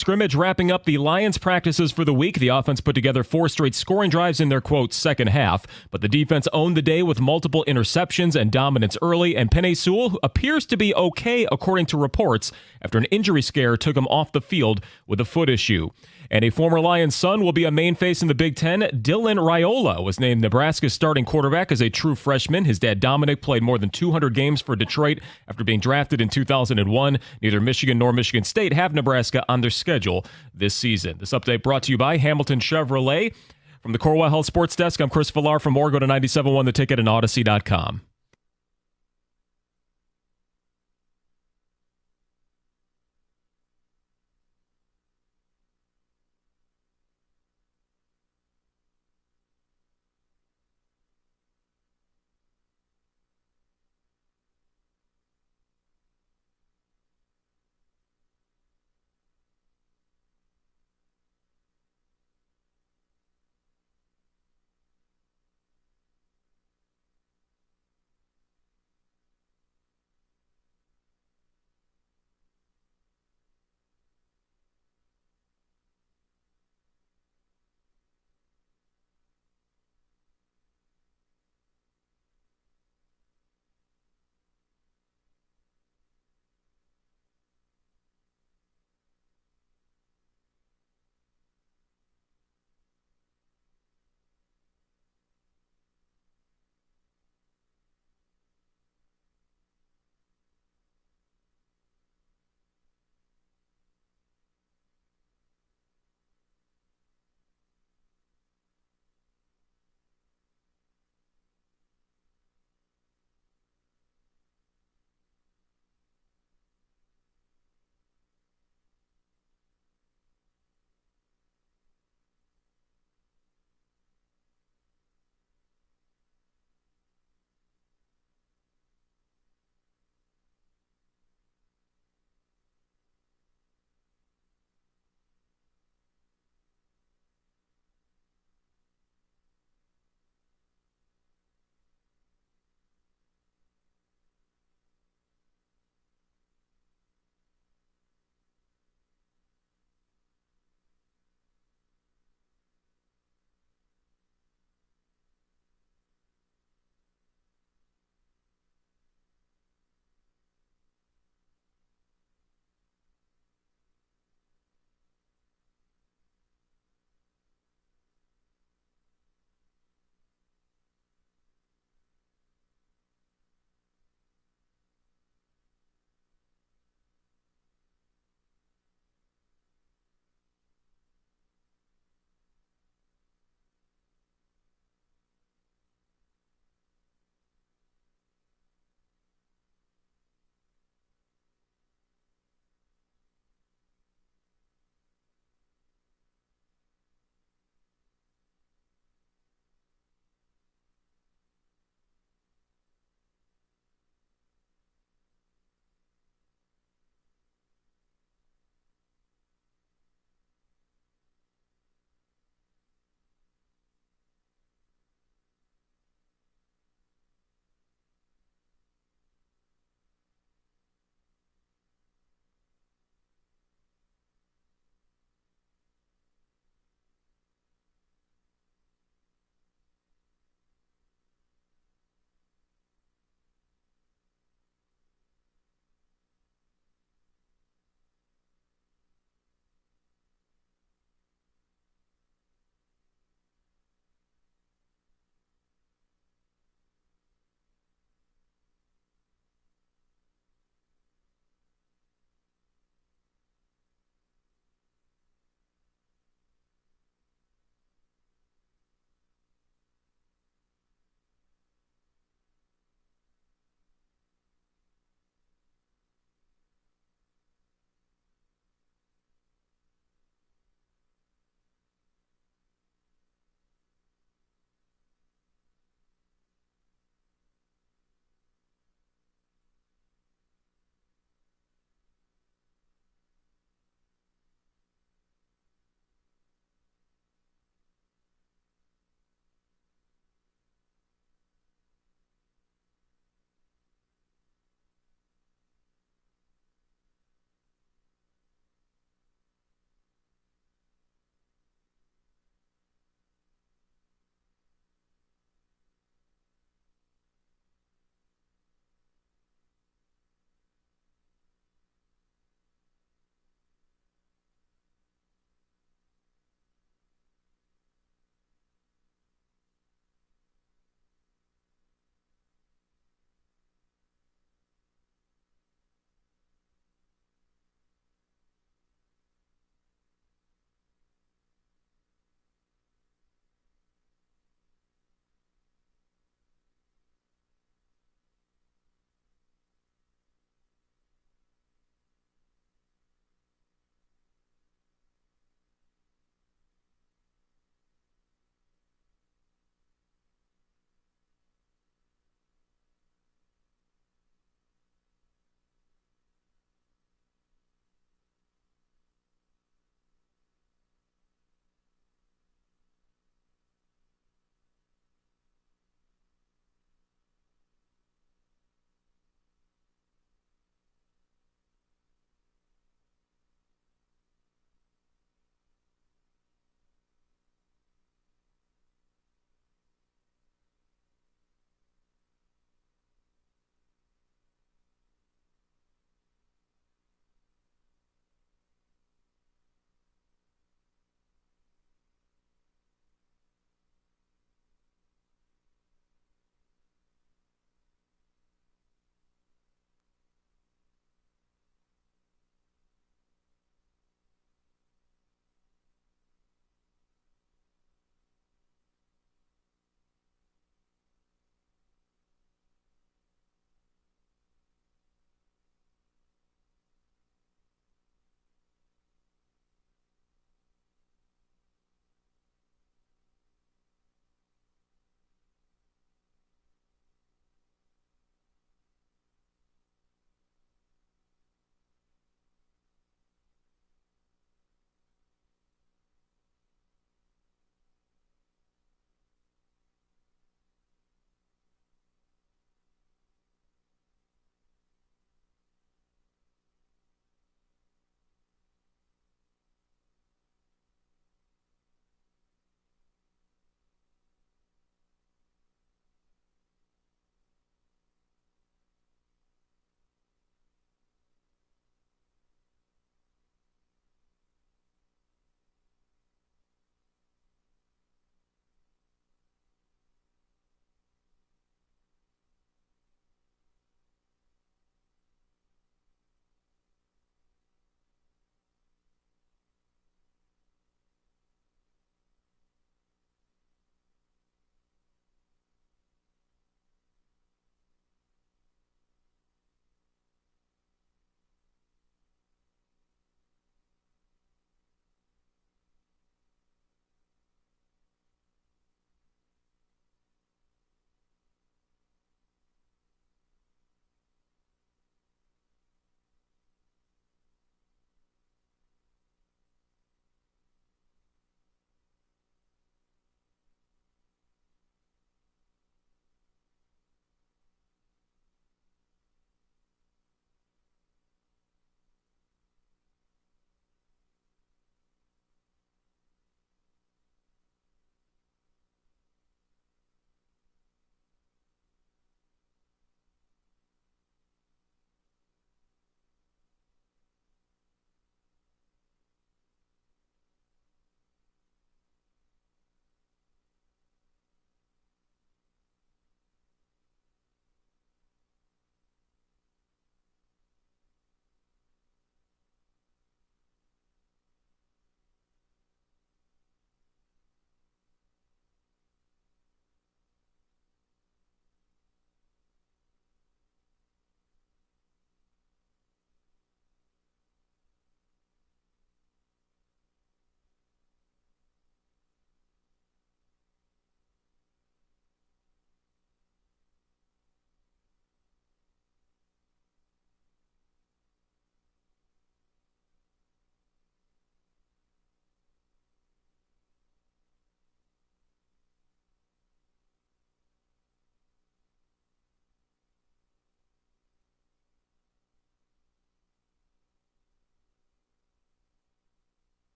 Scrimmage wrapping up the Lions practices for the week. The offense put together 4 straight scoring drives in their, quote, second half, but the defense owned the day with multiple interceptions and dominance early, and Penei Sewell appears to be okay according to reports after an injury scare took him off the field with a foot issue. And a former Lions son will be a main face in the Big Ten. Dylan Raiola was named Nebraska's starting quarterback as a true freshman. His dad, Dominic, played more than 200 games for Detroit after being drafted in 2001. Neither Michigan nor Michigan State have Nebraska on their schedule this season. This update brought to you by Hamilton Chevrolet. From the Corewell Health Sports Desk, I'm Chris Villar. For more, go to 97.1 The Ticket and Odyssey.com.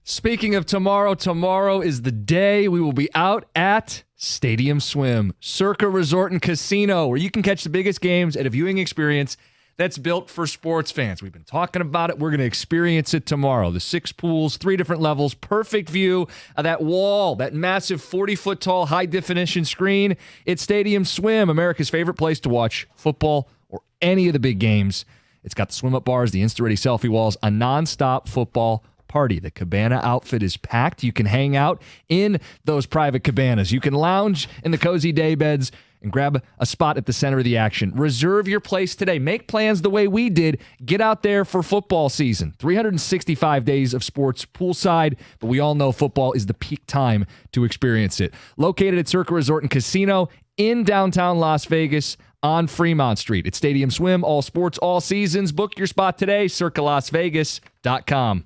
Speaking of tomorrow, tomorrow is the day we will be out at Stadium Swim, Circa Resort and Casino, where you can catch the biggest games at a viewing experience that's built for sports fans. We've been talking about it. We're going to experience it tomorrow. The 6 pools, 3 different levels, perfect view of that wall, that massive 40-foot tall high-definition screen. It's Stadium Swim, America's favorite place to watch football or any of the big games. It's got the swim-up bars, the Insta-Ready selfie walls, a nonstop football party. The cabana outfit is packed. You can hang out in those private cabanas. You can lounge in the cozy day beds and grab a spot at the center of the action. Reserve your place today. Make plans the way we did. Get out there for football season. 365 days of sports poolside, but we all know football is the peak time to experience it. Located at Circa Resort and Casino in downtown Las Vegas on Fremont Street. It's Stadium Swim, all sports, all seasons. Book your spot today, circalasvegas.com.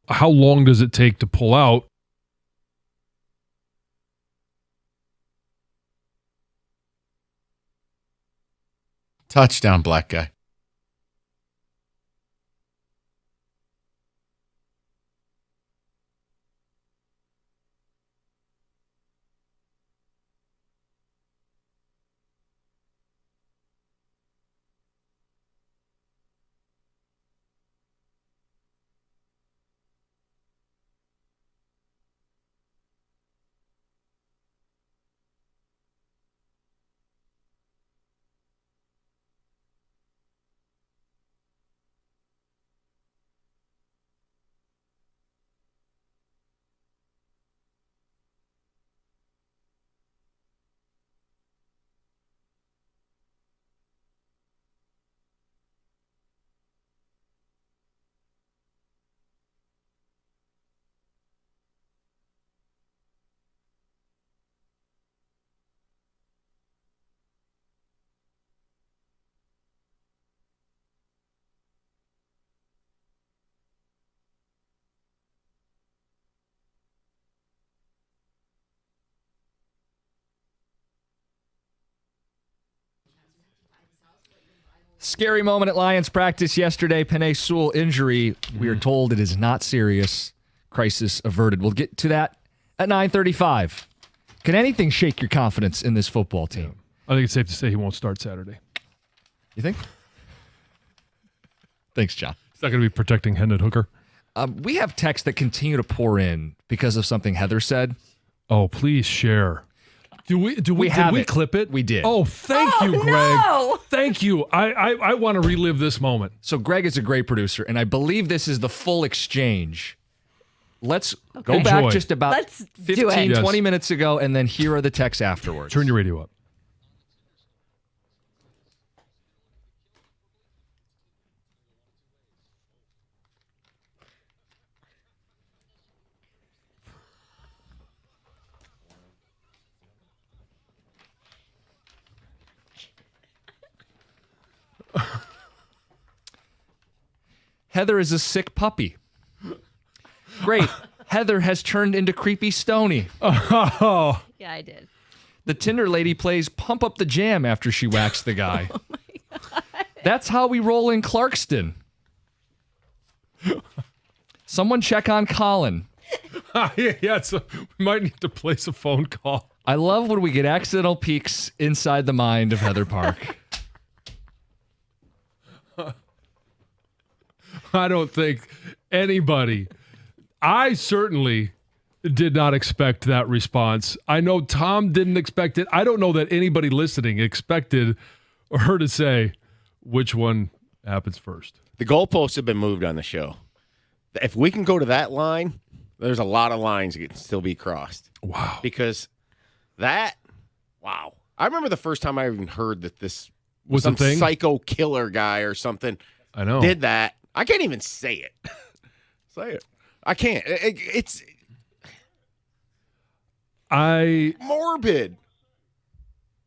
how long does it take to pull out? Touchdown, black guy. Scary moment at Lions practice yesterday. Penei Sewell injury. We are told it is not serious. Crisis averted. We'll get to that at 9:35. Can anything shake your confidence in this football team? I think it's safe to say he won't start Saturday. You think? Thanks, John. He's not going to be protecting Hendon Hooker. We have texts that continue to pour in because of something Heather said. Oh, please share. Did we clip it? We did. Oh, thank you, Greg. No. Thank you. I want to relive this moment. So Greg is a great producer, and I believe this is the full exchange. Let's go back Enjoy. just about Let's do 15, it. 20 minutes ago, and then here are the texts afterwards. Turn your radio up. Heather is a sick puppy. Great. Heather has turned into creepy Stony. Oh, Yeah, I did. The Tinder lady plays Pump Up the Jam after she whacks the guy. Oh my God. That's how we roll in Clarkston. Someone check on Colin. yeah. So we might need to place a phone call. I love when we get accidental peeks inside the mind of Heather Park. I don't think anybody, I certainly did not expect that response. I know Tom didn't expect it. I don't know that anybody listening expected her to say which one happens first. The goalposts have been moved on the show. If we can go to that line, there's a lot of lines that can still be crossed. Wow. Because wow. I remember the first time I even heard that this Was some a thing? psycho killer guy or something I know. did that. I can't even say it. Say it. I can't. It's morbid.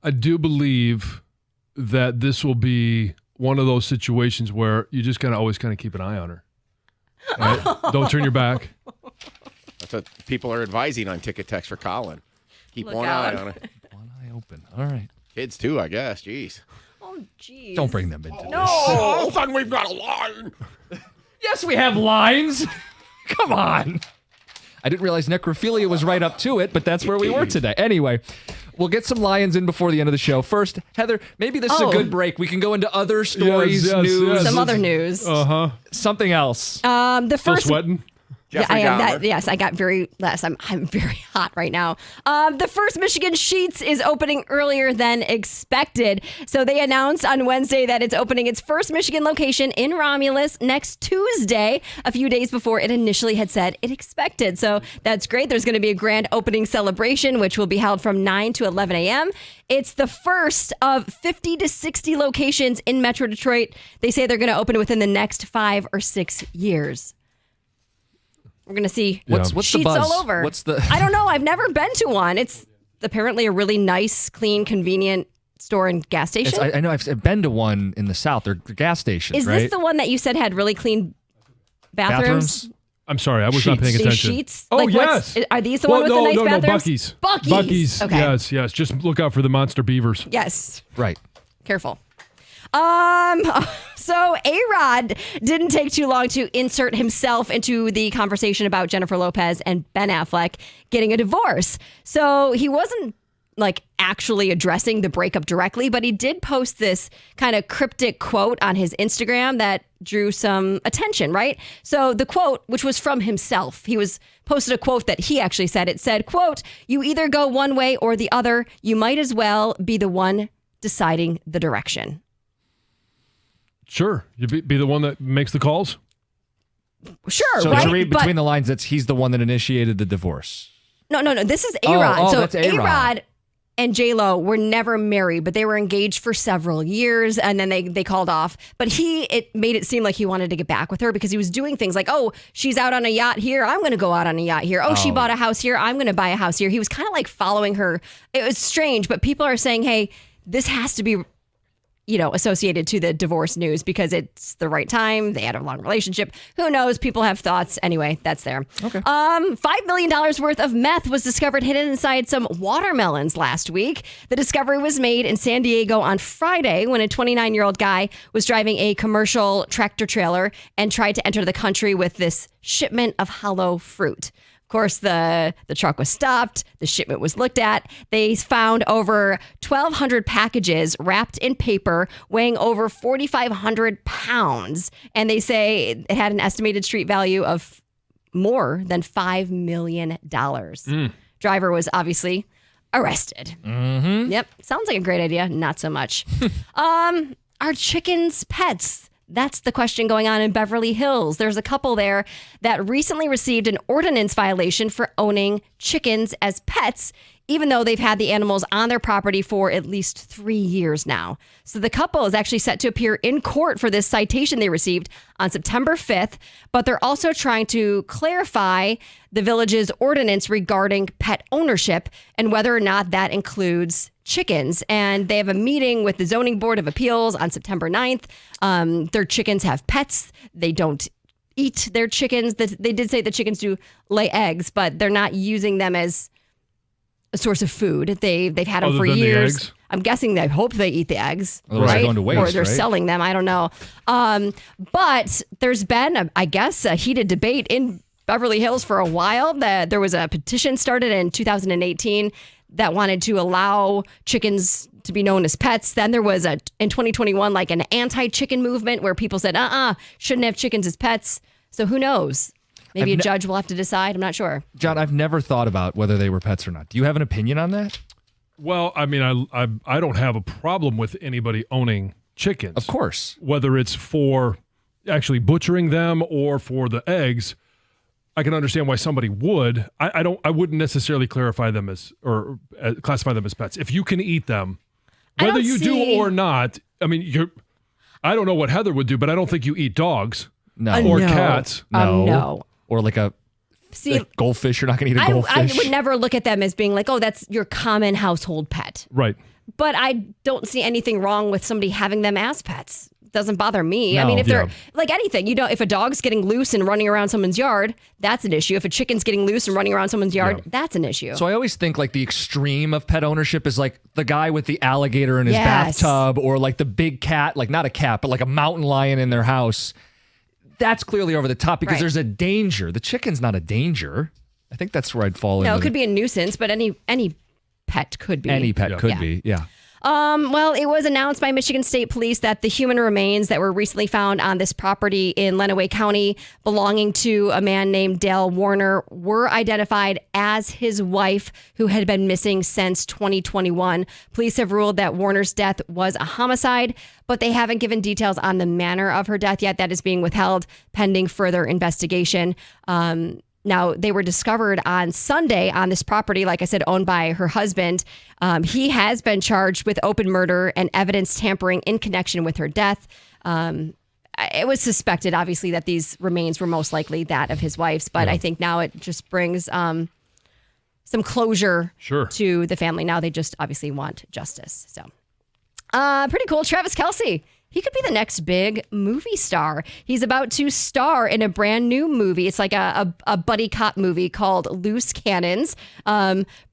I do believe that this will be one of those situations where you just gotta always kind of keep an eye on her. Right? Don't turn your back. That's what people are advising on Ticket Text for Colin. Keep Look one out. eye on it. One eye open. All right. Kids too, I guess. Jeez. Oh, jeez. Don't bring them into this. All of a sudden we've got a line. Yes, we have lines. Come on. I didn't realize necrophilia was right up to it, but that's where we were today. Anyway, we'll get some Lions in before the end of the show. First, Heather, maybe this is a Oh. good break. We can go into other stories, Yes, news, Some other news. Uh-huh. something else. The Still first. sweating? Yeah, Jeffrey I am. Dahmer. Yes, I got very less. I'm very hot right now. The first Michigan Sheetz is opening earlier than expected. So they announced on Wednesday that it's opening its first Michigan location in Romulus next Tuesday, a few days before it initially had said it expected. So that's great. There's going to be a grand opening celebration, which will be held from 9 to 11 a.m. It's the first of 50 to 60 locations in Metro Detroit. They say they're going to open within the next 5 or 6 years. We're going to see What's the sheets buzz? all over. What's the? I don't know. I've never been to one. It's apparently a really nice, clean, convenient store and gas station. I know I've been to one in the South. They're gas stations, Is right? this the one that you said had really clean bathrooms? I'm sorry, I was not paying These attention. sheets? Oh, Like, yes. Are these the one with the nice bathrooms? Bucky's. Bucky's. Okay. Yes. Just look out for the monster beavers. Yes. Right. Careful. So A-Rod didn't take too long to insert himself into the conversation about Jennifer Lopez and Ben Affleck getting a divorce. So he wasn't like actually addressing the breakup directly, but he did post this kind of cryptic quote on his Instagram that drew some attention, right? So the quote, which was from himself, he posted a quote that he actually said. It said, quote, "You either go one way or the other. You might as well be the one deciding the direction." Sure. You be the one that makes the calls? Sure, So right? to read But- between the lines, he's the one that initiated the divorce. No. This is A-Rod. Oh, So that's A-Rod. A-Rod and J-Lo were never married, but they were engaged for several years, and then they called off. But it made it seem like he wanted to get back with her because he was doing things like, oh, she's out on a yacht here, I'm going to go out on a yacht here. Oh, she bought a house here, I'm going to buy a house here. He was kind of like following her. It was strange, but people are saying, hey, this has to be associated to the divorce news because it's the right time. They had a long relationship. Who knows? People have thoughts. Anyway, that's there. Okay. $5 million worth of meth was discovered hidden inside some watermelons last week. The discovery was made in San Diego on Friday when a 29-year-old guy was driving a commercial tractor trailer and tried to enter the country with this shipment of hollow fruit. Of course, the truck was stopped. The shipment was looked at. They found over 1,200 packages wrapped in paper weighing over 4,500 pounds. And they say it had an estimated street value of more than $5 million. Driver was obviously arrested. Mm-hmm. Yep. Sounds like a great idea. Not so much. Are chickens pets? That's the question going on in Beverly Hills. There's a couple there that recently received an ordinance violation for owning chickens as pets, even though they've had the animals on their property for at least 3 years now. So the couple is actually set to appear in court for this citation they received on September 5th, but they're also trying to clarify the village's ordinance regarding pet ownership and whether or not that includes chickens. And they have a meeting with the Zoning Board of Appeals on September 9th. Their chickens have pets. They don't eat their chickens. They did say the chickens do lay eggs, but they're not using them as a source of food. They've had them Other for than the years. eggs? I'm guessing they hope they eat the eggs, Otherwise they're right? going to waste, or they're right? selling them. I don't know. But there's been, I guess, a heated debate in Beverly Hills for a while. There was a petition started in 2018 that wanted to allow chickens to be known as pets. Then there was in 2021, like an anti-chicken movement where people said, shouldn't have chickens as pets. So who knows? Maybe a judge will have to decide. I'm not sure. John, I've never thought about whether they were pets or not. Do you have an opinion on that? Well, I mean, I don't have a problem with anybody owning chickens. Of course. Whether it's for actually butchering them or for the eggs, I can understand why somebody would. I wouldn't necessarily classify them as pets. If you can eat them, whether you do or not, I mean, I don't know what Heather would do, but I don't think you eat dogs No. or No. cats. No. Or like a goldfish. You're not going to eat a I goldfish. would never look at them as being like, oh, that's your common household pet. Right. But I don't see anything wrong with somebody having them as pets. Doesn't bother me. I No. mean, if they're Yeah. like anything, if a dog's getting loose and running around someone's yard, that's an issue. If a chicken's getting loose and running around someone's yard, that's an issue. So I always think like the extreme of pet ownership is like the guy with the alligator in his Yes. bathtub, or like the big cat, like not a cat, but like a mountain lion in their house. That's clearly over the top because Right. there's a danger. The chicken's not a danger. I think that's where I'd fall No, into. it could be a nuisance, but any pet could be. Any pet could Yeah. be. Yeah. Well, it was announced by Michigan State Police that the human remains that were recently found on this property in Lenawee County belonging to a man named Dale Warner were identified as his wife, who had been missing since 2021. Police have ruled that Warner's death was a homicide, but they haven't given details on the manner of her death yet. That is being withheld pending further investigation. Now, they were discovered on Sunday on this property, like I said, owned by her husband. He has been charged with open murder and evidence tampering in connection with her death. It was suspected, obviously, that these remains were most likely that of his wife's, but I think now it just brings some closure to the family. Now they just obviously want justice. So, pretty cool. Travis Kelce. he could be the next big movie star. He's about to star in a brand new movie. It's like a buddy cop movie called Loose Cannons.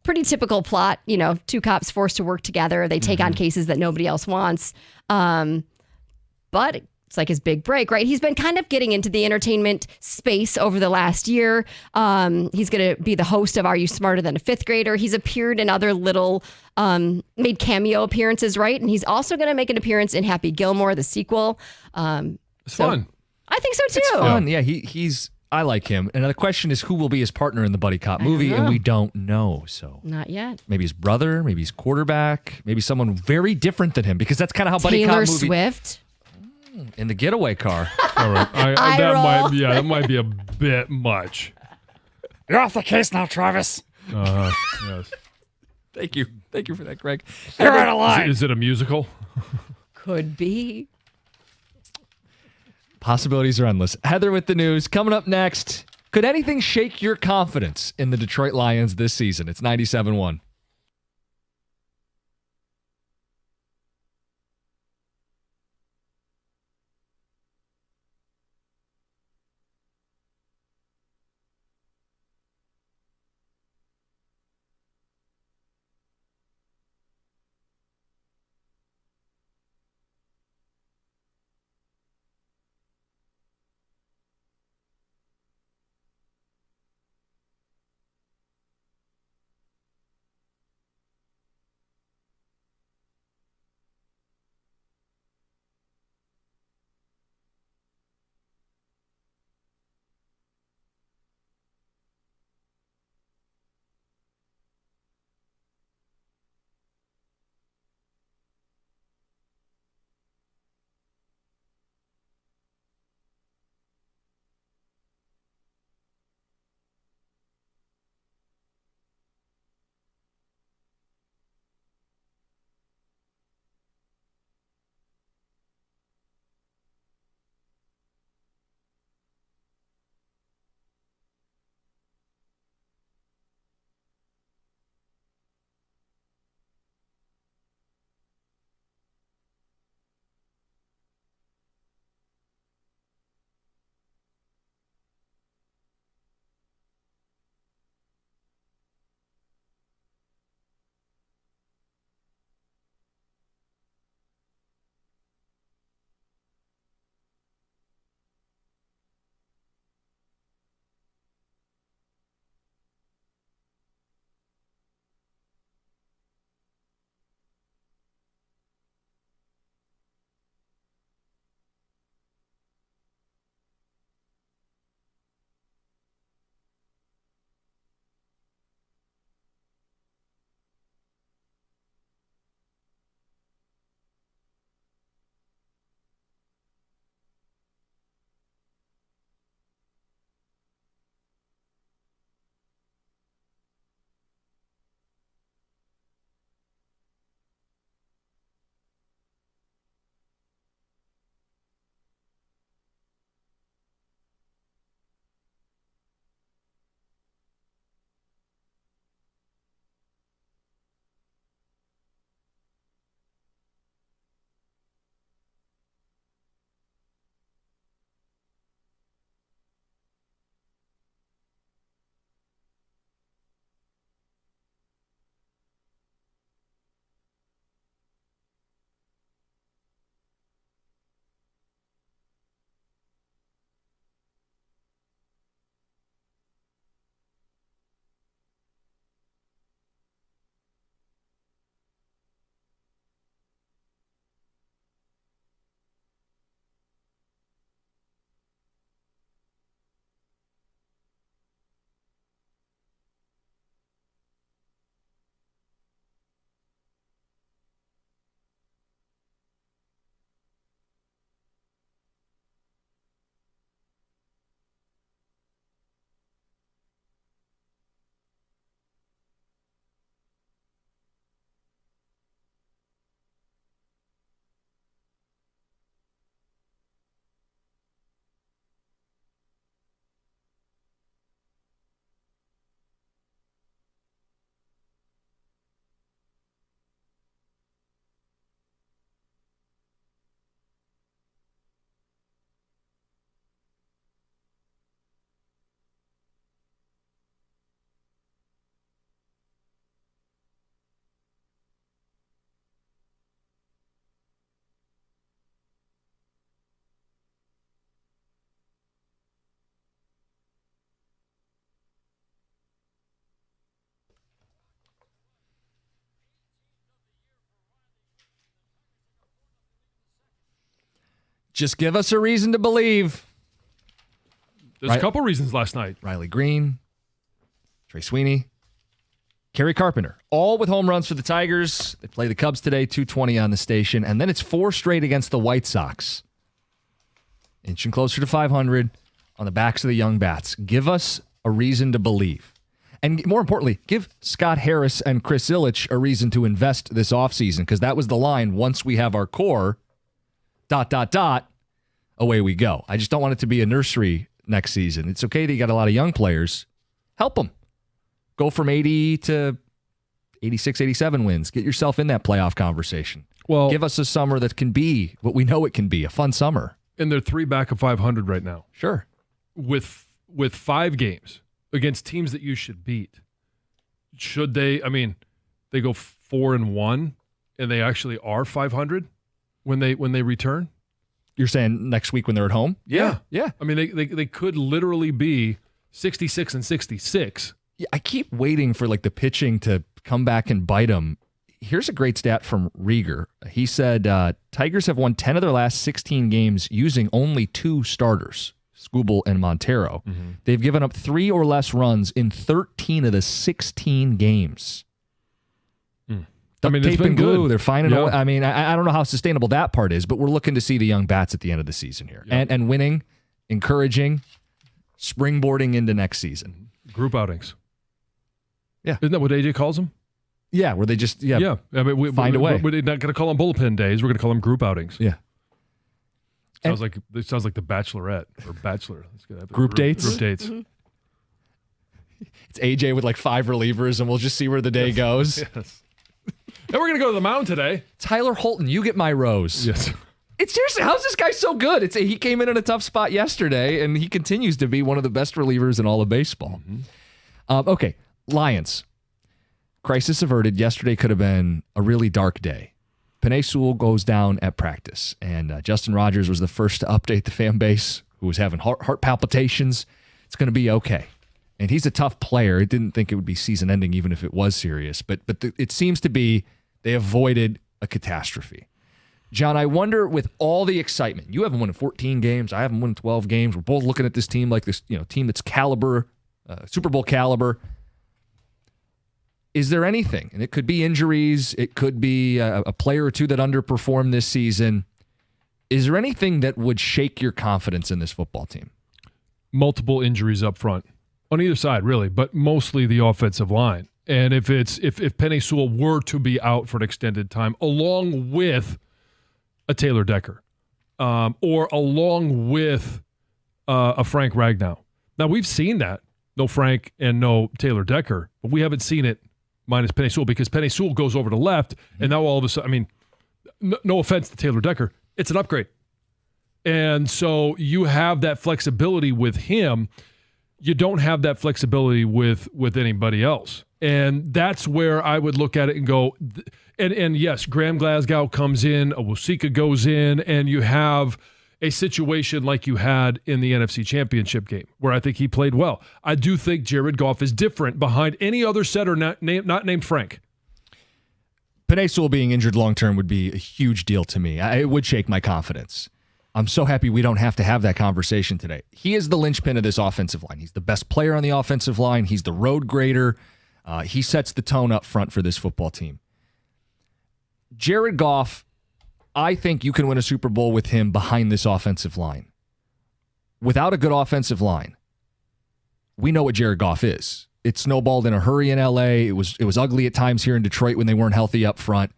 Pretty typical plot, two cops forced to work together. They take on cases that nobody else wants. But it's like his big break, right? He's been kind of getting into the entertainment space over the last year. He's going to be the host of Are You Smarter Than a Fifth Grader? He's appeared in other little, made cameo appearances, right? And he's also going to make an appearance in Happy Gilmore, the sequel. It's fun. I think so too. It's fun. Yeah, he's. I like him. And the question is, who will be his partner in the buddy cop movie? And we don't know. So Not yet. maybe his brother, maybe his quarterback, maybe someone very different than him, because that's kind of how buddy Taylor cop movie Swift. in the getaway car. All right. Eye That might be a bit much. You're off the case now, Travis. Yes. Thank you for that, Greg. You're out of line. Is it a musical? Could be. Possibilities are endless. Heather with the news coming up next. Could anything shake your confidence in the Detroit Lions this season? It's 97.1. Just give us a reason to believe. There's Right. a couple reasons last night. Riley Green, Trey Sweeney, Kerry Carpenter, all with home runs for the Tigers. They play the Cubs today, 2:20 on the station, and then it's 4 straight against the White Sox. Inching closer to 500 on the backs of the young bats. Give us a reason to believe. And more importantly, give Scott Harris and Chris Ilitch a reason to invest this offseason, because that was the line, once we have our core, ... away we go. I just don't want it to be a nursery next season. It's okay that you got a lot of young players. Help them. Go from 80 to 86, 87 wins. Get yourself in that playoff conversation. Well, Give us a summer that can be what we know it can be, a fun summer. and they're 3 back of 500 right now Sure. with 5 games against teams that you should beat. Should they? I mean, they go 4-1, and they actually are 500 when they return. You're saying next week when they're at home? Yeah. Yeah. I mean, they could literally be 66 and 66. Yeah, I keep waiting for like the pitching to come back and bite them. Here's a great stat from Rieger. He said Tigers have won 10 of their last 16 games using only 2 starters, Skubal and Montero. They've given up 3 or less runs in 13 of the 16 games. I mean, it's Tape been and glue. good. They're finding Yeah. a way. I mean, I don't know how sustainable that part is, but we're looking to see the young bats at the end of the season here. Yeah. And winning, encouraging, springboarding into next season. Group outings. Yeah. Isn't that what AJ calls them? Yeah, where they just, Yeah. I mean, Find a way. We're not going to call them bullpen days. We're going to call them group outings. Yeah. Sounds like it sounds like the Bachelorette or Bachelor. Let's get that. Group dates? Group dates. It's AJ with like 5 relievers, and we'll just see where the day goes. Yes. And we're going to go to the mound today. Tyler Holton, you get my rose. Yes. It's seriously, how's this guy so good? He came in a tough spot yesterday, and he continues to be one of the best relievers in all of baseball. Okay, Lions. Crisis averted. Yesterday could have been a really dark day. Penei Sewell goes down at practice, and Justin Rogers was the first to update the fan base, who was having heart palpitations. It's going to be okay. And he's a tough player. I didn't think it would be season-ending, even if it was serious. But it seems to be they avoided a catastrophe. John, I wonder, with all the excitement, you haven't won in 14 games. I haven't won in 12 games. We're both looking at this team like this, team that's caliber, Super Bowl caliber. Is there anything, and it could be injuries, it could be a player or two that underperformed this season. Is there anything that would shake your confidence in this football team? Multiple injuries up front on either side, really, but mostly the offensive line. And if Penei Sewell were to be out for an extended time, along with a Taylor Decker, or along with a Frank Ragnow. Now, we've seen that. No Frank and no Taylor Decker, but we haven't seen it minus Penei Sewell, because Penei Sewell goes over to left, and now all of a sudden, I mean, no offense to Taylor Decker, it's an upgrade. And so you have that flexibility with him. You don't have that flexibility with anybody else. And that's where I would look at it and go, and yes, Graham Glasgow comes in, Awosika goes in, and you have a situation like you had in the NFC Championship game, where I think he played well. I do think Jared Goff is different behind any other setter not named Frank. Penei Sewell being injured long-term would be a huge deal to me. It would shake my confidence. I'm so happy we don't have to have that conversation today. He is the linchpin of this offensive line. He's the best player on the offensive line. He's the road grader. He sets the tone up front for this football team. Jared Goff, I think you can win a Super Bowl with him behind this offensive line. Without a good offensive line, we know what Jared Goff is. It snowballed in a hurry in LA. It was ugly at times here in Detroit when they weren't healthy up front.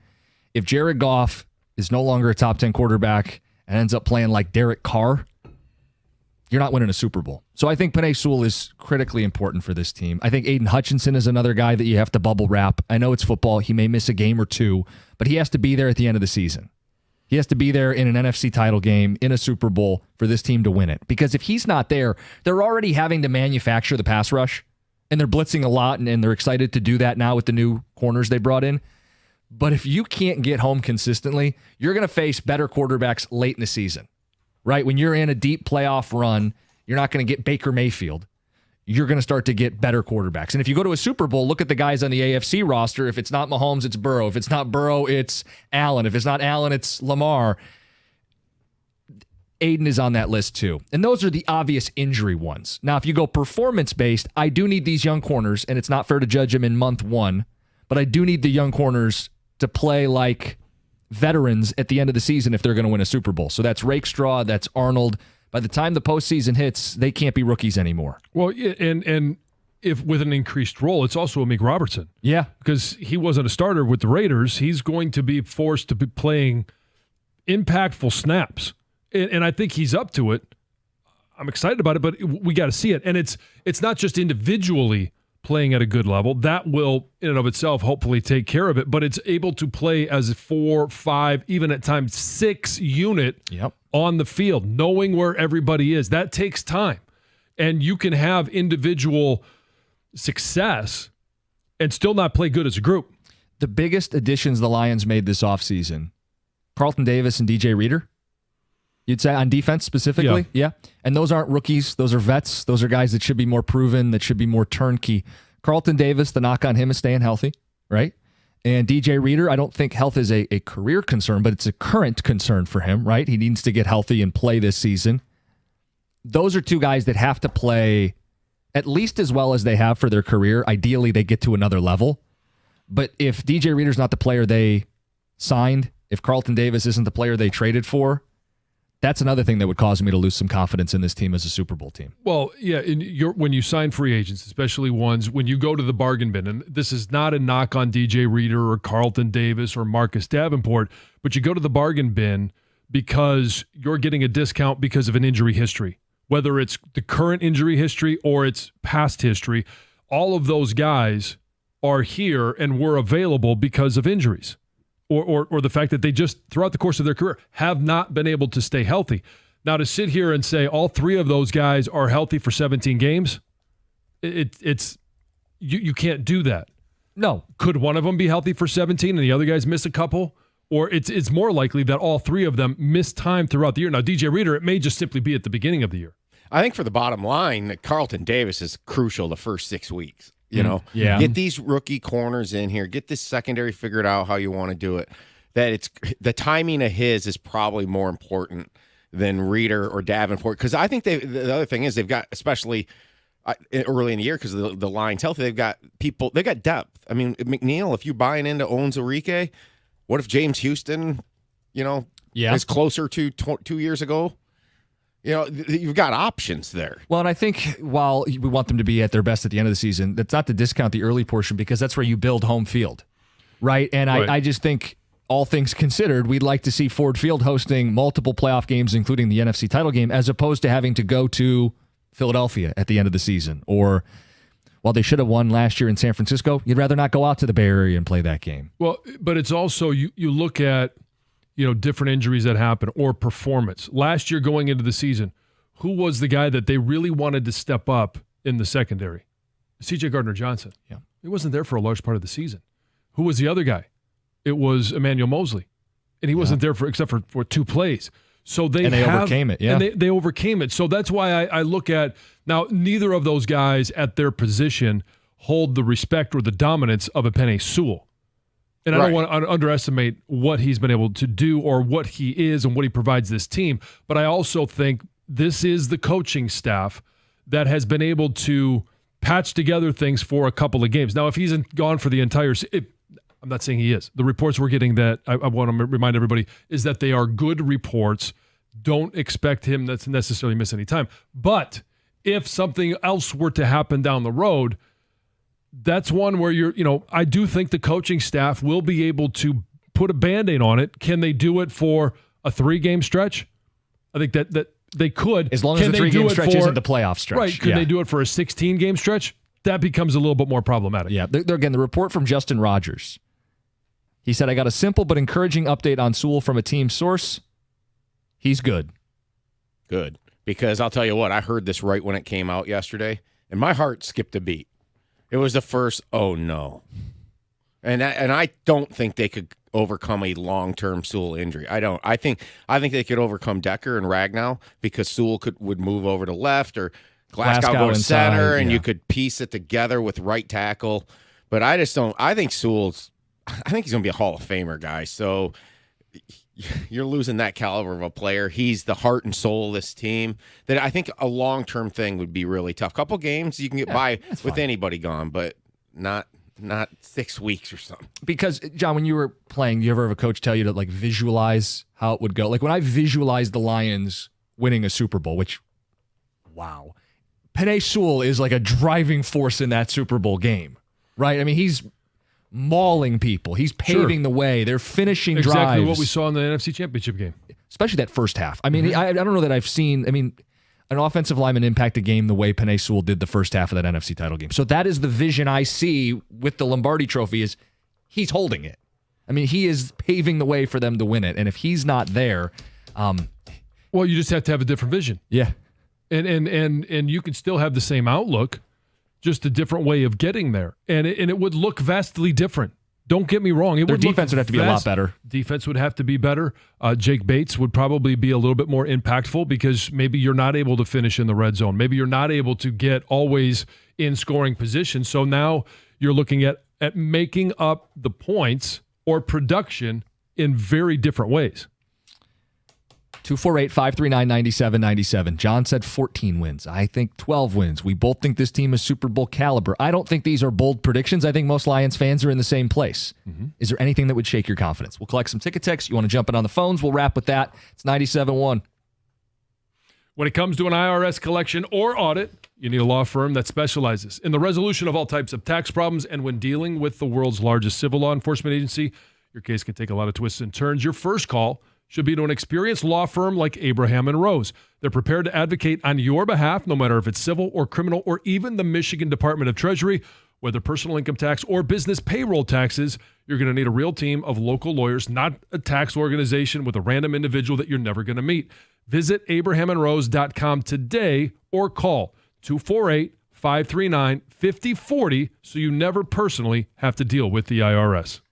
If Jared Goff is no longer a top 10 quarterback and ends up playing like Derek Carr, you're not winning a Super Bowl. So I think Penei Sewell is critically important for this team. I think Aiden Hutchinson is another guy that you have to bubble wrap. I know it's football. He may miss a game or two, but he has to be there at the end of the season. He has to be there in an NFC title game, in a Super Bowl, for this team to win it. Because if he's not there, they're already having to manufacture the pass rush, and they're blitzing a lot, and they're excited to do that now with the new corners they brought in. But if you can't get home consistently, you're going to face better quarterbacks late in the season, right? When you're in a deep playoff run, you're not going to get Baker Mayfield. You're going to start to get better quarterbacks. And if you go to a Super Bowl, look at the guys on the AFC roster. If it's not Mahomes, it's Burrow. If it's not Burrow, it's Allen. If it's not Allen, it's Lamar. Aiden is on that list too. And those are the obvious injury ones. Now, if you go performance-based, I do need these young corners, and it's not fair to judge them in month one, but I do need the young corners to play like veterans at the end of the season if they're going to win a Super Bowl. So that's Rakestraw, that's Arnold. By the time the postseason hits, they can't be rookies anymore. Well, and if with an increased role, it's also Amik Robertson. Yeah. Because he wasn't a starter with the Raiders. He's going to be forced to be playing impactful snaps. And I think he's up to it. I'm excited about it, but we got to see it. And it's not just individually playing at a good level. That will, in and of itself, hopefully take care of it. But it's able to play as a 4, 5, even at times 6 unit on the field, knowing where everybody is. That takes time. And you can have individual success and still not play good as a group. The biggest additions the Lions made this offseason, Carlton Davis and DJ Reader. You'd say on defense specifically? Yeah. And those aren't rookies. Those are vets. Those are guys that should be more proven, that should be more turnkey. Carlton Davis, the knock on him is staying healthy, right? And DJ Reader, I don't think health is a career concern, but it's a current concern for him, right? He needs to get healthy and play this season. Those are two guys that have to play at least as well as they have for their career. Ideally, they get to another level. But if DJ Reader's not the player they signed, if Carlton Davis isn't the player they traded for, that's another thing that would cause me to lose some confidence in this team as a Super Bowl team. Well, yeah, when you sign free agents, especially ones, when you go to the bargain bin, and this is not a knock on DJ Reader or Carlton Davis or Marcus Davenport, but you go to the bargain bin because you're getting a discount because of an injury history, whether it's the current injury history or it's past history. All of those guys are here and were available because of injuries. Or the fact that they just, throughout the course of their career, have not been able to stay healthy. Now, to sit here and say all 3 of those guys are healthy for 17 games, you can't do that. No. Could one of them be healthy for 17 and the other guys miss a couple? Or it's more likely that all 3 of them miss time throughout the year. Now, DJ Reader, it may just simply be at the beginning of the year. I think for the bottom line, that Carlton Davis is crucial the first 6 weeks. You know, get these rookie corners in here, get this secondary figured out how you want to do it. That it's the timing of his is probably more important than Reader or Davenport, because I think the other thing is they've got, especially early in the year because the line's healthy, they've got depth. I mean, McNeil, if you're buying into Owens Enrique, what if James Houston, is closer to 2 years ago? You've got options there. Well, and I think while we want them to be at their best at the end of the season, that's not to discount the early portion because that's where you build home field, right? And right. I just think, all things considered, we'd like to see Ford Field hosting multiple playoff games, including the NFC title game, as opposed to having to go to Philadelphia at the end of the season. Or, while they should have won last year in San Francisco, you'd rather not go out to the Bay Area and play that game. Well, but it's also, you look at different injuries that happen or performance. Last year going into the season, who was the guy that they really wanted to step up in the secondary? C.J. Gardner-Johnson. Yeah. He wasn't there for a large part of the season. Who was the other guy? It was Emmanuel Mosley. And he wasn't there except for 2 plays. So they overcame it, yeah. And they overcame it. So that's why I look at, now neither of those guys at their position hold the respect or the dominance of a Penei Sewell. And I don't want to underestimate what he's been able to do or what he is and what he provides this team. But I also think this is the coaching staff that has been able to patch together things for a couple of games. Now, if he's gone for the entire I'm not saying he is. The reports we're getting that I want to remind everybody is that they are good reports. Don't expect him to necessarily miss any time. But if something else were to happen down the road, that's one where I do think the coaching staff will be able to put a Band-Aid on it. Can they do it for a 3-game stretch? I think that they could. As long as the 3-game stretch isn't the playoff stretch. Right. Could they do it for a 16-game stretch? That becomes a little bit more problematic. Yeah. Again, the report from Justin Rogers. He said, I got a simple but encouraging update on Sewell from a team source. He's good. Good. Because I'll tell you what, I heard this right when it came out yesterday, and my heart skipped a beat. It was the first, oh no. And I don't think they could overcome a long-term Sewell injury. I think they could overcome Decker and Ragnow because Sewell would move over to left or Glasgow go to inside, center, and you could piece it together with right tackle. But I just don't. I think he's going to be a Hall of Famer guy. So you're losing that caliber of a player. He's the heart and soul of this team. That I think a long-term thing would be really tough. Couple games you can get by with anybody gone, but not 6 weeks or something. Because, John, when you were playing, you ever have a coach tell you to like visualize how it would go? Like when I visualized the Lions winning a Super Bowl, which, wow. Penei Sewell is like a driving force in that Super Bowl game, right? I mean, he's mauling people. He's paving the way. They're finishing drives. Exactly what we saw in the NFC Championship game. Especially that first half. I mean, I don't know that I've seen, an offensive lineman impact a game the way Penei Sewell did the first half of that NFC title game. So that is the vision I see with the Lombardi Trophy is he's holding it. I mean, he is paving the way for them to win it. And if he's not there, well, you just have to have a different vision. Yeah. And you can still have the same outlook, just a different way of getting there. And it would look vastly different. Don't get me wrong. Their defense would have to be a lot better. Defense would have to be better. Jake Bates would probably be a little bit more impactful because maybe you're not able to finish in the red zone. Maybe you're not able to get always in scoring position. So now you're looking at making up the points or production in very different ways. 248-539-9797. John said 14 wins. I think 12 wins. We both think this team is Super Bowl caliber. I don't think these are bold predictions. I think most Lions fans are in the same place. Is there anything that would shake your confidence? We'll collect some ticket texts. You want to jump in on the phones? We'll wrap with that. It's 97.1. When it comes to an IRS collection or audit, you need a law firm that specializes in the resolution of all types of tax problems. And when dealing with the world's largest civil law enforcement agency, your case can take a lot of twists and turns. Your first call should be to an experienced law firm like Abraham and Rose. They're prepared to advocate on your behalf, no matter if it's civil or criminal or even the Michigan Department of Treasury. Whether personal income tax or business payroll taxes, you're going to need a real team of local lawyers, not a tax organization with a random individual that you're never going to meet. Visit abrahamandrose.com today or call 248-539-5040 so you never personally have to deal with the IRS.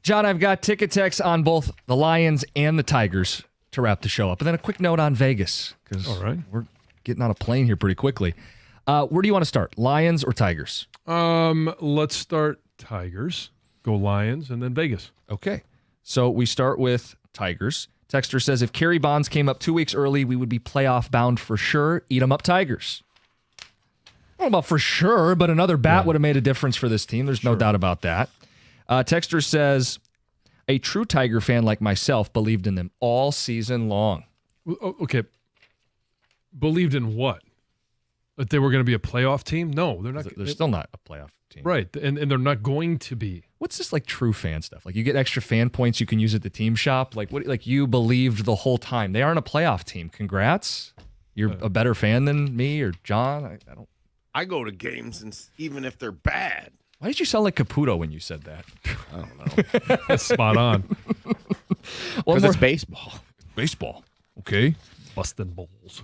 John, I've got ticket techs on both the Lions and the Tigers to wrap the show up. And then a quick note on Vegas, because we're getting on a plane here pretty quickly. Where do you want to start, Lions or Tigers? Let's start Tigers, go Lions, and then Vegas. Okay. So we start with Tigers. Texter says, if Kerry Bonds came up 2 weeks early, we would be playoff bound for sure. Eat 'em up, Tigers. I don't know about for sure, but another bat would have made a difference for this team. There's no doubt about that. Texter says, a true Tiger fan like myself believed in them all season long. Okay. Believed in what? That they were going to be a playoff team? No, they're not. They're still not a playoff team. Right, and they're not going to be. What's this like true fan stuff? Like you get extra fan points you can use at the team shop? Like what? Like you believed the whole time. They aren't a playoff team. Congrats. You're a better fan than me or John. I don't. I go to games, and even if they're bad. Why did you sound like Caputo when you said that? I don't know. That's spot on. Because it's baseball. Baseball. Okay. Busting balls.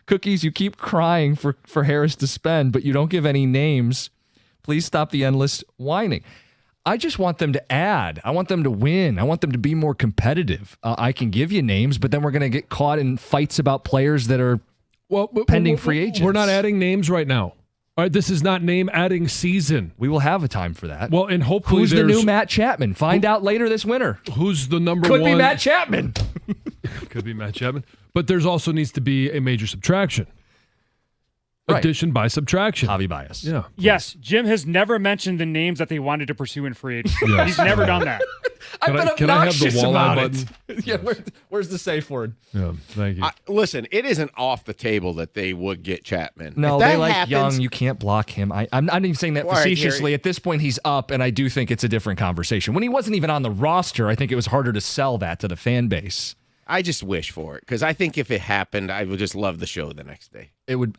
Cookies, you keep crying for Harris to spend, but you don't give any names. Please stop the endless whining. I just want them to add. I want them to win. I want them to be more competitive. I can give you names, but then we're going to get caught in fights about players that are pending free agents. We're not adding names right now. All right, this is not name adding season. We will have a time for that. Well, and hopefully who's the new Matt Chapman? Find out later this winter. Who's the number Could one? be Matt Chapman. Could be Matt Chapman. But there's also needs to be a major subtraction. Right. Addition by subtraction. Hobby bias. Yeah. Yes, Jim has never mentioned the names that they wanted to pursue in free agency. Yes. He's never done that. Can I have the walleye button? Yeah, where's the safe word? Yeah, thank you. Listen, it isn't off the table that they would get Chapman. No, If that they like happens, Young. You can't block him. I'm not even saying that All right, facetiously. Harry. At this point, he's up, and I do think it's a different conversation. When he wasn't even on the roster, I think it was harder to sell that to the fan base. I just wish for it because I think if it happened, I would just love the show the next day.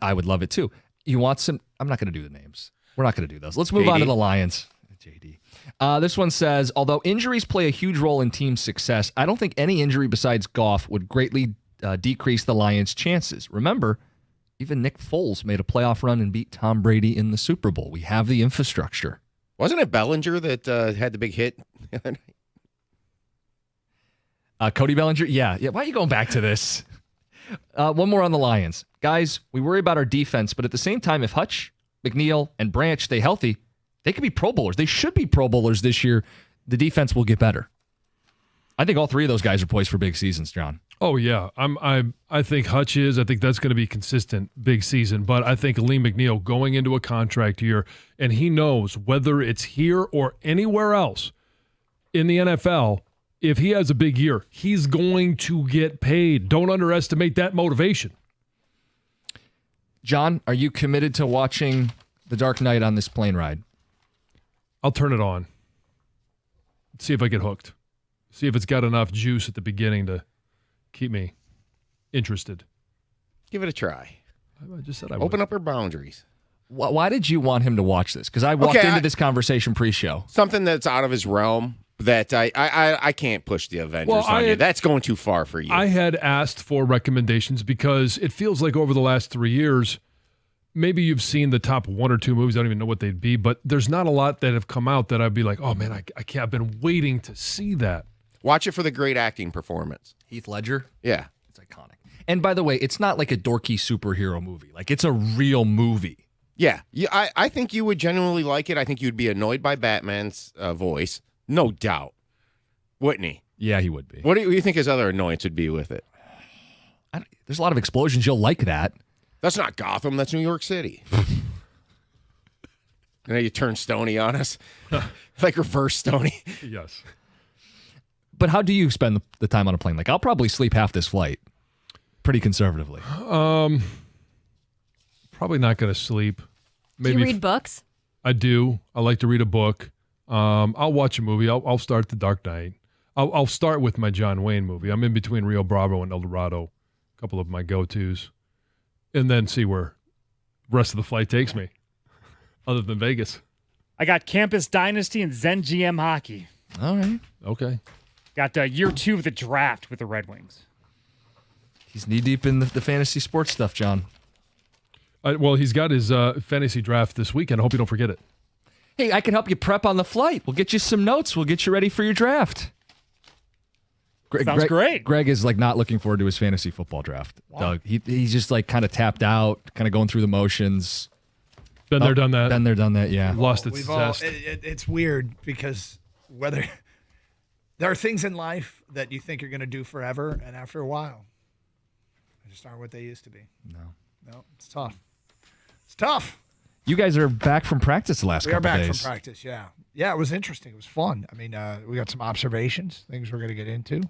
I would love it too. You want some? I'm not going to do the names. We're not going to do those. Let's move JD. on to the Lions. JD. This one says, although injuries play a huge role in team success, I don't think any injury besides Goff would greatly decrease the Lions' chances. Remember, even Nick Foles made a playoff run and beat Tom Brady in the Super Bowl. We have the infrastructure. Wasn't it Bellinger that had the big hit the other night? Cody Bellinger? Yeah. Why are you going back to this? One more on the Lions. Guys, we worry about our defense, but at the same time, if Hutch, McNeil, and Branch stay healthy, they could be Pro Bowlers. They should be Pro Bowlers this year. The defense will get better. I think all three of those guys are poised for big seasons, John. Oh yeah, I think Hutch is. I think that's going to be consistent big season. But I think Lee McNeil going into a contract year, and he knows whether it's here or anywhere else in the NFL, if he has a big year, he's going to get paid. Don't underestimate that motivation. John, are you committed to watching The Dark Knight on this plane ride? I'll turn it on. See if I get hooked. See if it's got enough juice at the beginning to keep me interested. Give it a try. I just said I would. Open up your boundaries. Why did you want him to watch this? Because I walked into this conversation pre-show. Something that's out of his realm that I can't push the Avengers on you. That's going too far for you. I had asked for recommendations because it feels like over the last 3 years, maybe you've seen the top one or two movies. I don't even know what they'd be, but there's not a lot that have come out that I'd be like, oh man, I can't. I've been waiting to see that. Watch it for the great acting performance. Heath Ledger? Yeah. It's iconic. And by the way, it's not like a dorky superhero movie. Like, it's a real movie. Yeah. I think you would genuinely like it. I think you'd be annoyed by Batman's voice. No doubt. Wouldn't he? Yeah, he would be. What do you think his other annoyance would be with it? There's a lot of explosions. You'll like that. That's not Gotham. That's New York City. You turn Stony on us. Like reverse Stony. Yes. But how do you spend the time on a plane? Like, I'll probably sleep half this flight pretty conservatively. Probably not going to sleep. Do you read books? I do. I like to read a book. I'll watch a movie. I'll start The Dark Knight. I'll start with my John Wayne movie. I'm in between Rio Bravo and El Dorado, a couple of my go-tos, and then see where the rest of the flight takes me, other than Vegas. I got Campus Dynasty and Zen GM Hockey. All right. Okay. Got year 2 of the draft with the Red Wings. He's knee-deep in the fantasy sports stuff, John. Well, he's got his fantasy draft this weekend. I hope you don't forget it. Hey, I can help you prep on the flight. We'll get you some notes. We'll get you ready for your draft. Sounds great. Greg is like not looking forward to his fantasy football draft. Doug, he's just like kind of tapped out, kind of going through the motions. Been there, done that. Been there, done that. Yeah. Lost its We've all, zest. it's weird because whether there are things in life that you think you're going to do forever, and after a while, they just aren't what they used to be. No, it's tough. It's tough. You guys are back from practice the last We are couple back days. from practice. Yeah, it was interesting. It was fun. I mean, we got some observations, things we're going to get into.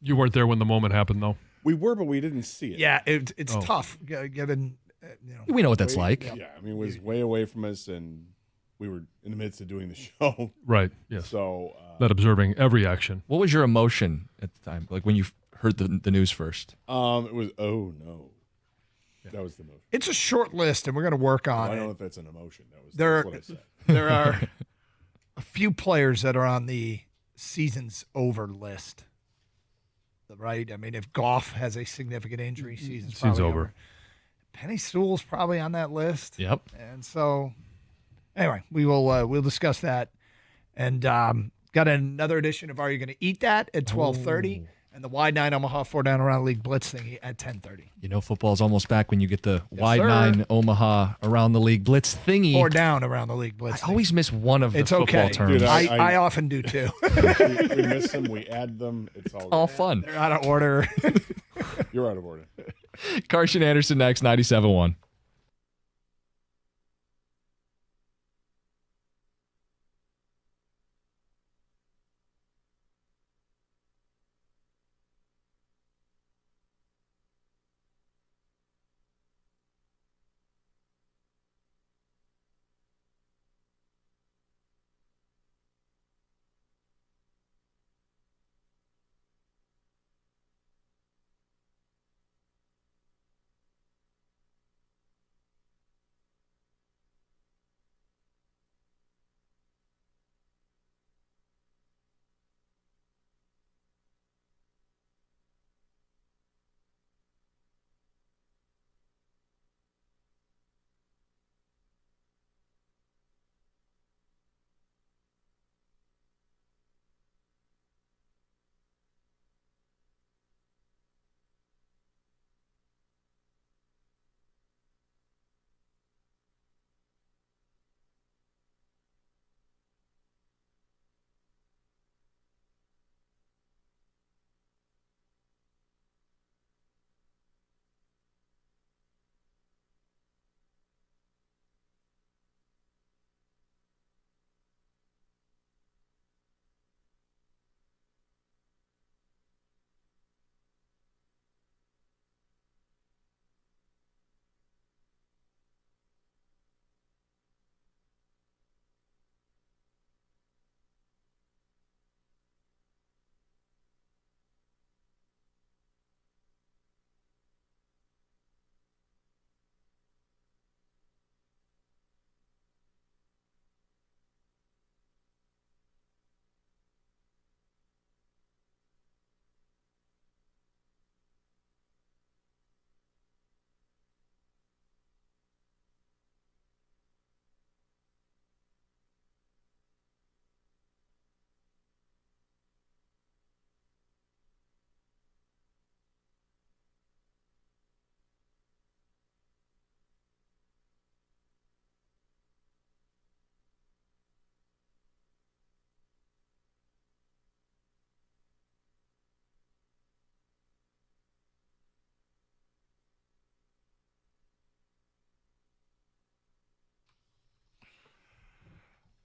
You weren't there when the moment happened, though. We were, but we didn't see it. Yeah, it's tough given. We know what that's like. Yeah, I mean, it was way away from us, and we were in the midst of doing the show. Right, yes. So, Not observing every action. What was your emotion at the time? Like when you heard the news first? it was, oh, no. That was the emotion. It's a short list, and we're going to work on I don't know it. if that's an emotion. That's There what I said. There are a few players that are on the season's over list. Right? I mean, if Goff has a significant injury, season's probably over. Penny Sewell's probably on that list. Yep. And so, anyway, we'll discuss that. And got another edition of Are You Going to Eat That at 12:30, and the Wide 9 Omaha 4 Down Around the League Blitz thing at 10:30. You know, football's almost back when you get the Wide sir. 9 Omaha Around the League Blitz thingy. 4 Down Around the League Blitz. I always miss one of the It's football okay. terms. Dude, I often do too. we miss them. We add them. It's all fun. They're out of order. You're out of order. Carson Anderson next, 97.1.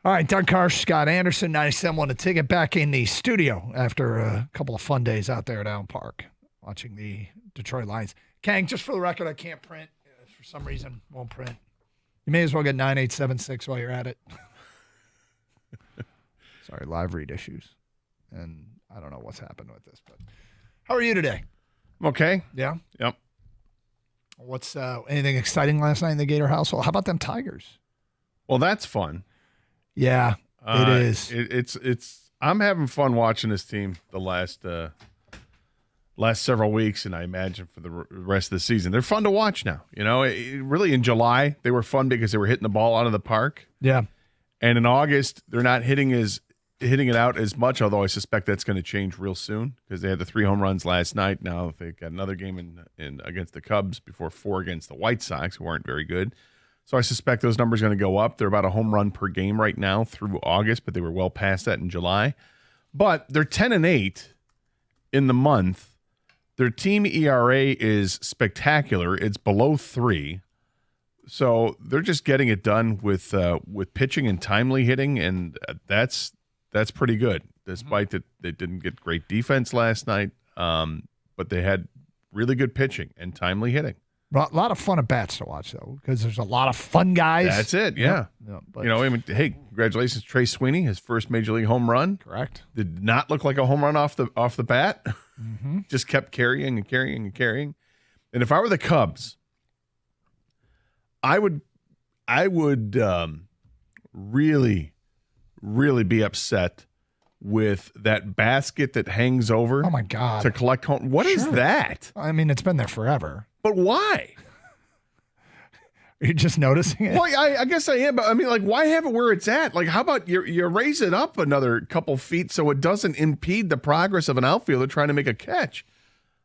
All right, Doug Karsch, Scott Anderson, 97.1 to take it back in the studio after a couple of fun days out there at Allen Park watching the Detroit Lions. Kang, just for the record, I can't print. For some reason, won't print. You may as well get 9876 while you're at it. Sorry, live read issues. And I don't know what's happened with this, but how are you today? I'm okay. Yeah? Yep. What's anything exciting last night in the Gator household? How about them Tigers? Well, that's fun. Yeah, it is. It's. I'm having fun watching this team the last last several weeks, and I imagine for the rest of the season. They're fun to watch now. Really in July, they were fun because they were hitting the ball out of the park. Yeah. And in August, they're not hitting it out as much, although I suspect that's going to change real soon because they had the 3 home runs last night. Now they've got another game in against the Cubs before 4 against the White Sox, who weren't very good. So I suspect those numbers are going to go up. They're about a home run per game right now through August, but they were well past that in July. But they're 10-8 in the month. Their team ERA is spectacular. It's below 3. So they're just getting it done with pitching and timely hitting, and that's pretty good, despite that they didn't get great defense last night. But they had really good pitching and timely hitting. A lot of fun at bats to watch, though, because there's a lot of fun guys. That's it, yeah. But, hey, congratulations, Trey Sweeney, his first major league home run. Correct. Did not look like a home run off the bat. Mm-hmm. Just kept carrying and carrying and carrying. And if I were the Cubs, I would really, really be upset with that basket that hangs over. Oh my God! To collect home. What is that? I mean, it's been there forever. But why? Are you just noticing it? Well, I guess I am, but I mean, like, why have it where it's at? Like, how about you raise it up another couple feet so it doesn't impede the progress of an outfielder trying to make a catch?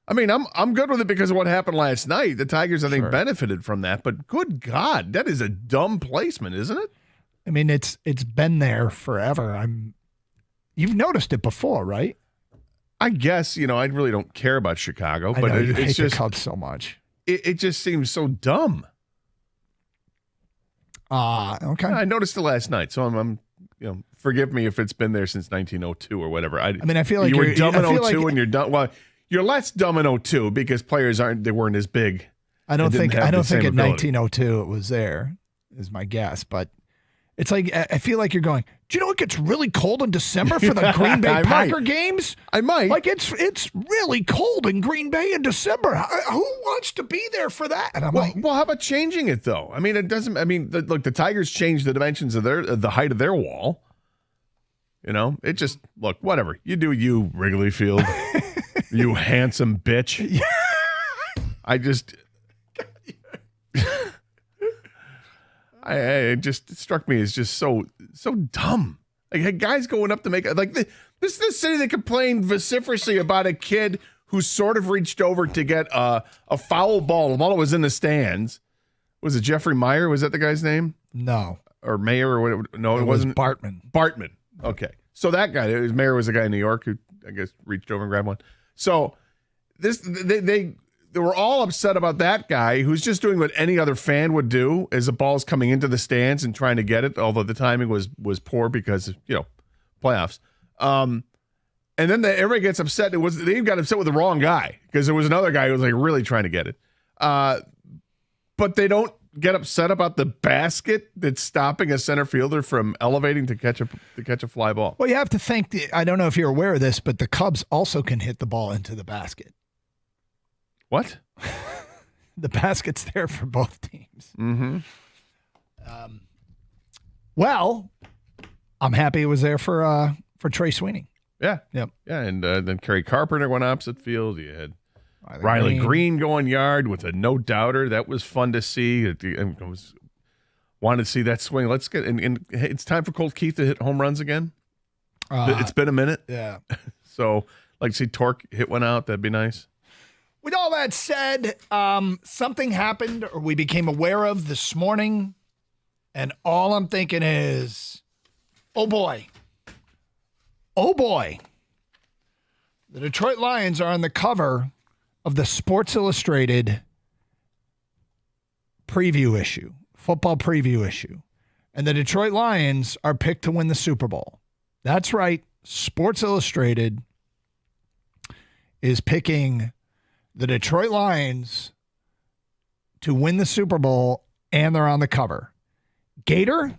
I mean, I'm good with it because of what happened last night. The Tigers, I think, benefited from that. But good God, that is a dumb placement, isn't it? I mean, it's been there forever. You've noticed it before, right? I guess, I really don't care about Chicago, but I it's hate just the Cubs so much. It just seems so dumb. Okay. I noticed it last night, so I'm forgive me if it's been there since 1902 or whatever. I feel like you were dumb in 02 like, and you're dumb. Well, you're less dumb in 02 because players weren't as big. I don't think in 1902 it was there, is my guess, but it's like I feel like you're going, do you know it gets really cold in December for the Green Bay Packer games? I might. Like it's really cold in Green Bay in December. Who wants to be there for that? And well, how about changing it though? I mean, it doesn't. I mean, look, the Tigers changed the dimensions of the height of their wall. It just look whatever you do, you Wrigley Field, you handsome bitch. I just. It just struck me as just so dumb. Like guys going up to make this is the city that complained vociferously about a kid who sort of reached over to get a foul ball while it was in the stands. Was it Jeffrey Meyer? Was that the guy's name? No. Or Mayer or whatever? No, it wasn't. Bartman. Bartman. Okay. So that guy, Mayer was the guy in New York who I guess reached over and grabbed one. So they were all upset about that guy who's just doing what any other fan would do as the ball's coming into the stands and trying to get it, although the timing was poor because of, playoffs. And then everybody gets upset. They got upset with the wrong guy because there was another guy who was like really trying to get it. But they don't get upset about the basket that's stopping a center fielder from elevating to catch a fly ball. Well, you have to think, I don't know if you're aware of this, but the Cubs also can hit the ball into the basket. What? The basket's there for both teams. Mm-hmm. Well, I'm happy it was there for Trey Sweeney. Yeah. Yep. Yeah, and then Kerry Carpenter went opposite field. You had Riley Green going yard with a no-doubter. That was fun to see. Wanted to see that swing. Let's get and it's time for Colt Keith to hit home runs again. It's been a minute. Yeah. So, like to see Torque hit one out. That'd be nice. With all that said, something happened or we became aware of this morning, and all I'm thinking is, oh boy. The Detroit Lions are on the cover of the Sports Illustrated preview issue, football preview issue, and the Detroit Lions are picked to win the Super Bowl. That's right. Sports Illustrated is picking the Detroit Lions to win the Super Bowl, and they're on the cover. Gator,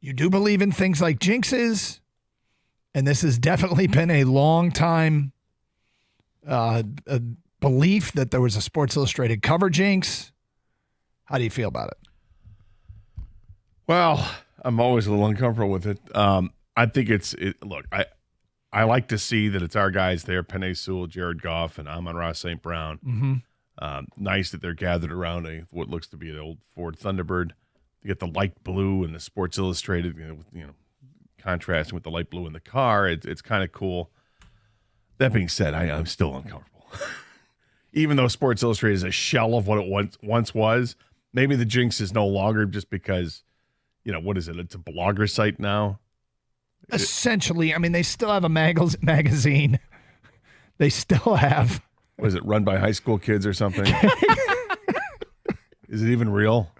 you do believe in things like jinxes, and this has definitely been a long time belief that there was a Sports Illustrated cover jinx. How do you feel about it? Well, I'm always a little uncomfortable with it. I think look, I like to see that it's our guys there, Penei Sewell, Jared Goff, and Amon-Ra St. Brown. Mm-hmm. Nice that they're gathered around what looks to be an old Ford Thunderbird. You get the light blue and the Sports Illustrated, contrasting with the light blue in the car. It's kind of cool. That being said, I'm still uncomfortable. Even though Sports Illustrated is a shell of what it once was, maybe the jinx is no longer just because, what is it? It's a blogger site now. Essentially, I mean, they still have a magazine. They still have. Was it run by high school kids or something? Is it even real?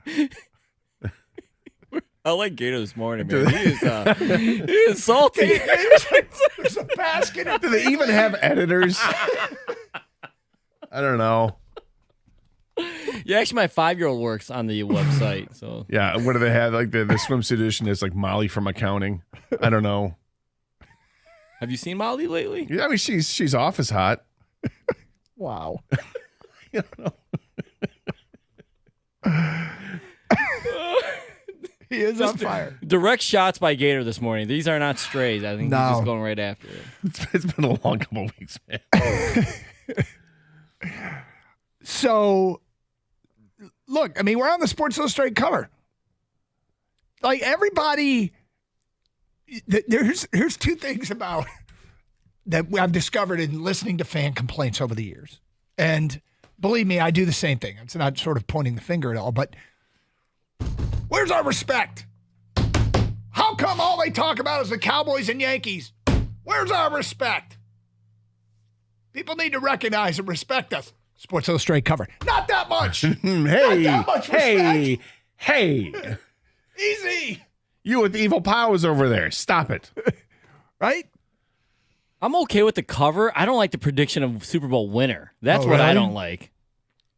I like Gator this morning, man. He is salty. There's a basket. Do they even have editors? I don't know. Yeah, actually, my 5-year-old works on the website. So yeah, what do they have? Like the swimsuit edition is like Molly from accounting. I don't know. Have you seen Molly lately? Yeah, I mean she's office hot. Wow. I don't know. He is on fire. Direct shots by Gator this morning. These are not strays. I think he's just going right after it. It's been a long couple of weeks, man. So, look, I mean, we're on the Sports Illustrated cover. Like everybody, here's two things about that I've discovered in listening to fan complaints over the years. And believe me, I do the same thing. It's not sort of pointing the finger at all, but where's our respect? How come all they talk about is the Cowboys and Yankees? Where's our respect? People need to recognize and respect us. Sports Illustrated cover. Not that much. Hey, not that much respect. hey. Easy. You with evil powers over there. Stop it. Right? I'm okay with the cover. I don't like the prediction of Super Bowl winner. That's what I don't like.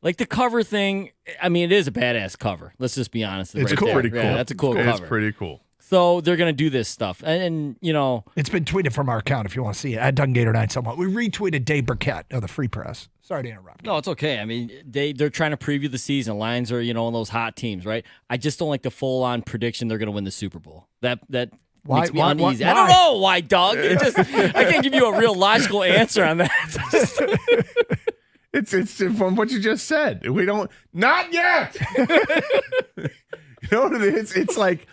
Like the cover thing, I mean, it is a badass cover. Let's just be honest. It's right cool. there. Pretty cool. Yeah, that's a cool cover. It's pretty cool. So they're going to do this stuff. And it's been tweeted from our account if you want to see it. At DunGator9 somewhat. We retweeted Dave Burkett of the Free Press. Sorry to interrupt. No, it's okay. I mean, they're trying to preview the season. Lions are, one of those hot teams, right? I just don't like the full-on prediction they're going to win the Super Bowl. That makes me uneasy. Why? I don't know why, Doug. I can't give you a real logical answer on that. It's from what you just said. We don't, not yet. You know what it is? It's like,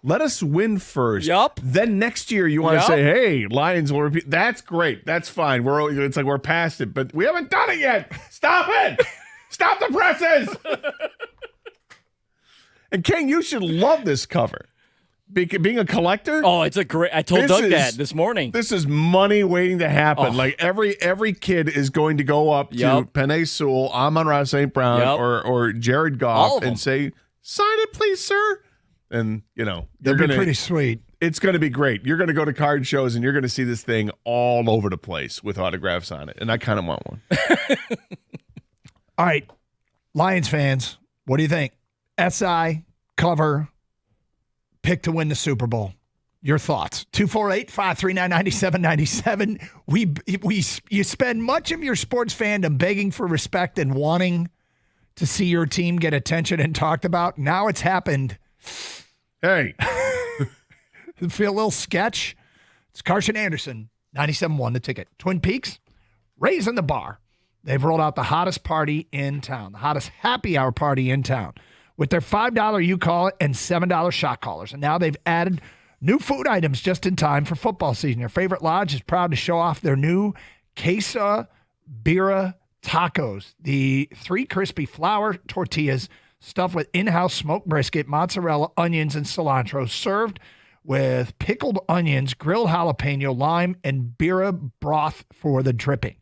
let us win first. Yup. Then next year you want to say, hey, Lions will repeat. That's great. That's fine. It's like we're past it, but we haven't done it yet. Stop it. Stop the presses. And King, you should love this cover. Being a collector. Oh, it's a great. I told Doug that this morning. This is money waiting to happen. Oh. Like every kid is going to go up to Penei Sewell, Amon-Ra St. Brown, or Jared Goff and say, sign it, please, sir. And, That'd be pretty sweet. It's going to be great. You're going to go to card shows and you're going to see this thing all over the place with autographs on it. And I kind of want one. All right. Lions fans, what do you think? SI, cover, pick to win the Super Bowl. Your thoughts. 248-539-9797. You spend much of your sports fandom begging for respect and wanting to see your team get attention and talked about. Now it's happened. Hey. Feel a little sketch? It's Carson Anderson, 97.1 The Ticket. Twin Peaks, raising the bar. They've rolled out the hottest party in town, the hottest happy hour party in town, with their $5 You Call It and $7 shot callers. And now they've added new food items just in time for football season. Your favorite lodge is proud to show off their new Queso Birria tacos, the 3 crispy flour tortillas stuffed with in-house smoked brisket, mozzarella, onions, and cilantro, served with pickled onions, grilled jalapeno, lime, and birria broth for the dripping.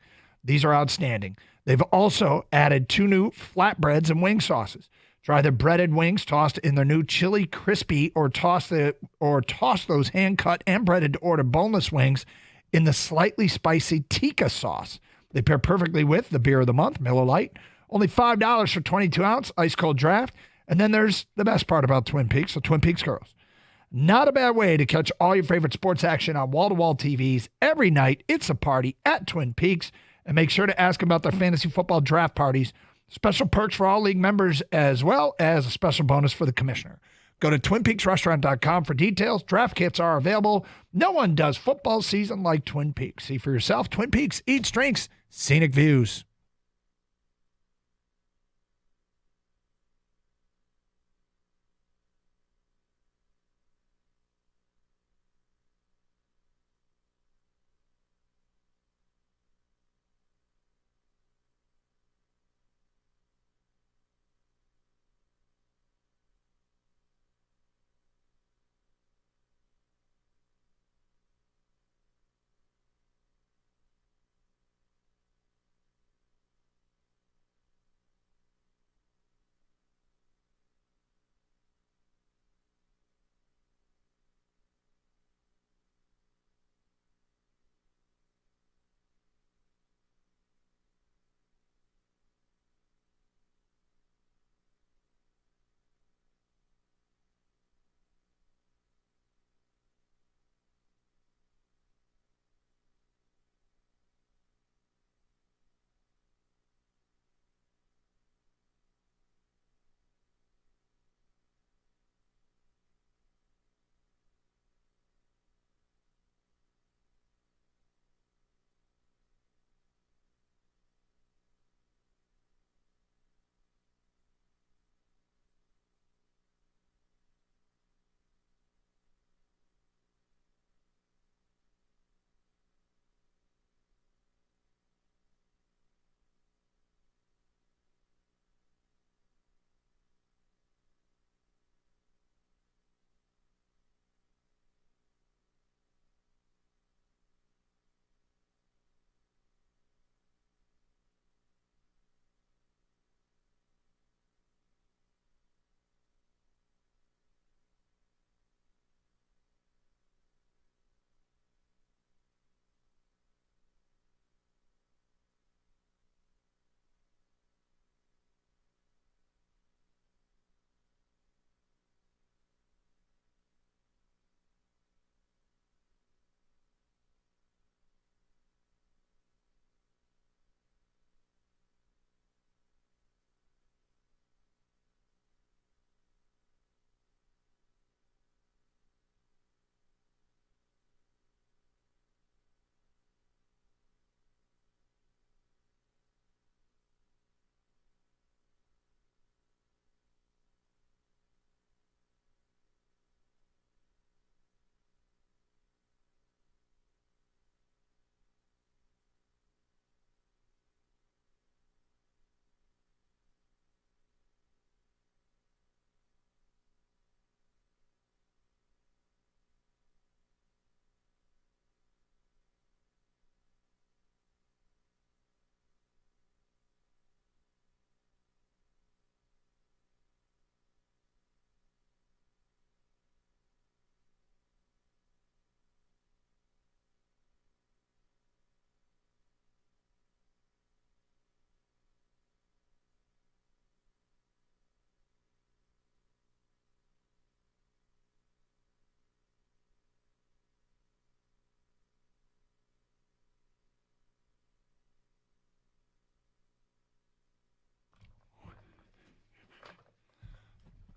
These are outstanding. They've also added 2 new flatbreads and wing sauces. Try the breaded wings tossed in their new chili crispy, or toss those hand-cut and breaded to order boneless wings in the slightly spicy tikka sauce. They pair perfectly with the beer of the month, Miller Lite. Only $5 for 22-ounce ice-cold draft. And then there's the best part about Twin Peaks, the Twin Peaks Girls. Not a bad way to catch all your favorite sports action on wall-to-wall TVs. Every night, it's a party at Twin Peaks. And make sure to ask about their fantasy football draft parties. Special perks for all league members, as well as a special bonus for the commissioner. Go to TwinPeaksRestaurant.com for details. Draft kits are available. No one does football season like Twin Peaks. See for yourself. Twin Peaks, eats, drinks, scenic views.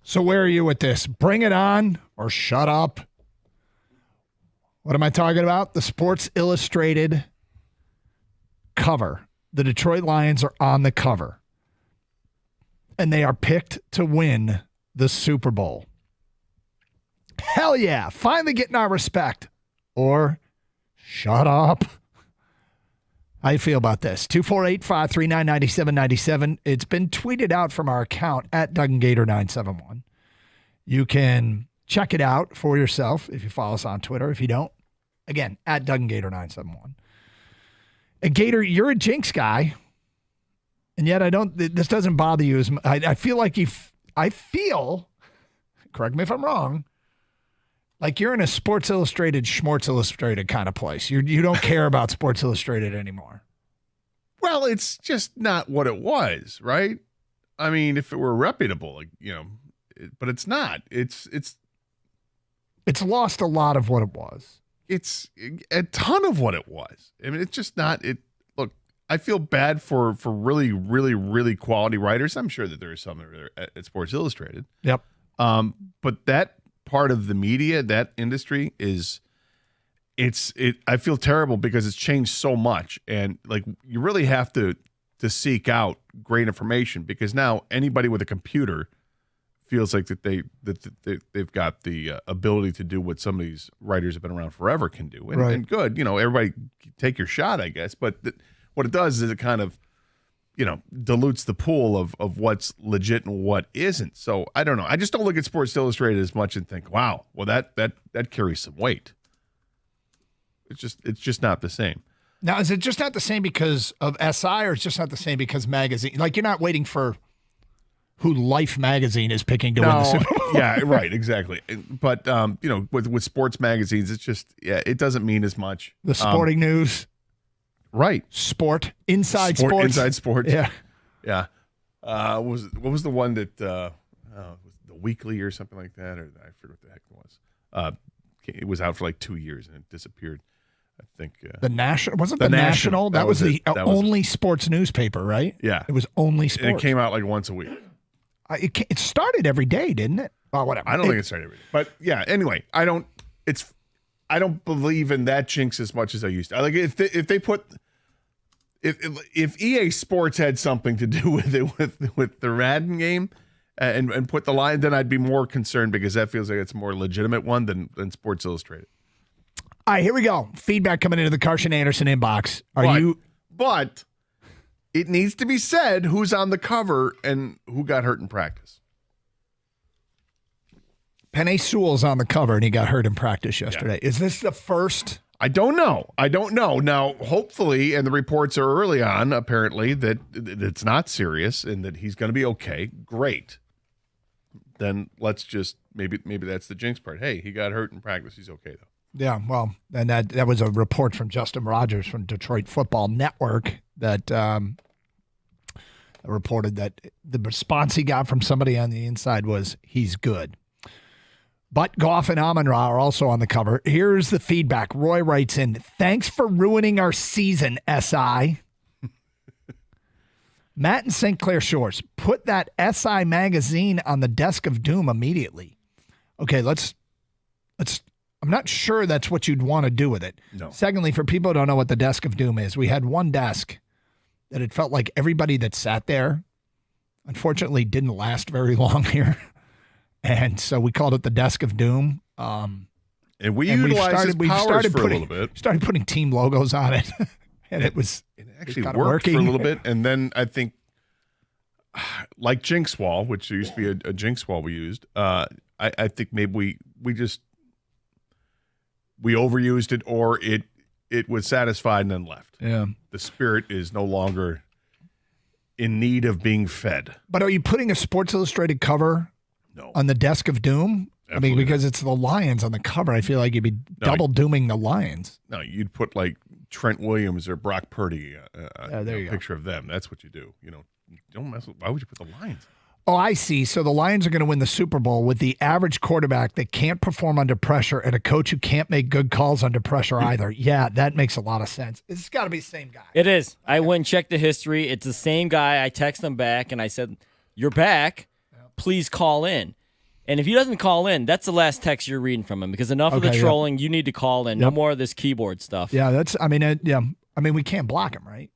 So where are you with this? Bring it on or shut up? What am I talking about? The Sports Illustrated cover. The Detroit Lions are on the cover. And they are picked to win the Super Bowl. Hell yeah. Finally getting our respect. Or shut up. How you feel about this? 248-539-9797. It's been tweeted out from our account at DougAndGator971. You can check it out for yourself if you follow us on Twitter. If you don't, again, at DougAndGator971. And Gator, you're a Jinx guy. And yet this doesn't bother you as much. I feel like I feel, correct me if I'm wrong, like you're in a Sports Illustrated, Schmorts Illustrated kind of place. You don't care about Sports Illustrated anymore. Well, it's just not what it was, right? I mean, if it were reputable, like, but it's not. It's lost a lot of what it was. It's a ton of what it was. I mean, it's just not it. Look, I feel bad for really, really, really quality writers. I'm sure that there are some that are at Sports Illustrated. Yep. But that part of the media, that industry I feel terrible because it's changed so much. And like, you really have to seek out great information, because now anybody with a computer feels like that they've got the ability to do what some of these writers have been around forever can do. And, and good, everybody take your shot, I guess. But what it does is it kind of, dilutes the pool of what's legit and what isn't. So I don't know. I just don't look at Sports Illustrated as much and think, wow, well that carries some weight. It's just not the same. Now, is it just not the same because of SI, or it's just not the same because magazine? Like, you're not waiting for who Life magazine is picking to win the Super Bowl. Yeah, right, exactly. But with sports magazines, it's just it doesn't mean as much. The Sporting News, right? Inside Sports. Yeah. What was the one that the Weekly or something like that, or I forget what the heck it was. It was out for like 2 years and it disappeared. I think the National wasn't the National. That was the only sports newspaper, right? Yeah, it was only sports. And it came out like once a week. It started every day, didn't it? Oh, whatever. I don't think it started every day, but yeah. Anyway, I don't believe in that jinx as much as I used to. I like if they put if EA Sports had something to do with it with the Madden game. And put the line, then I'd be more concerned, because that feels like it's a more legitimate one than Sports Illustrated. All right, here we go. Feedback coming into the Karsch Anderson inbox. But it needs to be said who's on the cover and who got hurt in practice. Penei Sewell's on the cover, and he got hurt in practice yesterday. Yeah. Is this the first? I don't know. Now, hopefully, and the reports are early on, apparently, that it's not serious and that he's going to be okay. Great. Then let's just maybe that's the jinx part. Hey, he got hurt in practice. He's okay though. Yeah, well, and that was a report from Justin Rogers from Detroit Football Network that reported that the response he got from somebody on the inside was he's good. But Goff and Amon-Ra are also on the cover. Here's the feedback. Roy writes in, "Thanks for ruining our season, SI." Matt in St. Clair Shores, put that SI magazine on the desk of doom immediately. Okay, let's. I'm not sure that's what you'd want to do with it. No. Secondly, for people who don't know what the desk of doom is, we had one desk that it felt like everybody that sat there, unfortunately, didn't last very long here. And so we called it the desk of doom. And we utilized his powers for a little bit. Started putting team logos on it. And it actually worked for a little bit. And then I think, like Jinx Wall, which used to be a Jinx Wall we used, I think maybe we overused it, or it was satisfied and then left. Yeah. The spirit is no longer in need of being fed. But are you putting a Sports Illustrated cover on the desk of doom? Absolutely. I mean, because it's the Lions on the cover. I feel like you'd be double dooming the Lions. No, you'd put like Trent Williams or Brock Purdy, there you go. Picture of them. That's what you do. Don't mess with. Why would you put the Lions? Oh, I see. So the Lions are going to win the Super Bowl with the average quarterback that can't perform under pressure and a coach who can't make good calls under pressure either. Yeah, that makes a lot of sense. It's got to be the same guy. It is. I went and checked the history. It's the same guy. I texted him back and I said, "You're back. Please call in." And if he doesn't call in, that's the last text you're reading from him, because enough of the trolling. You need to call in. No more of this keyboard stuff. Yeah, I mean, we can't block him, right?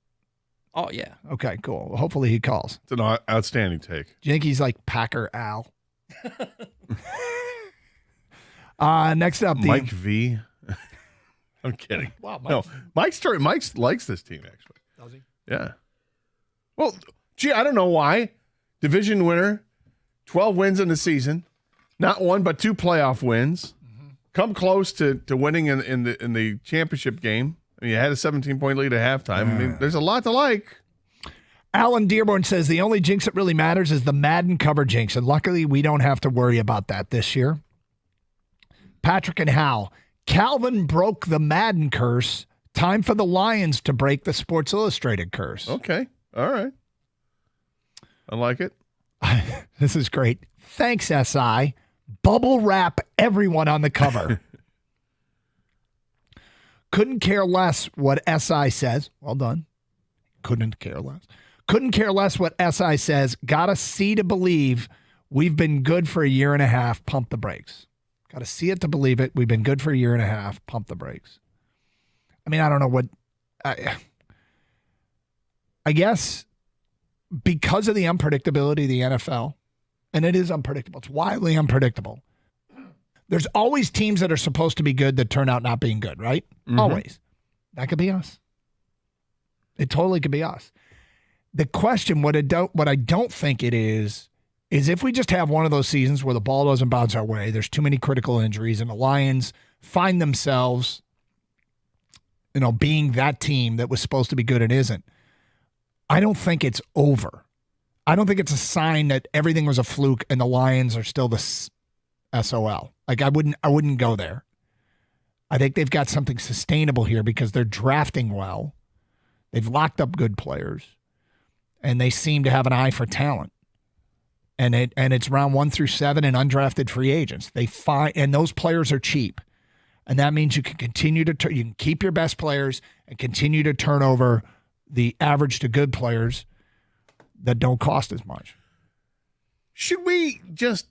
Oh, yeah. Okay, cool. Well, hopefully he calls. It's an outstanding take. Do you think he's like Packer Al? Next up, Mike V. I'm kidding. Wow, Mike likes this team, actually. Does he? Yeah. Well, I don't know why. Division winner, 12 wins in the season, not one but two playoff wins. Mm-hmm. Come close to winning in the championship game. I mean, you had a 17-point lead at halftime. I mean, there's a lot to like. Alan Dearborn says the only jinx that really matters is the Madden cover jinx, and luckily we don't have to worry about that this year. Patrick and Hal, Calvin broke the Madden curse. Time for the Lions to break the Sports Illustrated curse. Okay. All right. I like it. This is great. Thanks, SI. Bubble wrap everyone on the cover. Couldn't care less what SI says. Well done. Couldn't care less. Couldn't care less what SI says. Gotta see to believe We've been good for a year and a half. Pump the brakes. Got to see it to believe it. We've been good for a year and a half. Pump the brakes. I mean, I don't know what. I guess because of the unpredictability of the NFL, and it is unpredictable. It's wildly unpredictable. There's always teams that are supposed to be good that turn out not being good, right? Mm-hmm. Always. That could be us. It totally could be us. The question, what I don't think it is if we just have one of those seasons where the ball doesn't bounce our way, there's too many critical injuries, and the Lions find themselves, being that team that was supposed to be good and isn't. I don't think it's over. I don't think it's a sign that everything was a fluke and the Lions are still the SOL. Like, I wouldn't go there. I think they've got something sustainable here because they're drafting well. They've locked up good players, and they seem to have an eye for talent. And it's round 1 through 7 and undrafted free agents. And those players are cheap, and that means you can continue to you can keep your best players and continue to turn over the average to good players that don't cost as much. Should we just,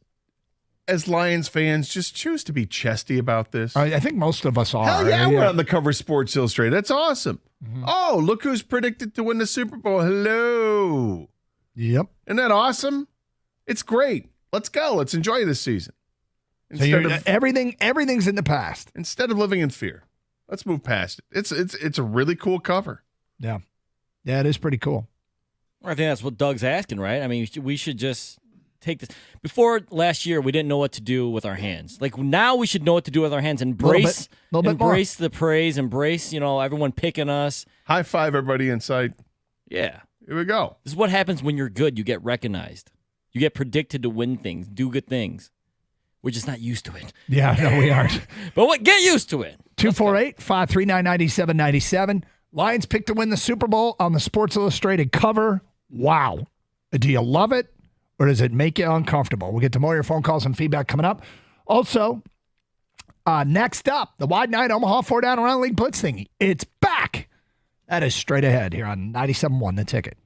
as Lions fans, just choose to be chesty about this? I think most of us are. Hell yeah, we're on the cover of Sports Illustrated. That's awesome. Mm-hmm. Oh, look who's predicted to win the Super Bowl. Hello. Yep. Isn't that awesome? It's great. Let's go. Let's enjoy this season. Everything's in the past. Instead of living in fear, let's move past it. It's a really cool cover. Yeah. Yeah, it is pretty cool. I think that's what Doug's asking, right? I mean, we should just take this. Before last year, we didn't know what to do with our hands. Like, now we should know what to do with our hands. Embrace the praise. Embrace, everyone picking us. High five everybody inside. Yeah. Here we go. This is what happens when you're good. You get recognized. You get predicted to win things, do good things. We're just not used to it. Yeah, no, we aren't. But get used to it. 248-539-9797. Lions picked to win the Super Bowl on the Sports Illustrated cover. Wow. Do you love it, or does it make you uncomfortable? We'll get to more of your phone calls and feedback coming up. Also, next up, the Wide Night Omaha 4-Down Around League Blitz thingy. It's back. That is straight ahead here on 97.1 The Ticket.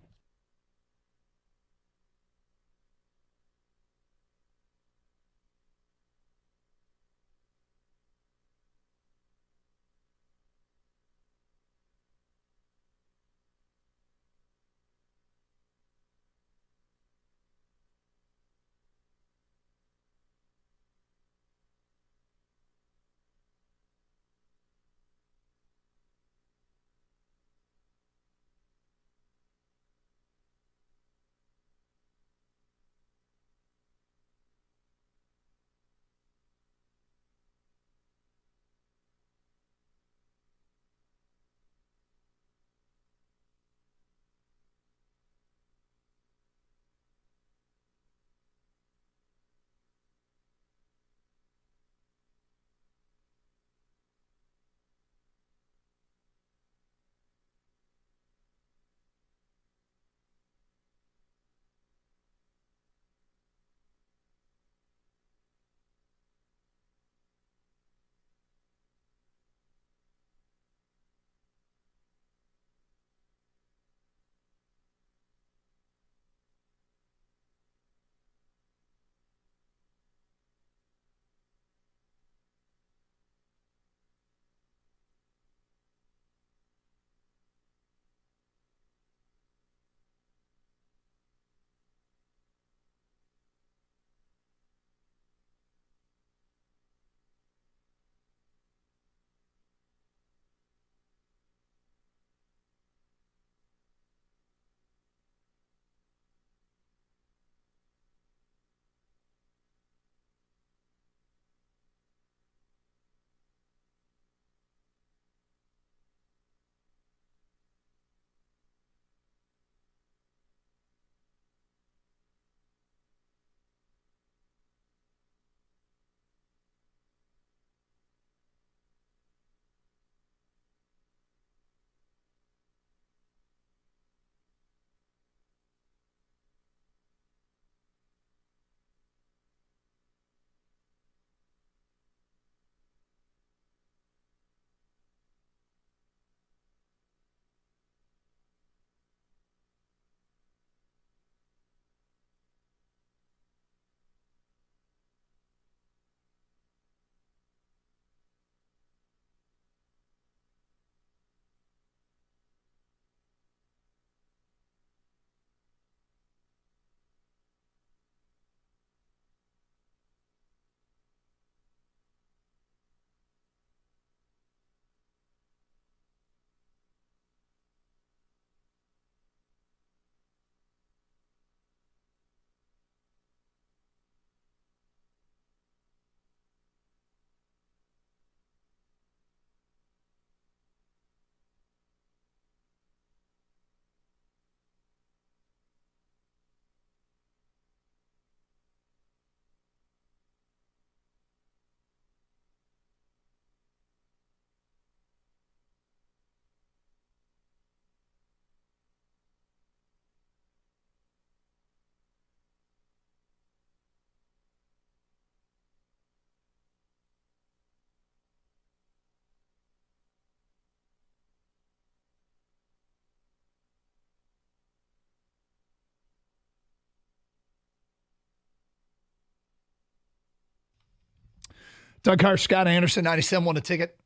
Doug Hart, Scott Anderson, 97 a ticket.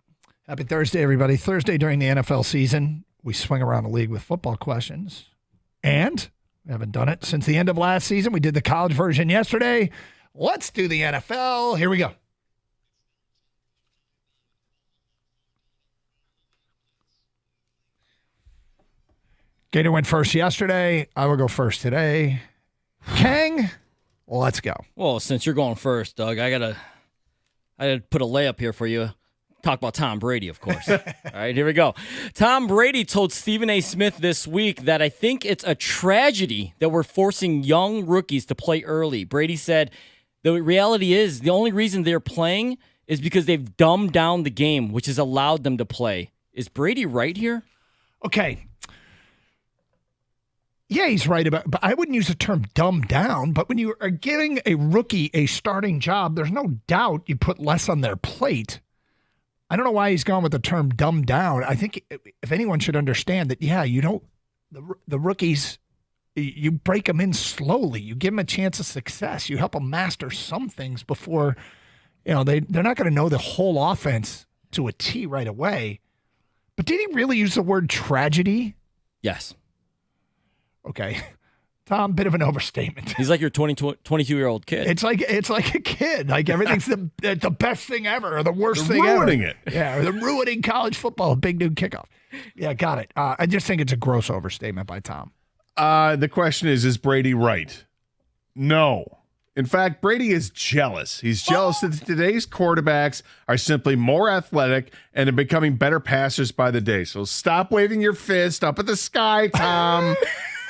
Happy Thursday, everybody. Thursday during the NFL season, we swing around the league with football questions. And we haven't done it since the end of last season. We did the college version yesterday. Let's do the NFL. Here we go. Gator went first yesterday. I will go first today. Kang, let's go. Well, since you're going first, Doug, I gotta put a layup here for you. Talk about Tom Brady, of course. All right, here we go. Tom Brady told Stephen A. Smith this week that I think it's a tragedy that we're forcing young rookies to play early. Brady said the reality is the only reason they're playing is because they've dumbed down the game, which has allowed them to play. Is Brady right here? Okay. Yeah, he's right but I wouldn't use the term dumb down, but when you are giving a rookie a starting job, there's no doubt you put less on their plate. I don't know why he's gone with the term dumb down. I think if anyone should understand that, yeah, you don't, the rookies, you break them in slowly. You give them a chance of success. You help them master some things before, they're not going to know the whole offense to a T right away. But did he really use the word tragedy? Yes. Okay. Tom, bit of an overstatement. He's like your 22-year-old kid. It's like a kid. Like everything's the best thing ever or the worst They're thing ever. ruining it. Yeah, they're ruining college football. Big noon kickoff. Yeah, got it. I just think it's a gross overstatement by Tom. The question is Brady right? No. In fact, Brady is jealous. He's jealous that today's quarterbacks are simply more athletic and are becoming better passers by the day. So stop waving your fist up at the sky, Tom.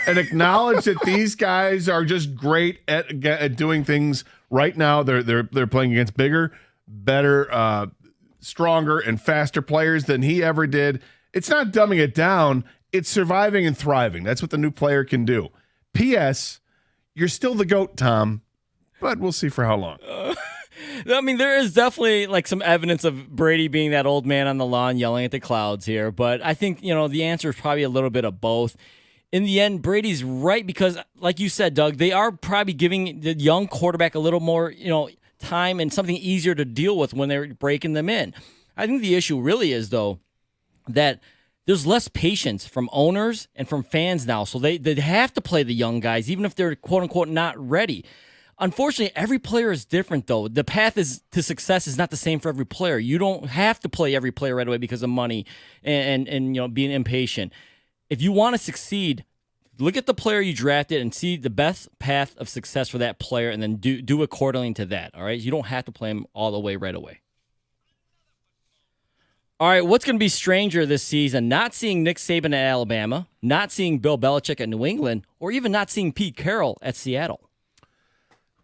And acknowledge that these guys are just great at doing things right now. They're playing against bigger, better, stronger, and faster players than he ever did. It's not dumbing it down. It's surviving and thriving. That's what the new player can do. P.S. You're still the GOAT, Tom, but we'll see for how long. I mean, there is definitely like some evidence of Brady being that old man on the lawn yelling at the clouds here. But I think, the answer is probably a little bit of both. In the end, Brady's right because, like you said, Doug, they are probably giving the young quarterback a little more, time and something easier to deal with when they're breaking them in. I think the issue really is, though, that there's less patience from owners and from fans now. So they have to play the young guys, even if they're, quote-unquote, not ready. Unfortunately, every player is different, though. The path to success is not the same for every player. You don't have to play every player right away because of money and being impatient. If you want to succeed, look at the player you drafted and see the best path of success for that player and then do accordingly to that, all right? You don't have to play him all the way right away. All right, what's going to be stranger this season? Not seeing Nick Saban at Alabama, not seeing Bill Belichick at New England, or even not seeing Pete Carroll at Seattle?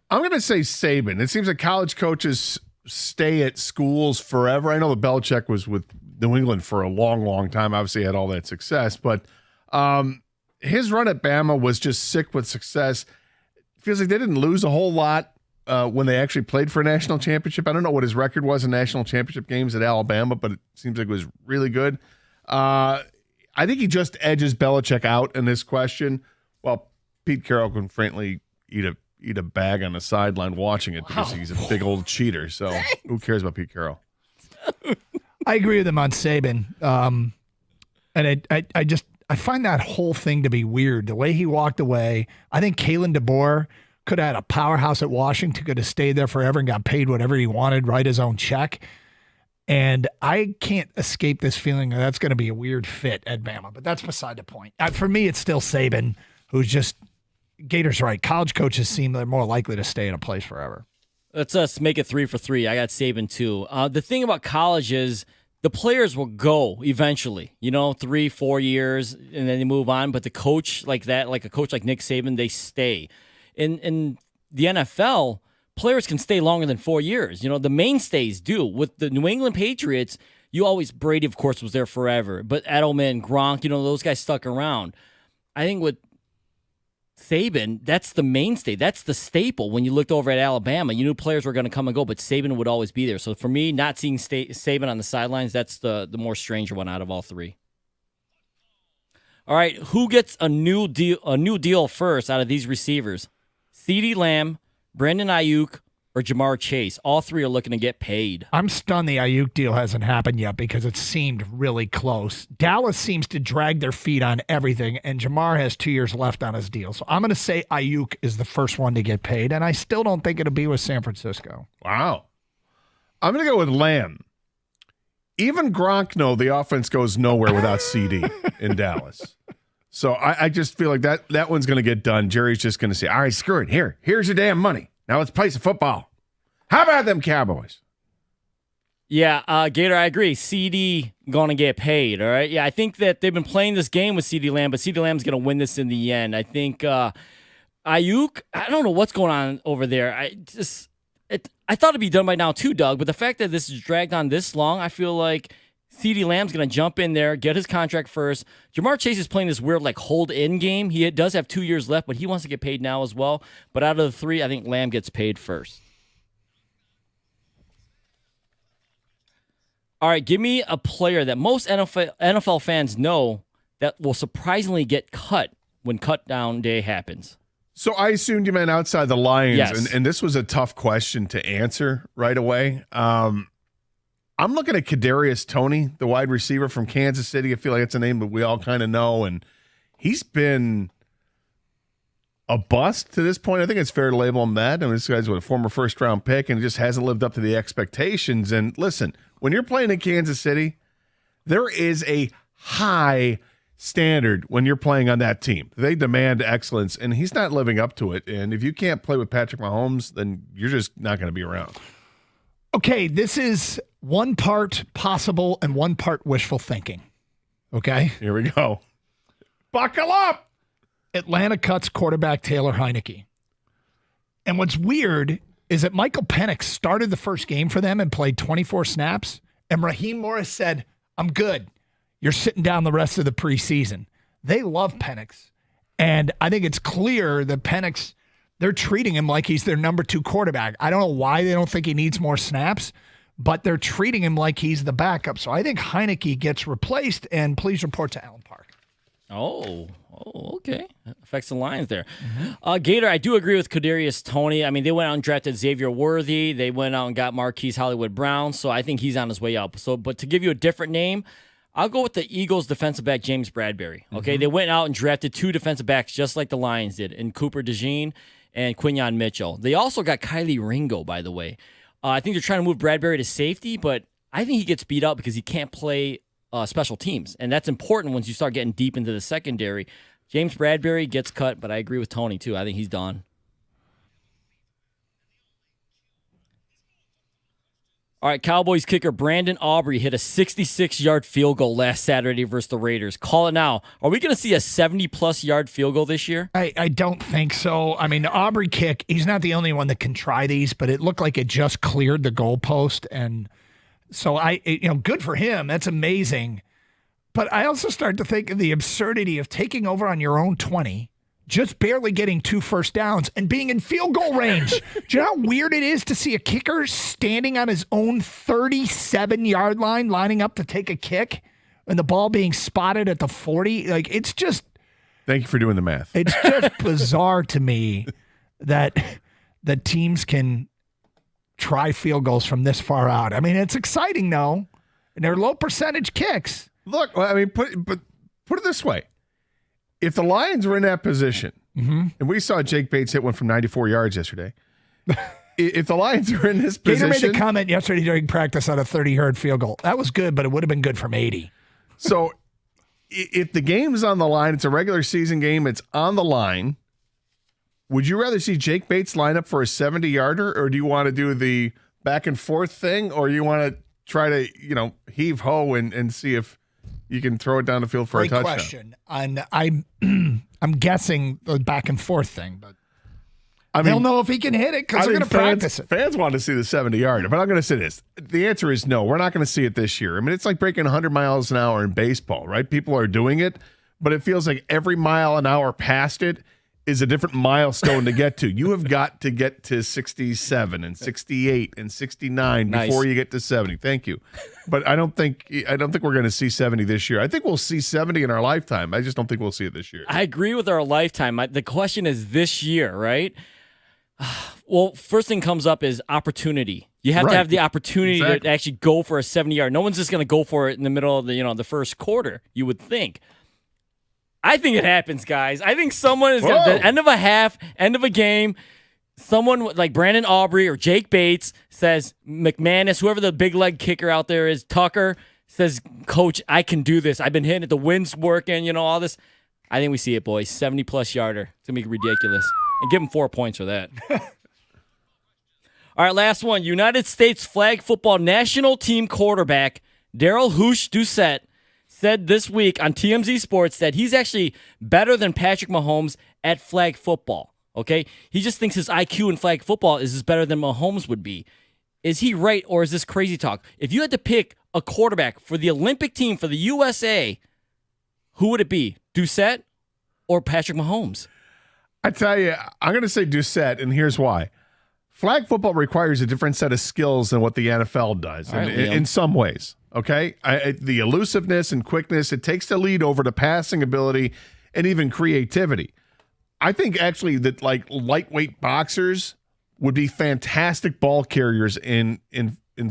I'm going to say Saban. It seems like college coaches stay at schools forever. I know that Belichick was with New England for a long, long time. Obviously had all that success, but his run at Bama was just sick with success. It feels like they didn't lose a whole lot when they actually played for a national championship. I don't know what his record was in national championship games at Alabama, but it seems like it was really good. I think he just edges Belichick out in this question. Well, Pete Carroll can frankly eat a bag on the sideline watching it because he's a big old cheater. So who cares about Pete Carroll? I agree with him on Saban. And I find that whole thing to be weird. The way he walked away, I think Kalen DeBoer could have had a powerhouse at Washington, could have stayed there forever and got paid whatever he wanted, write his own check. And I can't escape this feeling that that's going to be a weird fit at Bama, but that's beside the point. For me, it's still Saban, who's just, Gator's right. College coaches seem they're more likely to stay in a place forever. Let's make it 3 for 3. I got Saban too. The thing about college is the players will go eventually, 3-4 years, and then they move on. But the coach like that, like a coach like Nick Saban, they stay. In the NFL, players can stay longer than 4 years. The mainstays do. With the New England Patriots, Brady, of course, was there forever. But Edelman, Gronk, those guys stuck around. I think with Saban, that's the mainstay. That's the staple. When you looked over at Alabama, you knew players were going to come and go, but Saban would always be there. So for me, not seeing Saban on the sidelines, that's the more stranger one out of all three. All right, who gets a new deal first out of these receivers? CeeDee Lamb, Brandon Ayuk, or Jamar Chase. All three are looking to get paid. I'm stunned the Ayuk deal hasn't happened yet because it seemed really close. Dallas seems to drag their feet on everything, and Jamar has 2 years left on his deal. So I'm going to say Ayuk is the first one to get paid, and I still don't think it'll be with San Francisco. Wow. I'm going to go with Lamb. Even Gronk the offense goes nowhere without CD in Dallas. So I just feel like that one's going to get done. Jerry's just going to say, all right, screw it. Here's your damn money. Now let's play some football. How about them Cowboys? Yeah, Gator, I agree. CD going to get paid, all right? Yeah, I think that they've been playing this game with CD Lamb, but CD Lamb's going to win this in the end. I think Ayuk, I don't know what's going on over there. I thought it'd be done by now too, Doug, but the fact that this is dragged on this long, I feel like CD Lamb's going to jump in there, get his contract first. Jamar Chase is playing this weird hold-in game. He does have 2 years left, but he wants to get paid now as well. But out of the three, I think Lamb gets paid first. All right, give me a player that most NFL fans know that will surprisingly get cut when cut down day happens. So I assumed you meant outside the Lions, Yes. and this was a tough question to answer right away. I'm looking at Kadarius Toney, the wide receiver from Kansas City. I feel like it's a name that we all kind of know, and he's been a bust to this point. I think it's fair to label him that. I mean, this guy's a former first-round pick and just hasn't lived up to the expectations. And listen, when you're playing in Kansas City, there is a high standard when you're playing on that team. They demand excellence, and he's not living up to it. And if you can't play with Patrick Mahomes, then you're just not going to be around. Okay, this is one part possible and one part wishful thinking. Okay? Here we go. Buckle up! Atlanta cuts quarterback Taylor Heineke. And what's weird is that Michael Penix started the first game for them and played 24 snaps, and Raheem Morris said, I'm good. You're sitting down the rest of the preseason. They love Penix. And I think it's clear that Penix, they're treating him like he's their number 2 quarterback. I don't know why they don't think he needs more snaps, but they're treating him like he's the backup. So I think Heineke gets replaced, and please report to Allen Park. Oh, okay. That affects the Lions there. Gator, I do agree with Kadarius Toney. I mean, they went out and drafted Xavier Worthy. They went out and got Marquise Hollywood Brown, so I think he's on his way up. So, but to give you a different name, I'll go with the Eagles defensive back, James Bradberry. Okay, They went out and drafted 2 defensive backs just like the Lions did, in Cooper DeJean and Quinyon Mitchell. They also got Kylie Ringo, by the way. I think they're trying to move Bradberry to safety, but I think he gets beat up because he can't play special teams, and that's important once you start getting deep into the secondary. James Bradberry gets cut, but I agree with Tony, too. I think he's done. All right, Cowboys kicker Brandon Aubrey hit a 66-yard field goal last Saturday versus the Raiders. Call it now. Are we going to see a 70-plus yard field goal this year? I don't think so. I mean, the Aubrey kick, he's not the only one that can try these, but it looked like it just cleared the goalpost. And so good for him. That's amazing. But I also start to think of the absurdity of taking over on your own 20, just barely getting 2 first downs and being in field goal range. Do you know how weird it is to see a kicker standing on his own 37-yard line, lining up to take a kick, and the ball being spotted at the 40? Like, it's just... Thank you for doing the math. It's just bizarre to me that teams can try field goals from this far out. I mean, it's exciting, though. And they're low percentage kicks. Look, I mean, put it this way. If the Lions were in that position, and we saw Jake Bates hit one from 94 yards yesterday, if the Lions are in this position... Gator made a comment yesterday during practice on a 30-yard field goal. That was good, but it would have been good from 80. So if the game's on the line, it's a regular season game, it's on the line, would you rather see Jake Bates line up for a 70-yarder, or do you want to do the back and forth thing, or you want to try to, heave ho and see if you can throw it down the field for a touchdown? Great question. And I'm guessing the back and forth thing, but they'll know if he can hit it because they're going to practice it. Fans want to see the 70-yarder, but I'm going to say this. The answer is no. We're not going to see it this year. I mean, it's like breaking 100 miles an hour in baseball, right? People are doing it, but it feels like every mile an hour past it is a different milestone to get to. You have got to get to 67 and 68 and 69 before you get to 70. Thank you. But I don't think we're going to see 70 this year. I think we'll see 70 in our lifetime. I just don't think we'll see it this year. I agree with our lifetime. The question is this year, right? Well, first thing comes up is opportunity. You have to have the opportunity to actually go for a 70-yard. No one's just going to go for it in the middle of the first quarter, you would think. I think it happens, guys. I think someone is at the end of a half, end of a game, someone like Brandon Aubrey or Jake Bates says, McManus, whoever the big leg kicker out there is, Tucker, says, Coach, I can do this. I've been hitting it. The wind's working, all this. I think we see it, boys. 70-plus yarder. It's going to be ridiculous. And give him 4 points for that. All right, last one. United States flag football national team quarterback Darrell Hoosh Doucette said this week on TMZ Sports that he's actually better than Patrick Mahomes at flag football. Okay? He just thinks his IQ in flag football is better than Mahomes would be. Is he right, or is this crazy talk? If you had to pick a quarterback for the Olympic team for the USA, who would it be? Doucette or Patrick Mahomes? I tell you, I'm going to say Doucette, and here's why. Flag football requires a different set of skills than what the NFL does in some ways, okay? The elusiveness and quickness it takes to lead over to passing ability and even creativity. I think actually that like lightweight boxers would be fantastic ball carriers in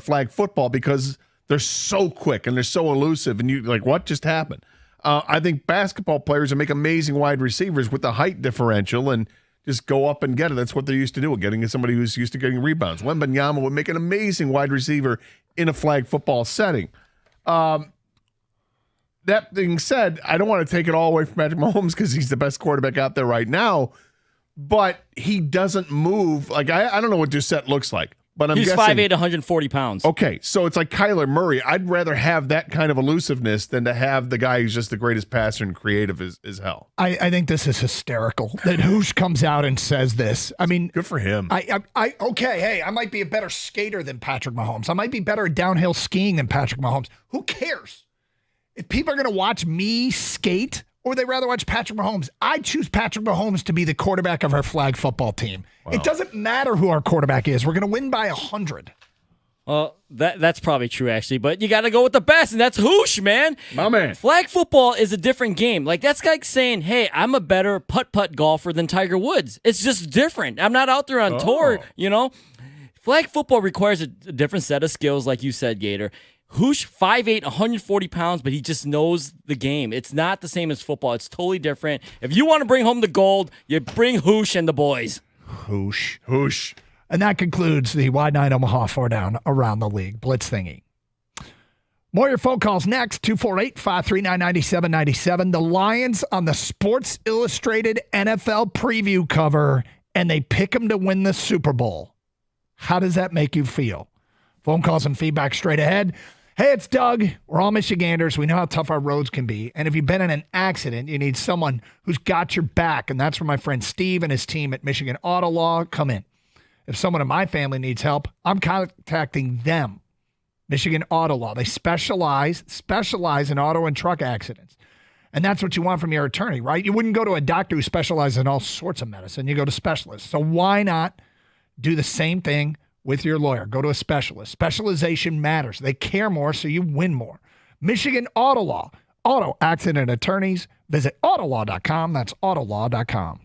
flag football because they're so quick and they're so elusive and you like, what just happened? I think basketball players would make amazing wide receivers with the height differential and just go up and get it. That's what they're used to doing, getting somebody who's used to getting rebounds. Wembanyama would make an amazing wide receiver in a flag football setting. That being said, I don't want to take it all away from Patrick Mahomes because he's the best quarterback out there right now, but he doesn't move. Like, I don't know what Doucette looks like, but I'm guessing. He's 5'8", 140 pounds. Okay, so it's like Kyler Murray. I'd rather have that kind of elusiveness than to have the guy who's just the greatest passer and creative as hell. I think this is hysterical that Hoosh comes out and says this. I mean, good for him. Okay, hey, I might be a better skater than Patrick Mahomes. I might be better at downhill skiing than Patrick Mahomes. Who cares? If people are going to watch me skate or they rather watch Patrick Mahomes, I choose Patrick Mahomes to be the quarterback of our flag football team. Wow. It doesn't matter who our quarterback is. We're going to win by 100. Well, that's probably true, actually. But you got to go with the best, and that's Hoosh, man. My man. Flag football is a different game. Like, that's like saying, hey, I'm a better putt-putt golfer than Tiger Woods. It's just different. I'm not out there on tour, Flag football requires a different set of skills, like you said, Gator. Hoosh, 5'8", 140 pounds, but he just knows the game. It's not the same as football. It's totally different. If you want to bring home the gold, you bring Hoosh and the boys. Hoosh. And that concludes the Wide 9 Omaha 4 Down Around the League Blitz thingy. More of your phone calls next, 248-539-9797. The Lions on the Sports Illustrated NFL preview cover, and they pick them to win the Super Bowl. How does that make you feel? Phone calls and feedback straight ahead. Hey, it's Doug. We're all Michiganders. We know how tough our roads can be. And if you've been in an accident, you need someone who's got your back. And that's where my friend Steve and his team at Michigan Auto Law come in. If someone in my family needs help, I'm contacting them. Michigan Auto Law. They specialize in auto and truck accidents. And that's what you want from your attorney, right? You wouldn't go to a doctor who specializes in all sorts of medicine. You go to specialists. So why not do the same thing with your lawyer? Go to a specialist. Specialization matters. They care more, so you win more. Michigan Auto Law. Auto accident attorneys. Visit autolaw.com. That's autolaw.com.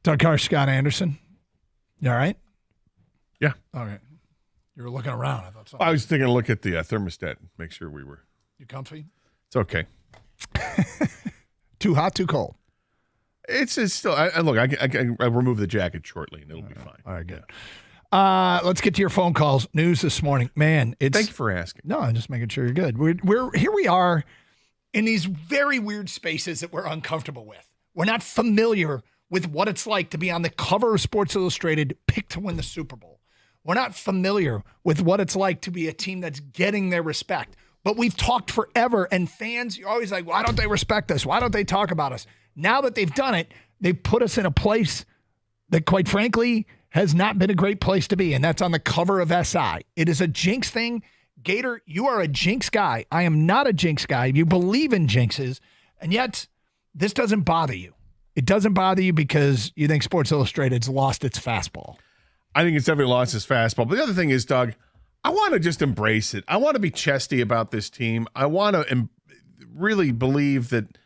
Is our car Scott Anderson? You all right? Yeah. All right. You were looking around. I thought I was taking a look at the thermostat, make sure we were. You comfy? It's okay. Too hot, too cold? It's still. Look, I remove the jacket shortly, and it'll be fine. All right, good. Let's get to your phone calls. News this morning, man. Thank you for asking. No, I'm just making sure you're good. We're here. We are in these very weird spaces that we're uncomfortable with. We're not familiar with what it's like to be on the cover of Sports Illustrated, picked to win the Super Bowl. We're not familiar with what it's like to be a team that's getting their respect. But we've talked forever, and fans, you're always like, why don't they respect us? Why don't they talk about us? Now that they've done it, they've put us in a place that, quite frankly, has not been a great place to be, and that's on the cover of SI. It is a jinx thing. Gator, you are a jinx guy. I am not a jinx guy. You believe in jinxes, and yet this doesn't bother you. It doesn't bother you because you think Sports Illustrated's lost its fastball. I think it's definitely lost its fastball. But the other thing is, Doug, I want to just embrace it. I want to be chesty about this team. I want to really believe that,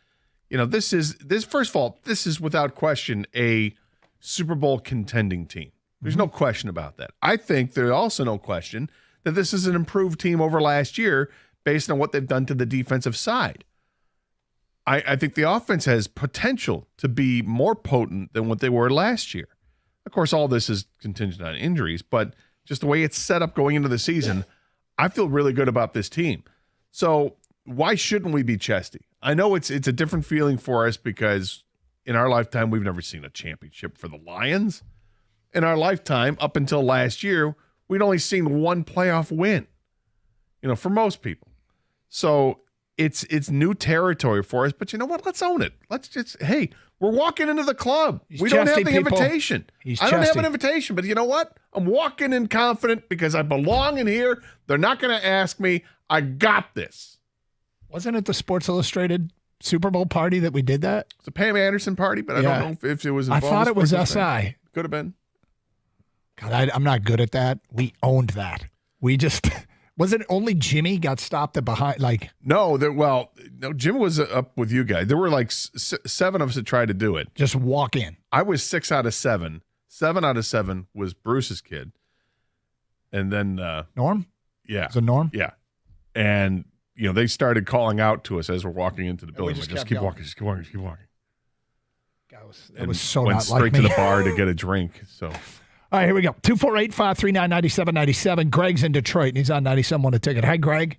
this first of all, this is without question a Super Bowl contending team. There's no question about that. I think there's also no question that this is an improved team over last year based on what they've done to the defensive side. I think the offense has potential to be more potent than what they were last year. Of course, all this is contingent on injuries, but just the way it's set up going into the season, I feel really good about this team. So why shouldn't we be chesty? I know it's a different feeling for us because in our lifetime, we've never seen a championship for the Lions. In our lifetime, up until last year, we'd only seen one playoff win, for most people. So it's new territory for us, but you know what? Let's own it. Hey, we're walking into the club. We don't have the invitation. I don't have an invitation, but you know what? I'm walking in confident because I belong in here. They're not going to ask me. I got this. Wasn't it the Sports Illustrated Super Bowl party that we did that? It's a Pam Anderson party, but I don't know if it was involved. I thought it was SI. Could have been. God, I'm not good at that. We owned that. We just... Was it only Jimmy got stopped at behind? No, Jimmy was up with you guys. There were like 7 of us that tried to do it. Just walk in. I was 6 out of 7. 7 out of 7 was Bruce's kid. And then Norm? Yeah. Was it Norm? Yeah. And they started calling out to us as we're walking into the building. Just keep walking, just keep walking, just keep walking. It was so went not straight like me. to the bar to get a drink. So all right, here we go. 248-539-9797. Greg's in Detroit, and he's on 97 a ticket. Hi, Greg.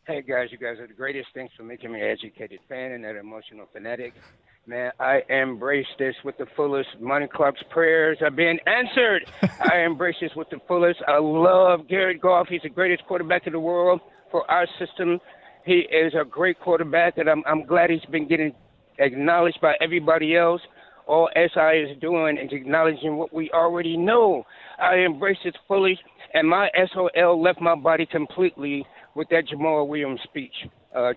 Hey, guys. You guys are the greatest. Thanks for making me an educated fan and an emotional fanatic. Man, I embrace this with the fullest. Money Club's prayers are being answered. I embrace this with the fullest. I love Jared Goff. He's the greatest quarterback in the world for our system. He is a great quarterback, and I'm glad he's been getting acknowledged by everybody else. All SI is doing is acknowledging what we already know. I embrace it fully, and my SOL left my body completely with that Jamal Williams speech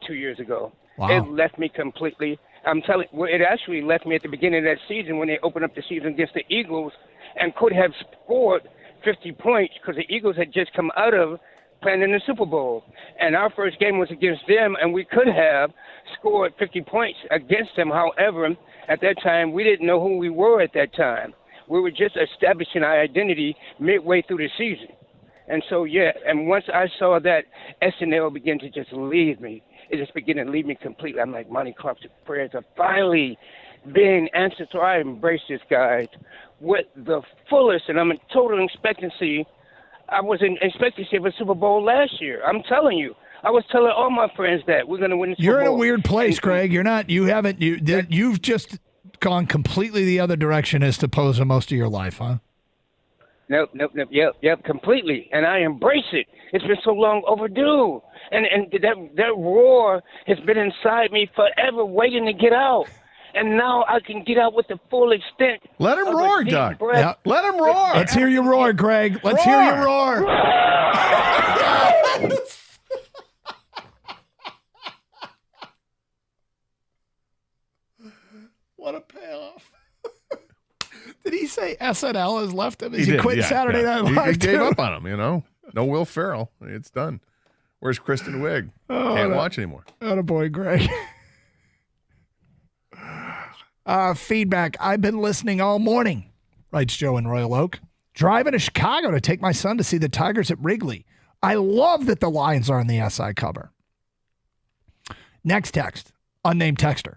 2 years ago. Wow. It left me completely. I'm telling you, it actually left me at the beginning of that season when they opened up the season against the Eagles and could have scored 50 points because the Eagles had just come out of playing in the Super Bowl. And our first game was against them, and we could have scored 50 points against them. However, at that time, we didn't know who we were at that time. We were just establishing our identity midway through the season. And so, and once I saw that SNL begin to just leave me, it just began to leave me completely. I'm like, Monty Clark's prayers are finally being answered. So I embrace this, guys, with the fullest, and I'm in total expectancy. I was in expectancy of a Super Bowl last year. I'm telling you. I was telling all my friends that we're going to win the Super Bowl. You're in a weird place, Greg. You're not. You've just gone completely the other direction as opposed to most of your life, huh? Nope. Yep, completely. And I embrace it. It's been so long overdue. And that roar has been inside me forever waiting to get out. And now I can get out with the full extent. Let him roar, Doug. Yep. Let him roar. Let's hear you roar, Greg. Let's hear you roar. What a payoff. Did he say SNL has left him? Is he quit Saturday Night Live? He gave up on him, No Will Ferrell. It's done. Where's Kristen Wiig? Can't watch anymore. Attaboy, Greg. Feedback. I've been listening all morning, writes Joe in Royal Oak. Driving to Chicago to take my son to see the Tigers at Wrigley. I love that the Lions are on the SI cover. Next text, unnamed texter.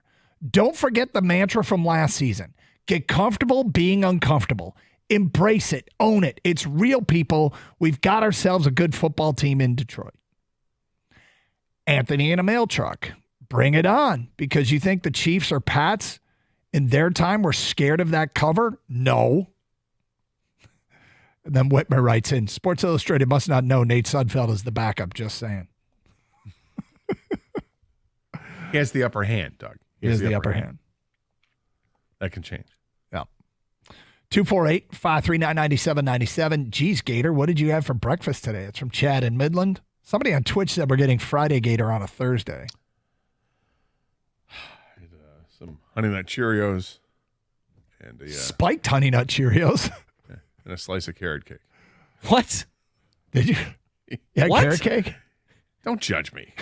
Don't forget the mantra from last season. Get comfortable being uncomfortable. Embrace it. Own it. It's real, people. We've got ourselves a good football team in Detroit. Anthony in a mail truck. Bring it on. Because you think the Chiefs or Pats in their time were scared of that cover? No. And then Whitmer writes in, Sports Illustrated must not know Nate Sudfeld is the backup. Just saying. He has the upper hand, Doug. He has the upper hand. That can change. Yeah. 248-539-9797. Geez, Gator, what did you have for breakfast today? It's from Chad in Midland. Somebody on Twitch said we're getting Friday Gator on a Thursday. Some Honey Nut Cheerios and a spiked Honey Nut Cheerios. And a slice of carrot cake. What? Did you? Yeah, What? carrot cake? Don't judge me.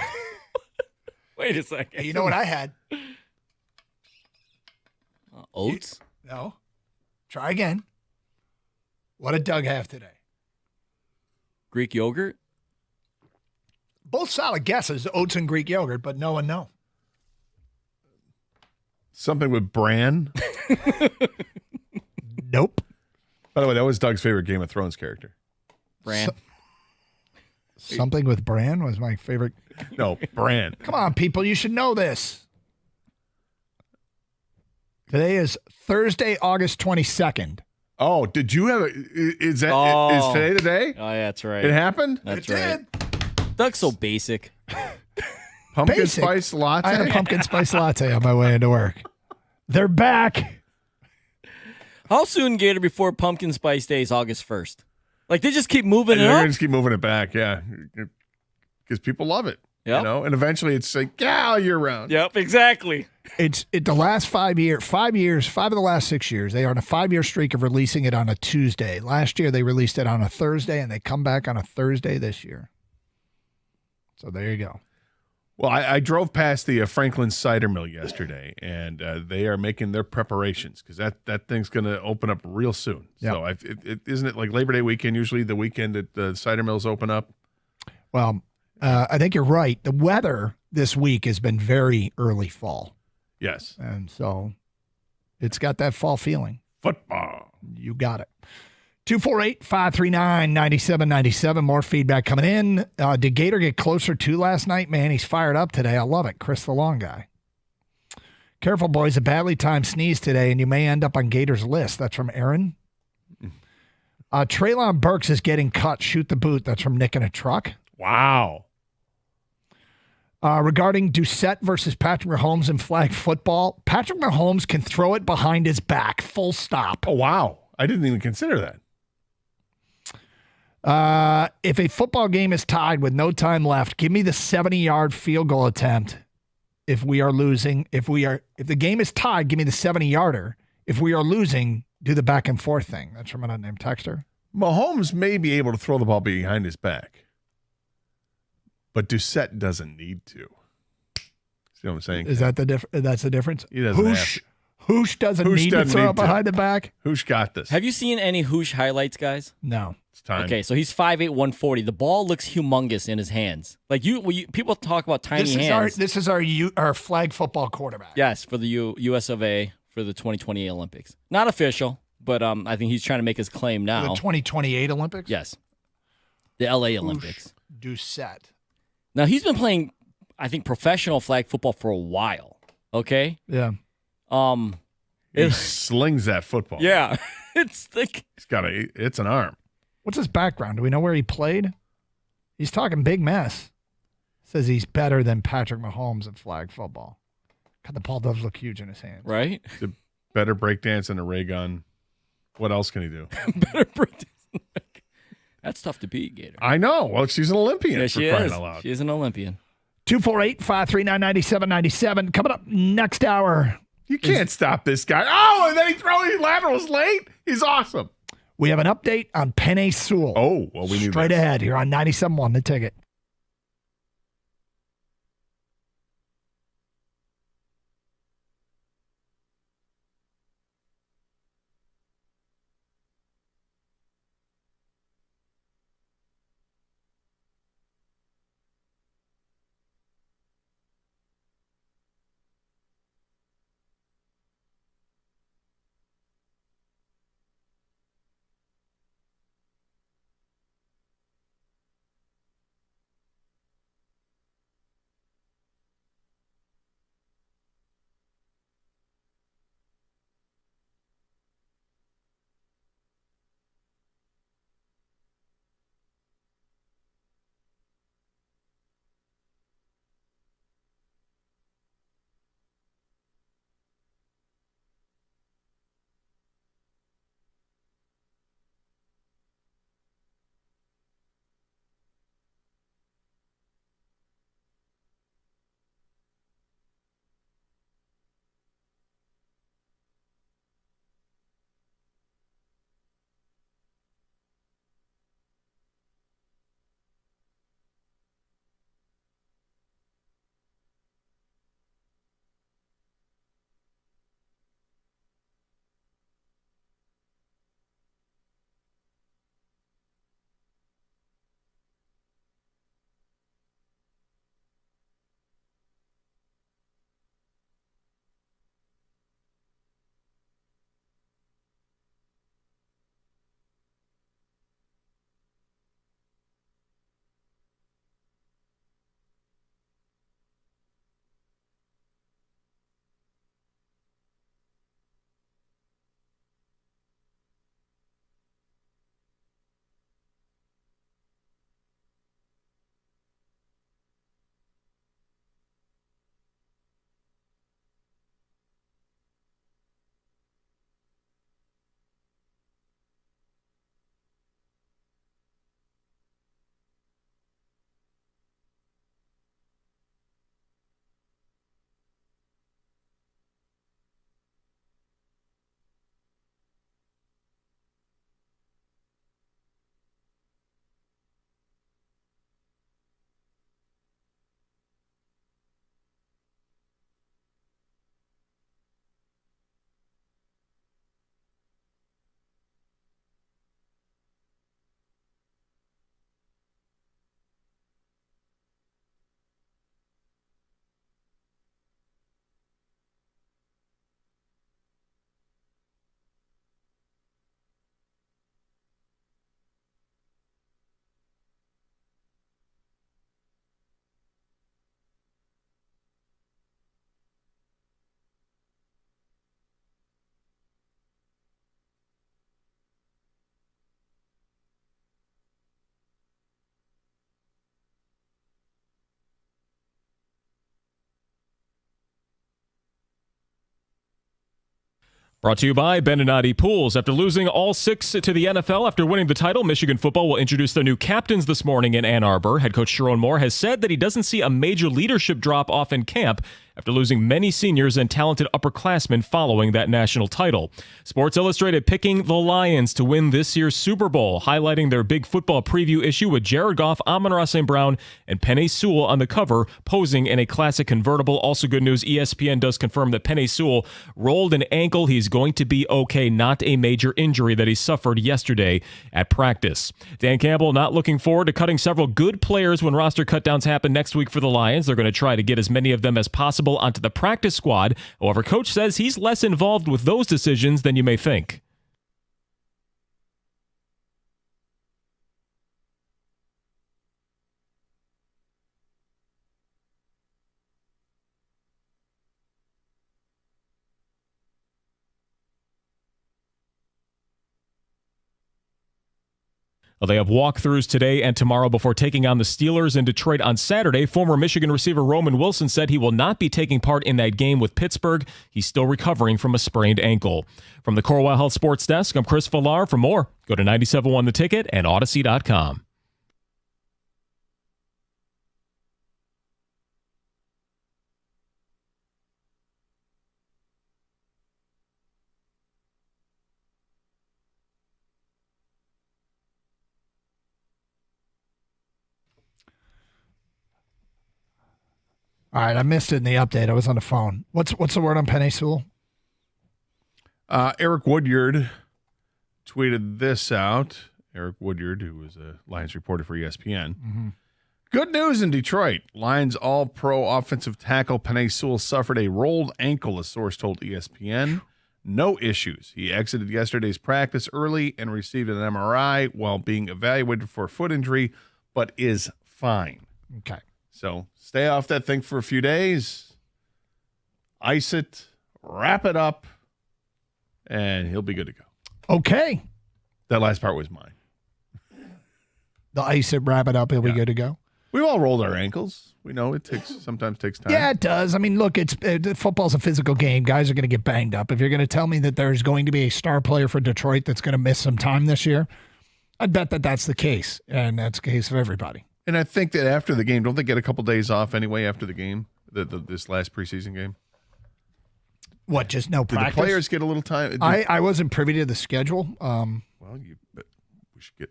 Wait a second. Hey, you know what I had? Oats? No. Try again. What did Doug have today? Greek yogurt? Both solid guesses, oats and Greek yogurt, but no one know. Something with bran? Nope. By the way, that was Doug's favorite Game of Thrones character. Bran. Something with Bran was my favorite. No, Bran. Come on, people. You should know this. Today is Thursday, August 22nd. Oh, did you have is today the day? Oh, yeah, that's right. It happened? That's It right. Doug's so basic. Pumpkin Basic. spice latte? I had a pumpkin spice latte on my way into work. They're back. How soon, Gator, before Pumpkin Spice Day is August 1st? Like, they just keep moving it They're up? going to just keep moving it back, yeah. Because people love it. Yep. You know? And eventually it's like, yeah, all year round. Yep, exactly. It's the last 5 years, 5 of the last 6 years. They are on a 5-year streak of releasing it on a Tuesday. Last year they released it on a Thursday, and they come back on a Thursday this year. So there you go. Well, I drove past the Franklin Cider Mill yesterday, and they are making their preparations because that thing's going to open up real soon. Yep. So isn't it like Labor Day weekend, usually the weekend that the cider mills open up? Well, I think you're right. The weather this week has been very early fall. Yes. And so it's got that fall feeling. Football. You got it. 248-539-9797. More feedback coming in. Did Gator get closer to last night? Man, he's fired up today. I love it. Chris the Long Guy. Careful, boys. A badly timed sneeze today, and you may end up on Gator's list. That's from Aaron. Treylon Burks is getting cut. Shoot the boot. That's from Nick in a truck. Wow. Regarding Doucette versus Patrick Mahomes in flag football, Patrick Mahomes can throw it behind his back. Full stop. Oh, wow. I didn't even consider that. If a football game is tied with no time left, give me the 70-yard field goal attempt. If we are losing, if the game is tied, give me the 70-yarder. If we are losing, do the back and forth thing. That's from an unnamed texter. Mahomes may be able to throw the ball behind his back, but Doucette doesn't need to. See what I'm saying? Is that that's the difference? He doesn't have to. Hoosh doesn't need to throw it behind the back. Hoosh got this. Have you seen any Hoosh highlights, guys? No. It's time. Okay, so he's 5'8", 140. The ball looks humongous in his hands. Like people talk about tiny hands. This is our flag football quarterback. Yes, for the US of A for the 2028 Olympics. Not official, but I think he's trying to make his claim now. The 2028 Olympics? Yes. The LA Olympics. Doucette. Now, he's been playing, I think, professional flag football for a while. Okay? Yeah. He slings that football. Yeah. It's like it's an arm. What's his background? Do we know where he played? He's talking big mess. Says he's better than Patrick Mahomes in flag football. God, the ball does look huge in his hands. Right? It's a better breakdance than a ray gun. What else can he do? Better breakdance. That's tough to beat, Gator. I know. Well, she's an Olympian. Yeah, for she crying is. out loud. She is an Olympian. 248-539-9797. Coming up next hour. You can't stop this guy. Oh, and then he throws his laterals late. He's awesome. We have an update on Penei Sewell. Oh, well, we knew Straight this. ahead here on 97.1 The Ticket. Brought to you by Beninati Pools. After losing all 6 to the NFL after winning the title, Michigan football will introduce their new captains this morning in Ann Arbor. Head coach Sharon Moore has said that he doesn't see a major leadership drop-off in camp after losing many seniors and talented upperclassmen following that national title. Sports Illustrated picking the Lions to win this year's Super Bowl, highlighting their big football preview issue with Jared Goff, Amon-Ra St. Brown, and Penei Sewell on the cover, posing in a classic convertible. Also good news, ESPN does confirm that Penei Sewell rolled an ankle. He's going to be okay, not a major injury that he suffered yesterday at practice. Dan Campbell not looking forward to cutting several good players when roster cutdowns happen next week for the Lions. They're going to try to get as many of them as possible onto the practice squad. However, coach says he's less involved with those decisions than you may think. Well, they have walkthroughs today and tomorrow before taking on the Steelers in Detroit on Saturday. Former Michigan receiver Roman Wilson said he will not be taking part in that game with Pittsburgh. He's still recovering from a sprained ankle. From the Corewell Health Sports Desk, I'm Chris Villar. For more, go to 97.1 The Ticket and Odyssey.com. All right, I missed it in the update. I was on the phone. What's the word on Penei Sewell? Eric Woodyard tweeted this out. Eric Woodyard, who was a Lions reporter for ESPN. Mm-hmm. Good news in Detroit. Lions All-Pro offensive tackle Penei Sewell suffered a rolled ankle, a source told ESPN. No issues. He exited yesterday's practice early and received an MRI while being evaluated for a foot injury, but is fine. Okay. So stay off that thing for a few days, ice it, wrap it up, and he'll be good to go. Okay. That last part was mine. The ice it, wrap it up, he'll be good to go. We've all rolled our ankles. We know it sometimes takes time. Yeah, it does. I mean, look, football's a physical game. Guys are going to get banged up. If you're going to tell me that there's going to be a star player for Detroit that's going to miss some time this year, I'd bet that that's the case, and that's the case of everybody. And I think that after the game, don't they get a couple days off anyway after the game, this last preseason game? What, just no practice? The players get a little time? I wasn't privy to the schedule. Well, we should get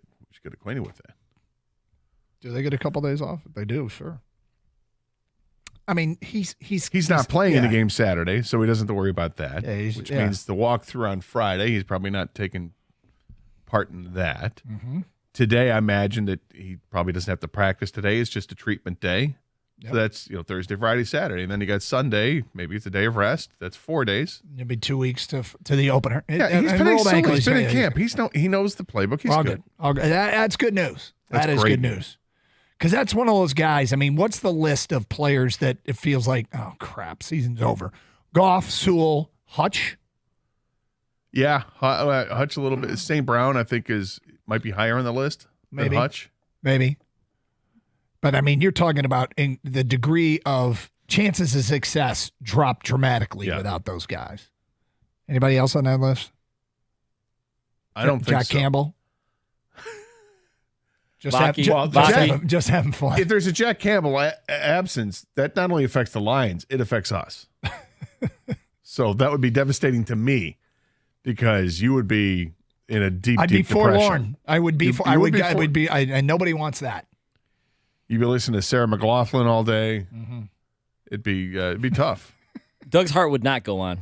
acquainted with that. Do they get a couple days off? They do, sure. I mean, he's not playing in the game Saturday, so he doesn't have to worry about that. Yeah, which means the walkthrough on Friday, he's probably not taking part in that. Mm-hmm. Today, I imagine that he probably doesn't have to practice today. It's just a treatment day. Yep. So that's Thursday, Friday, Saturday. And then you got Sunday. Maybe it's a day of rest. That's 4 days. It'll be 2 weeks to the opener. Yeah, he's been in camp. He knows the playbook. He's good. That's good news. That is great good news. Because that's one of those guys. I mean, what's the list of players that it feels like, oh, crap, season's over? Goff, Sewell, Hutch? Yeah, Hutch a little bit. St. Brown, I think, might be higher on the list than Hutch. Maybe. But, I mean, you're talking about the degree of chances of success drop dramatically without those guys. Anybody else on that list? I don't think Jack so. Campbell? Just having fun. If there's a Jack Campbell absence, that not only affects the Lions, it affects us. So that would be devastating to me because you would be in a deep I'd be depression. forlorn. I would be. And nobody wants that. You'd be listening to Sarah McLachlan all day. Mm-hmm. It'd be tough. Doug's heart would not go on.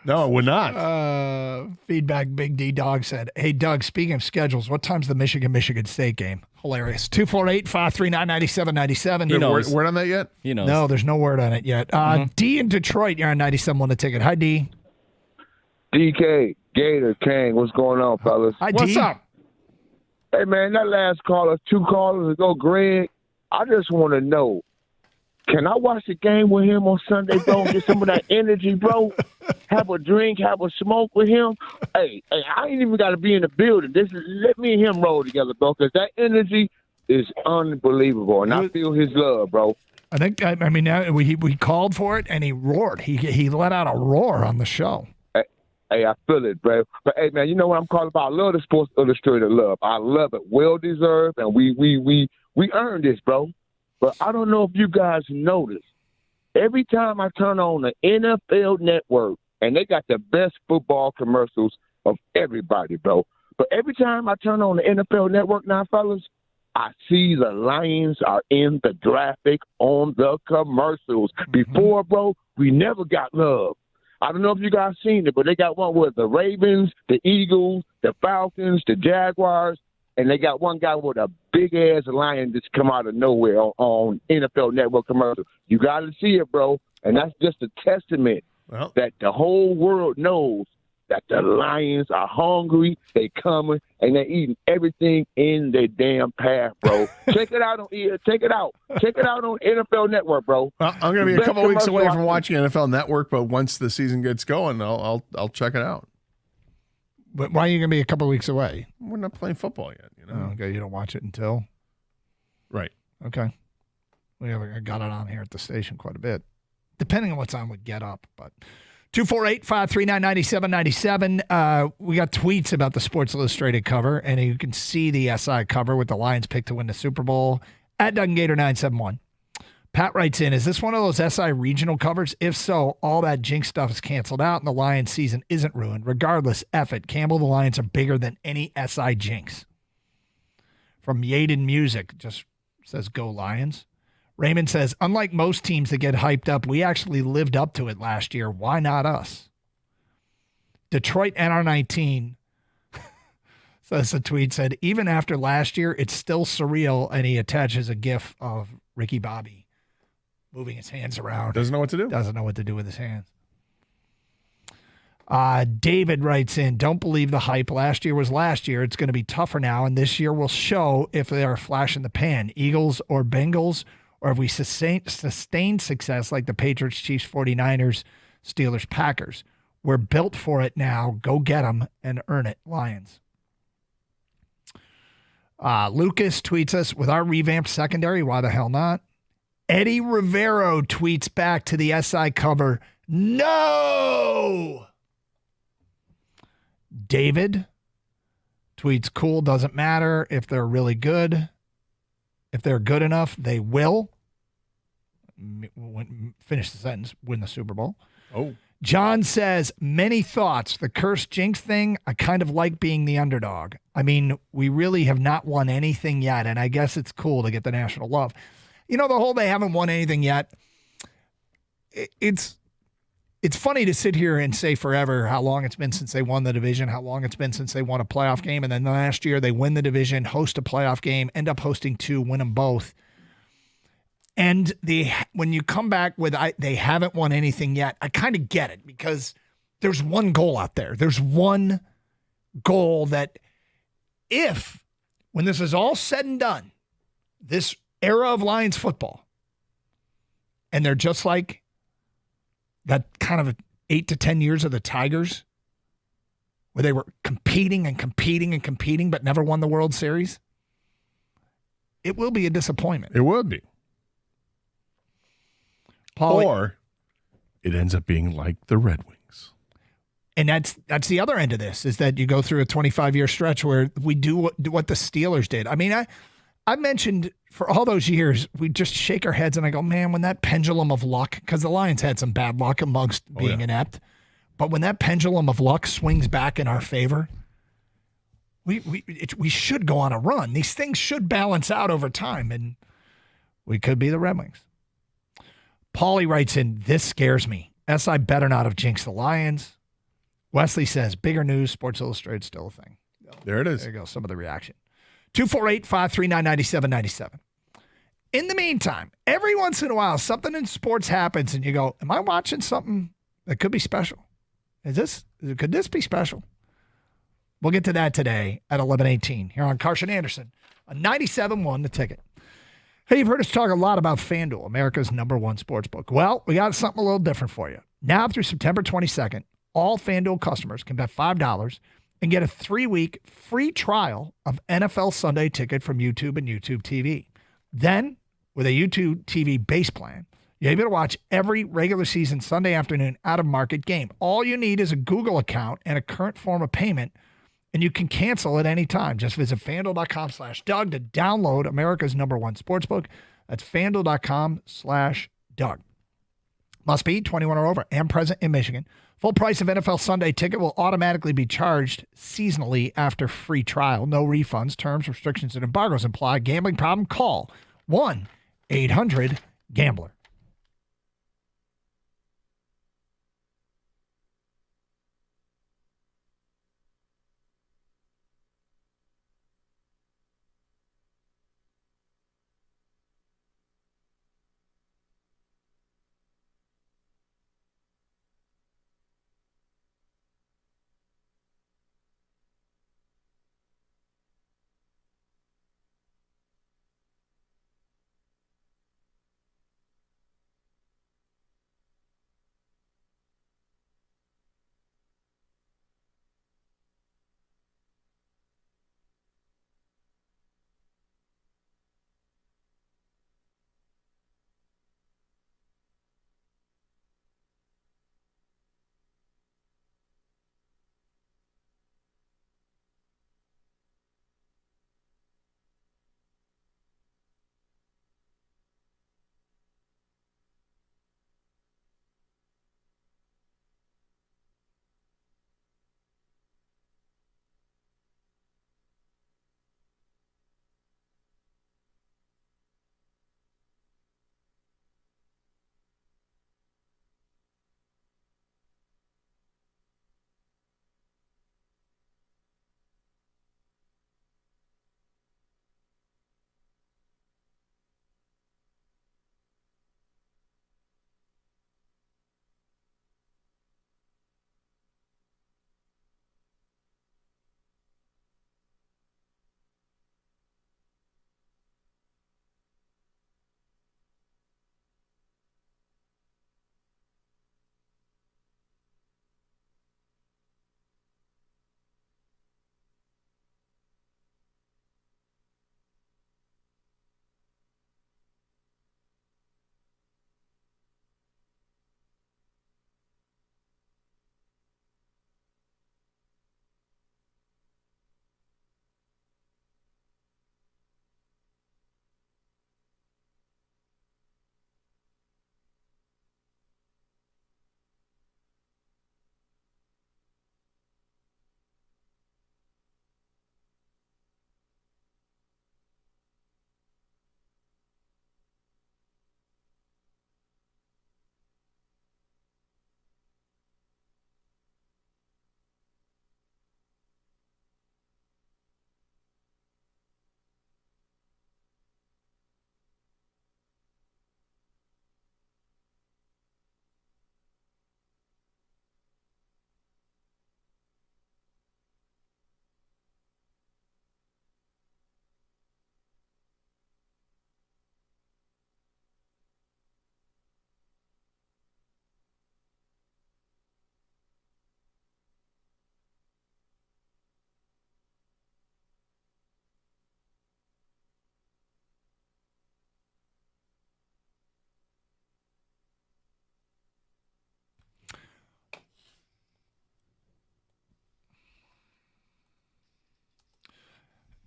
No, it would not. Feedback Big D Dog said, hey, Doug, speaking of schedules, what time's the Michigan State game? Hilarious. 248-539-9797. You know, word on that yet? He knows. No, there's no word on it yet. D in Detroit, you're on 97 on the ticket. Hi, D. DK, Gator, Kang, what's going on, fellas? Hi, What's D. up? Hey, man, that last caller, 2 callers ago, Greg, I just want to know, can I watch the game with him on Sunday, bro? Get some of that energy, bro. Have a drink, have a smoke with him. Hey, I ain't even got to be in the building. Let me and him roll together, bro, because that energy is unbelievable, and I feel his love, bro. I mean, we called for it, and he roared. He let out a roar on the show. Hey, I feel it, bro. But hey, man, you know what I'm calling about? I love the Sports Illustrated love. I love it. Well deserved, and we earned this, bro. But I don't know if you guys notice. Every time I turn on the NFL Network, and they got the best football commercials of everybody, bro. But every time I turn on the NFL Network now, fellas, I see the Lions are in the graphic on the commercials. Before, bro, we never got love. I don't know if you guys seen it, but they got one with the Ravens, the Eagles, the Falcons, the Jaguars, and they got one guy with a big-ass lion that's come out of nowhere on NFL Network commercial. You got to see it, bro, and that's just a testament that the whole world knows that the Lions are hungry, they coming, and they're eating everything in their damn path, bro. Check it out on NFL Network, bro. Well, I'm going to be a couple weeks away from watching NFL Network, but once the season gets going, I'll check it out. But why are you going to be a couple weeks away? We're not playing football yet, you know. Oh, okay, you don't watch it until? Right. Okay. I got it on here at the station quite a bit, depending on what's on with Get Up, but 248-539-9797. We got tweets about the Sports Illustrated cover, and you can see the SI cover with the Lions picked to win the Super Bowl at DunganGator971. Pat writes in, is this one of those SI regional covers? If so, all that jinx stuff is canceled out and the Lions season isn't ruined. Regardless, F it. Campbell, the Lions are bigger than any SI jinx. From Yaden Music, just says go Lions. Raymond says, unlike most teams that get hyped up, we actually lived up to it last year. Why not us? Detroit NR19 says a tweet said, even after last year, it's still surreal. And he attaches a GIF of Ricky Bobby moving his hands around. Doesn't know what to do. Doesn't know what to do with his hands. David writes in, don't believe the hype. Last year was last year. It's going to be tougher now. And this year will show if they are a flash in the pan. Eagles or Bengals, or have we sustained success like the Patriots, Chiefs, 49ers, Steelers, Packers? We're built for it now. Go get them and earn it, Lions. Lucas tweets us, with our revamped secondary, why the hell not? Eddie Rivero tweets back to the SI cover, no! David tweets, cool, doesn't matter if they're really good. If they're good enough, they will. Finish the sentence, win the Super Bowl. Oh. John says, many thoughts. The cursed jinx thing, I kind of like being the underdog. I mean, we really have not won anything yet, and I guess it's cool to get the national love. You know, the whole they haven't won anything yet, it's funny to sit here and say forever how long it's been since they won the division, how long it's been since they won a playoff game, and then last year they win the division, host a playoff game, end up hosting two, win them both. And when you come back with they haven't won anything yet, I kind of get it because there's one goal out there. There's one goal that if, when this is all said and done, this era of Lions football, and they're just like that kind of 8 to 10 years of the Tigers, where they were competing and competing and competing but never won the World Series, it will be a disappointment. It would be. Paulie, or it ends up being like the Red Wings. And that's the other end of this, is that you go through a 25-year stretch where we do what the Steelers did. I mean, I mentioned for all those years, we just shake our heads and I go, man, when that pendulum of luck, because the Lions had some bad luck amongst being inept, but when that pendulum of luck swings back in our favor, we should go on a run. These things should balance out over time, and we could be the Red Wings. Paulie writes in, this scares me. SI better not have jinxed the Lions. Wesley says, bigger news, Sports Illustrated still a thing. There it is. There you go, some of the reaction. 248-539-9797. In the meantime, every once in a while, something in sports happens and you go, am I watching something that could be special? Could this be special? We'll get to that today at 11:18 here on Carson Anderson on 97.1 The Ticket. Hey, you've heard us talk a lot about FanDuel, America's #1 sports book. Well, we got something a little different for you. Now through September 22nd, all FanDuel customers can bet $5 and get a 3-week free trial of NFL Sunday Ticket from YouTube and YouTube TV. Then, with a YouTube TV base plan, You're able to watch every regular season Sunday afternoon out-of-market game. All you need is a Google account and a current form of payment, and you can cancel at any time. Just visit FanDuel.com/Doug to download America's #1 sportsbook. That's FanDuel.com/Doug. Must be 21 or over and present in Michigan. Full price of NFL Sunday ticket will automatically be charged seasonally after free trial. No refunds. Terms, restrictions, and embargoes apply. Gambling problem? Call 1-800-GAMBLER.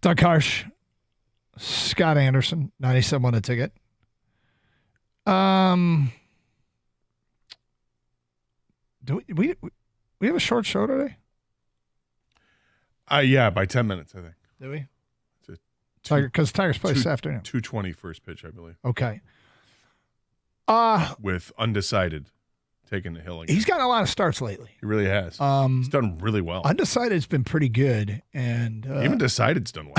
Doug Harsh, Scott Anderson, 97 on a ticket. Do we have a short show today? Yeah, by 10 minutes, I think. Do we? Because Tigers play this afternoon. 2:20 first pitch, I believe. Okay. With undecided taking the hill again. He's gotten a lot of starts lately. He really has. He's done really well. Undecided's been pretty good, and even decided's done well.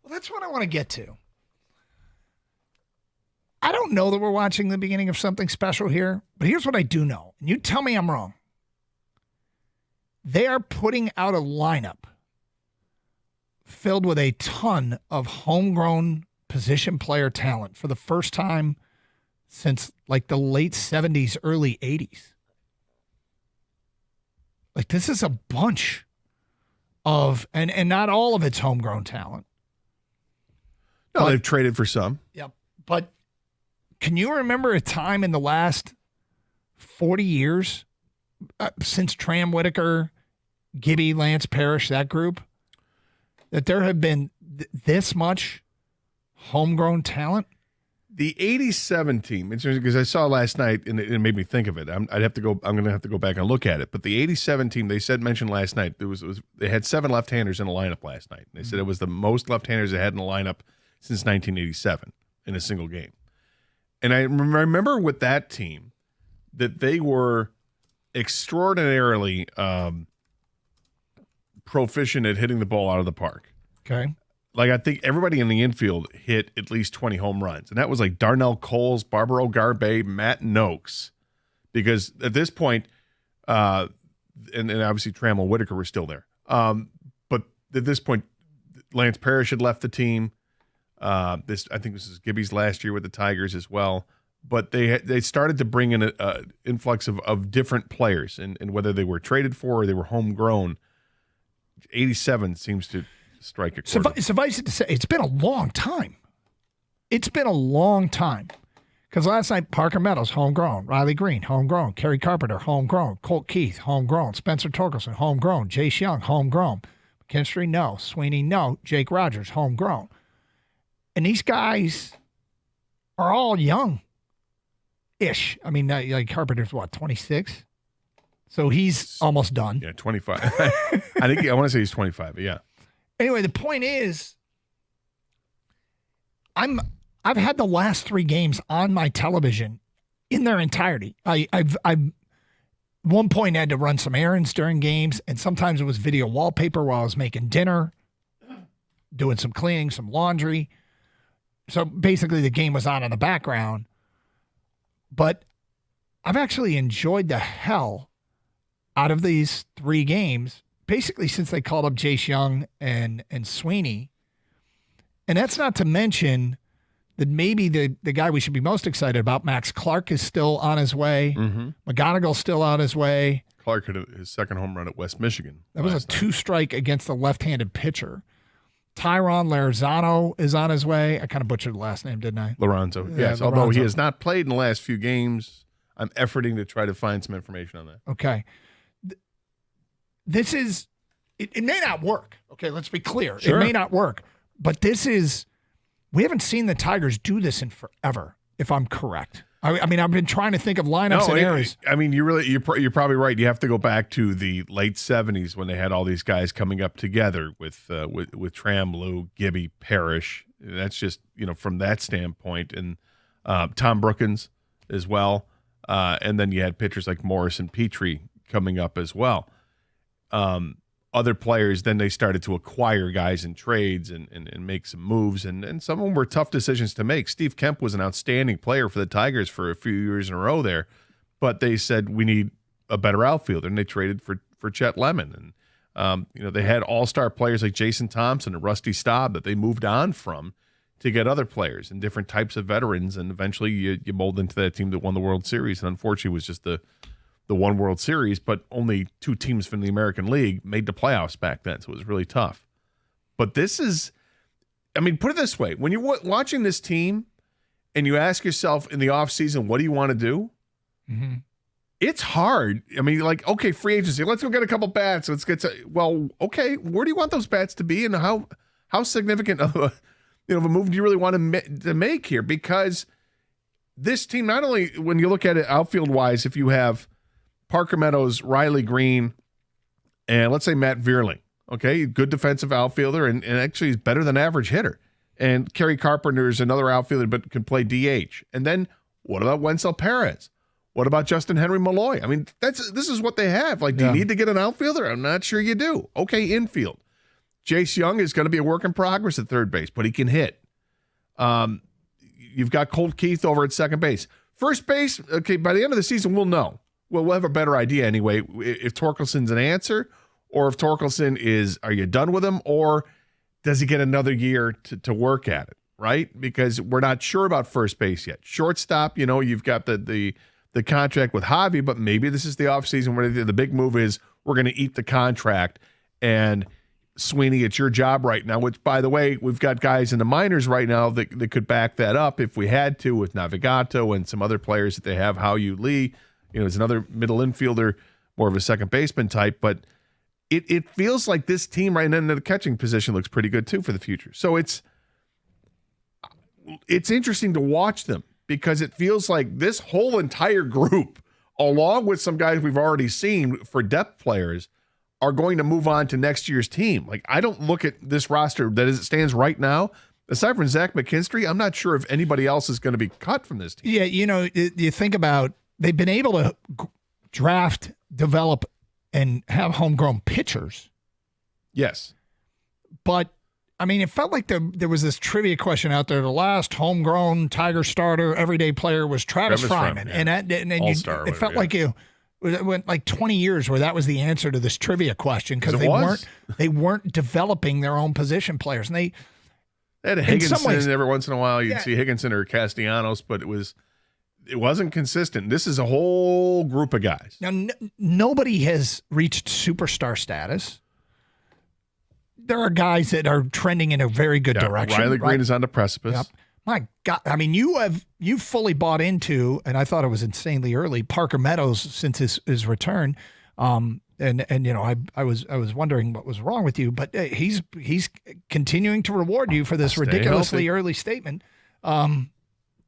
Well, that's what I want to get to. I don't know that we're watching the beginning of something special here, but here's what I do know, and you tell me I'm wrong. They are putting out a lineup filled with a ton of homegrown position player talent for the first time since like the late 70s, early 80s. Like this is a bunch of, and not all of it's homegrown talent. No, Well, they've traded for some. Yep. But can you remember a time in the last 40 years since Tram Whitaker, Gibby, Lance Parrish, that group, that there have been this much homegrown talent? The 87 team, because I saw last night and it made me think of it. I'm going to have to go back and look at it. But the 87 team, they mentioned last night, they had 7 left-handers in the lineup last night. They said it was the most left-handers they had in the lineup since 1987 in a single game. And I remember with that team that they were extraordinarily proficient at hitting the ball out of the park. Okay. Like, I think everybody in the infield hit at least 20 home runs. And that was like Darnell Coles, Barbaro Garbe, Matt Noakes. Because at this point, and obviously Trammell Whitaker were still there. But at this point, Lance Parrish had left the team. I think this is Gibby's last year with the Tigers as well. But they started to bring in an influx of different players. And whether they were traded for or they were homegrown, 87 seems to strike a chord. Suffice it to say, it's been a long time. It's been a long time. Because last night, Parker Meadows, homegrown. Riley Green, homegrown. Kerry Carpenter, homegrown. Colt Keith, homegrown. Spencer Torkelson, homegrown. Jace Young, homegrown. McKinstry, no. Sweeney, no. Jake Rogers, homegrown. And these guys are all young-ish. I mean, like Carpenter's, 26? So he's almost done. Yeah, 25. I want to say he's 25, but yeah. Anyway, the point is, I've had the last 3 games on my television in their entirety. I've one point had to run some errands during games, and sometimes it was video wallpaper while I was making dinner, doing some cleaning, some laundry. So basically, the game was on in the background. But I've actually enjoyed the hell out of these 3 games. Basically, since they called up Jace Young and Sweeney. And that's not to mention that maybe the guy we should be most excited about, Max Clark, is still on his way. Mm-hmm. McGonigal's still on his way. Clark hit his second home run at West Michigan. That was a 2-strike against a left-handed pitcher. Tyron Larzano is on his way. I kind of butchered the last name, didn't I? Lorenzo. Yes, although he has not played in the last few games. I'm efforting to try to find some information on that. Okay. This is, it may not work. Okay, let's be clear. Sure. It may not work. But we haven't seen the Tigers do this in forever, if I'm correct. I mean, I've been trying to think of lineups and areas. I mean, you're probably right. You have to go back to the late 70s when they had all these guys coming up together with Tram, Lou, Gibby, Parrish. That's just, from that standpoint. And Tom Brookins as well. And then you had pitchers like Morris and Petrie coming up as well. Other players, then they started to acquire guys in trades and make some moves, and some of them were tough decisions to make. Steve Kemp was an outstanding player for the Tigers for a few years in a row there, but they said we need a better outfielder, and they traded for Chet Lemon. And they had all-star players like Jason Thompson and Rusty Staub that they moved on from to get other players and different types of veterans, and eventually you mold into that team that won the World Series, and unfortunately it was just the one World Series, but only 2 teams from the American League made the playoffs back then, so it was really tough. But this is, put it this way. When you're watching this team and you ask yourself in the offseason, what do you want to do? Mm-hmm. It's hard. Okay, free agency. Let's go get a couple bats. Let's get okay, where do you want those bats to be, and how significant of a move do you really want to make here? Because this team, not only when you look at it outfield-wise, if you have Parker Meadows, Riley Green, and let's say Matt Vierling. Okay, good defensive outfielder, and actually he's better than average hitter. And Kerry Carpenter is another outfielder, but can play DH. And then what about Wenzel Perez? What about Justin Henry Malloy? This is what they have. Do you need to get an outfielder? I'm not sure you do. Okay, infield. Jace Young is going to be a work in progress at third base, but he can hit. You've got Colt Keith over at second base. First base, okay, by the end of the season, we'll know. Well, we'll have a better idea anyway if Torkelson's an answer, or if Torkelson is, are you done with him, or does he get another year to work at it, right? Because we're not sure about first base yet. Shortstop, you've got the contract with Javi, but maybe this is the offseason where the big move is we're going to eat the contract, and Sweeney, it's your job right now, which, by the way, we've got guys in the minors right now that could back that up if we had to, with Navigato and some other players that they have. Hao-Yu Lee, is another middle infielder, more of a second baseman type. But it feels like this team right now in the catching position looks pretty good, too, for the future. So it's interesting to watch them because it feels like this whole entire group, along with some guys we've already seen for depth players, are going to move on to next year's team. Like, I don't look at this roster that as it stands right now, aside from Zach McKinstry, I'm not sure if anybody else is going to be cut from this team. Yeah, you think about, they've been able to draft, develop, and have homegrown pitchers. Yes. But, I mean, it felt like there was this trivia question out there. The last homegrown Tiger starter, everyday player was Travis Fryman. Yeah. And All-star, it felt like it went like 20 years where that was the answer to this trivia question because they weren't developing their own position players. And they had a Higginson every once in a while. You'd see Higginson or Castellanos, but it wasn't consistent. This is a whole group of guys. Now, nobody has reached superstar status. There are guys that are trending in a very good direction. Riley Green is on the precipice. Yep. My God, I mean, you fully bought into, and I thought it was insanely early, Parker Meadows since his return. I was wondering what was wrong with you, but he's continuing to reward you for this ridiculously early statement. And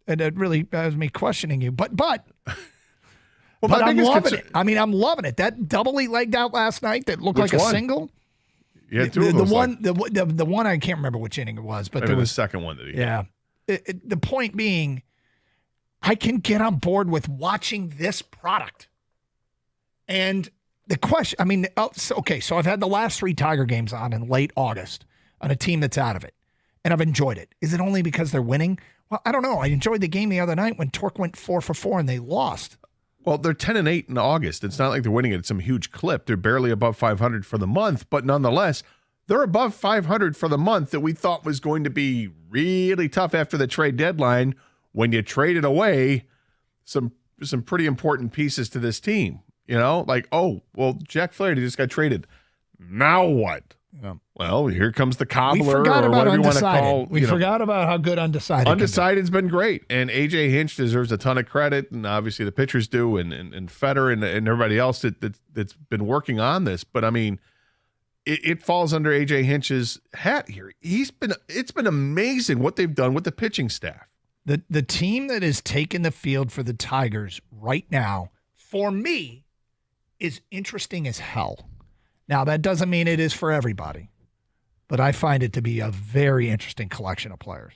it really has me questioning you. But I'm loving it. I mean, I'm loving it. That double he legged out last night that looked like a single. Yeah, the one I can't remember which inning it was, but maybe there was the second one that he had. The point being, I can get on board with watching this product. And the question, I mean, so I've had the last 3 Tiger games on in late August on a team that's out of it, and I've enjoyed it. Is it only because they're winning? Well, I don't know. I enjoyed the game the other night when Torque went 4 for 4 and they lost. Well, they're 10-8 in August. It's not like they're winning at some huge clip. They're barely above 500 for the month, but nonetheless, they're above 500 for the month that we thought was going to be really tough after the trade deadline when you traded away some pretty important pieces to this team. Like, oh, well, Jack Flaherty just got traded. Now what? Yeah. Well, here comes the cobbler or whatever you want to call. We forgot about how good Undecided. Undecided's been great, and A.J. Hinch deserves a ton of credit, and obviously the pitchers do, and Fetter and everybody else that's been working on this. But I mean, it falls under A.J. Hinch's hat here. It's been amazing what they've done with the pitching staff. The team that is taking the field for the Tigers right now, for me, is interesting as hell. Now, that doesn't mean it is for everybody, but I find it to be a very interesting collection of players.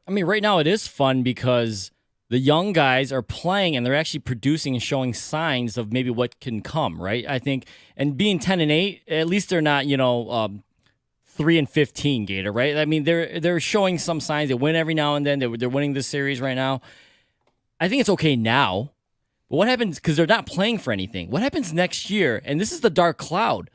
I mean, right now it is fun because the young guys are playing and they're actually producing and showing signs of maybe what can come, right? I think, and being 10-8, at least they're not, 3-15, Gator, right? I mean, they're showing some signs. They win every now and then. They're winning this series right now. I think it's okay now, but what happens, because they're not playing for anything, what happens next year? And this is the dark cloud.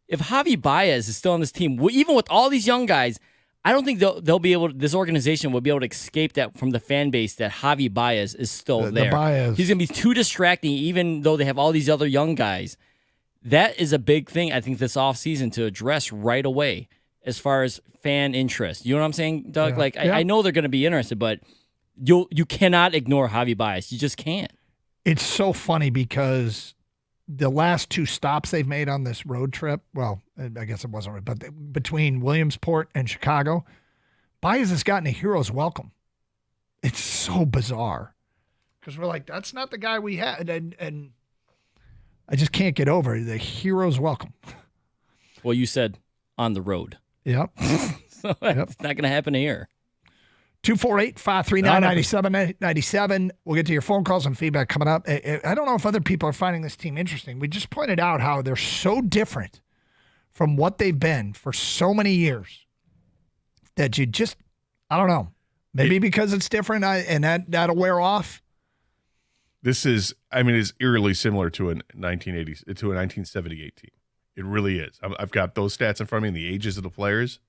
If Javi Baez is still on this team, even with all these young guys, I don't think they'll be able to, this organization will be able to escape that from the fan base that Javi Baez is still there. He's going to be too distracting, even though they have all these other young guys. That is a big thing, I think, this offseason to address right away as far as fan interest. You know what I'm saying, Doug? I know they're going to be interested, but you cannot ignore Javi Baez. You just can't. It's so funny because the last 2 stops they've made on this road trip, well, I guess it wasn't, but between Williamsport and Chicago, Baez has gotten a hero's welcome. It's so bizarre because we're like, that's not the guy we had, and I just can't get over the hero's welcome. Well, you said on the road. Yep. So it's not going to happen here. 248-539-9797. We'll get to your phone calls and feedback coming up. I don't know if other people are finding this team interesting. We just pointed out how they're so different from what they've been for so many years that you just, I don't know. Maybe because it's different and that'll wear off. This is, is eerily similar to a 1978 team. It really is. I've got those stats in front of me and the ages of the players.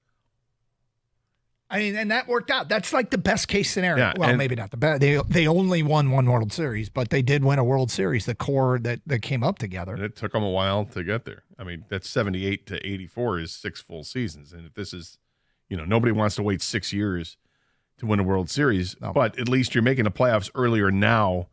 And that worked out. That's like the best case scenario. Yeah, well, maybe not the best. They only won 1 World Series, but they did win a World Series, the core that came up together. And it took them a while to get there. I mean, that's 78 to 84 is 6 full seasons. And if this is, nobody wants to wait 6 years to win a World Series, but at least you're making the playoffs earlier now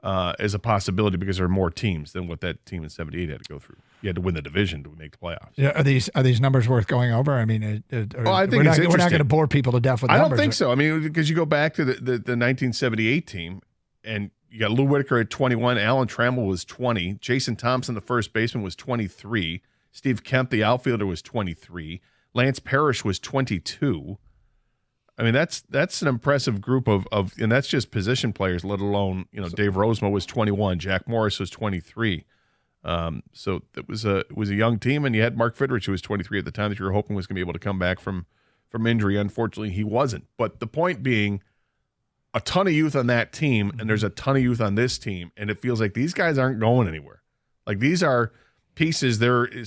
as a possibility because there are more teams than what that team in 78 had to go through. You had to win the division to make the playoffs. Yeah, are these numbers worth going over? I mean, I think we're not going to bore people to death with numbers. I don't think so. I mean, because you go back to the 1978 team, and you got Lou Whitaker at 21, Alan Trammell was 20, Jason Thompson, the first baseman, was 23, Steve Kemp, the outfielder, was 23, Lance Parrish was 22. I mean, that's an impressive group of and that's just position players, let alone, Dave Rozema was 21, Jack Morris was 23. So it was a young team, and you had Mark Fidrich, who was 23 at the time, that you were hoping was going to be able to come back from injury. Unfortunately, he wasn't. But the point being, a ton of youth on that team, and there's a ton of youth on this team, and it feels like these guys aren't going anywhere. Like, these are pieces.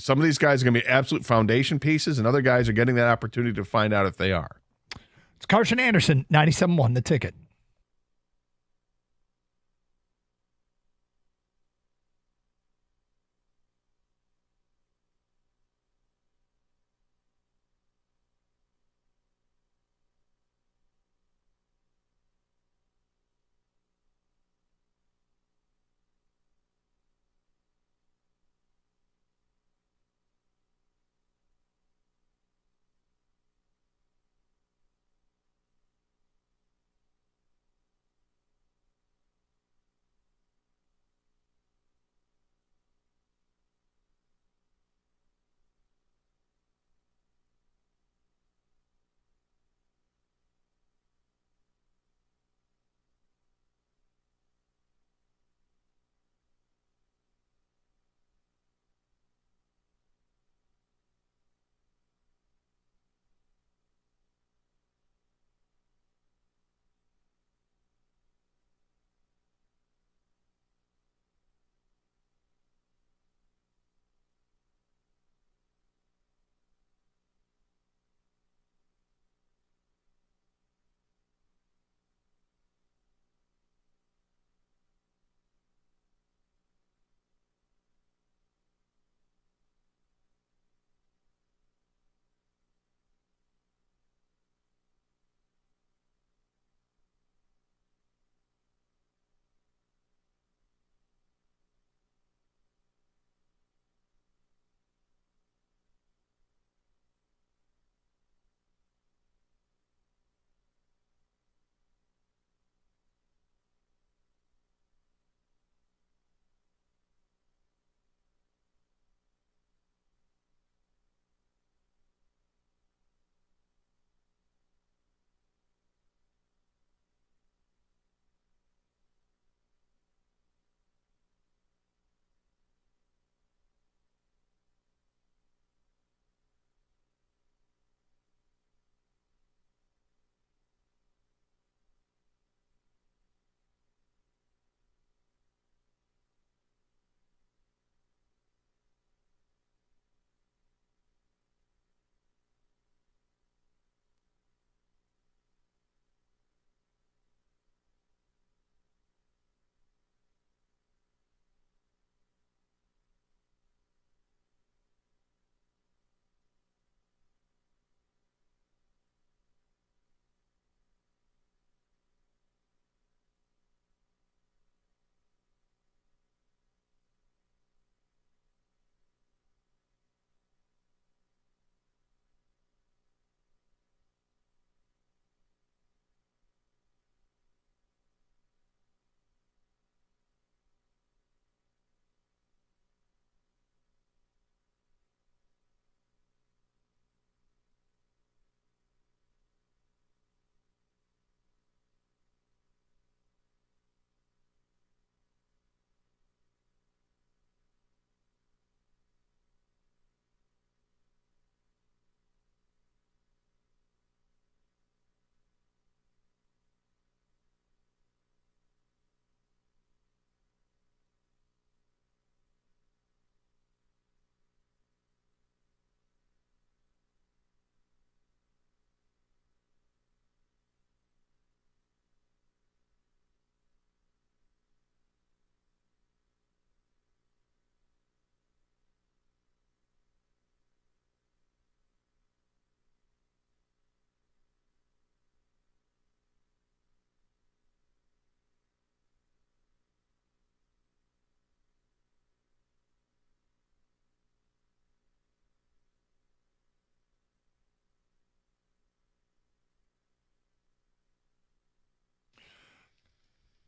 Some of these guys are going to be absolute foundation pieces, and other guys are getting that opportunity to find out if they are. It's Carson Anderson, 97.1 The Ticket.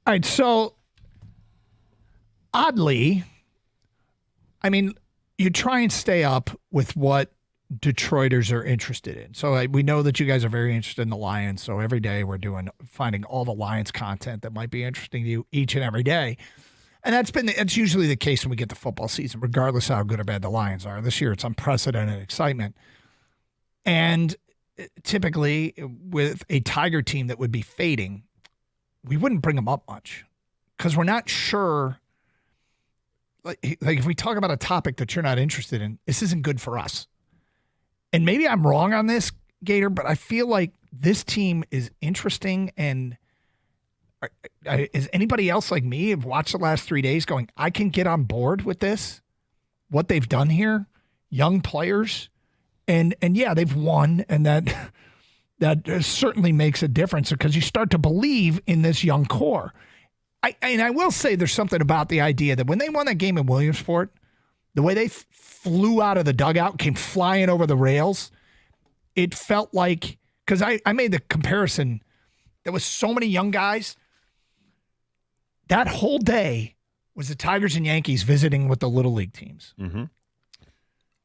All right, so oddly, I mean, you try and stay up with what Detroiters are interested in. So we know that you guys are very interested in the Lions. So every day we're finding all the Lions content that might be interesting to you each and every day. And that's usually the case when we get to football season, regardless of how good or bad the Lions are. This year, it's unprecedented excitement. And typically, with a Tiger team that would be fading, we wouldn't bring them up much because we're not sure. Like if we talk about a topic that you're not interested in, this isn't good for us. And maybe I'm wrong on this, Gator, but I feel like this team is interesting. And is anybody else like me have watched the last 3 days going, I can get on board with this, what they've done here, young players. And yeah, they've won, and that certainly makes a difference because you start to believe in this young core. I will say there's something about the idea that when they won that game in Williamsport, the way they flew out of the dugout, came flying over the rails, it felt like, because I made the comparison, there was so many young guys. That whole day was the Tigers and Yankees visiting with the Little League teams. Mm-hmm.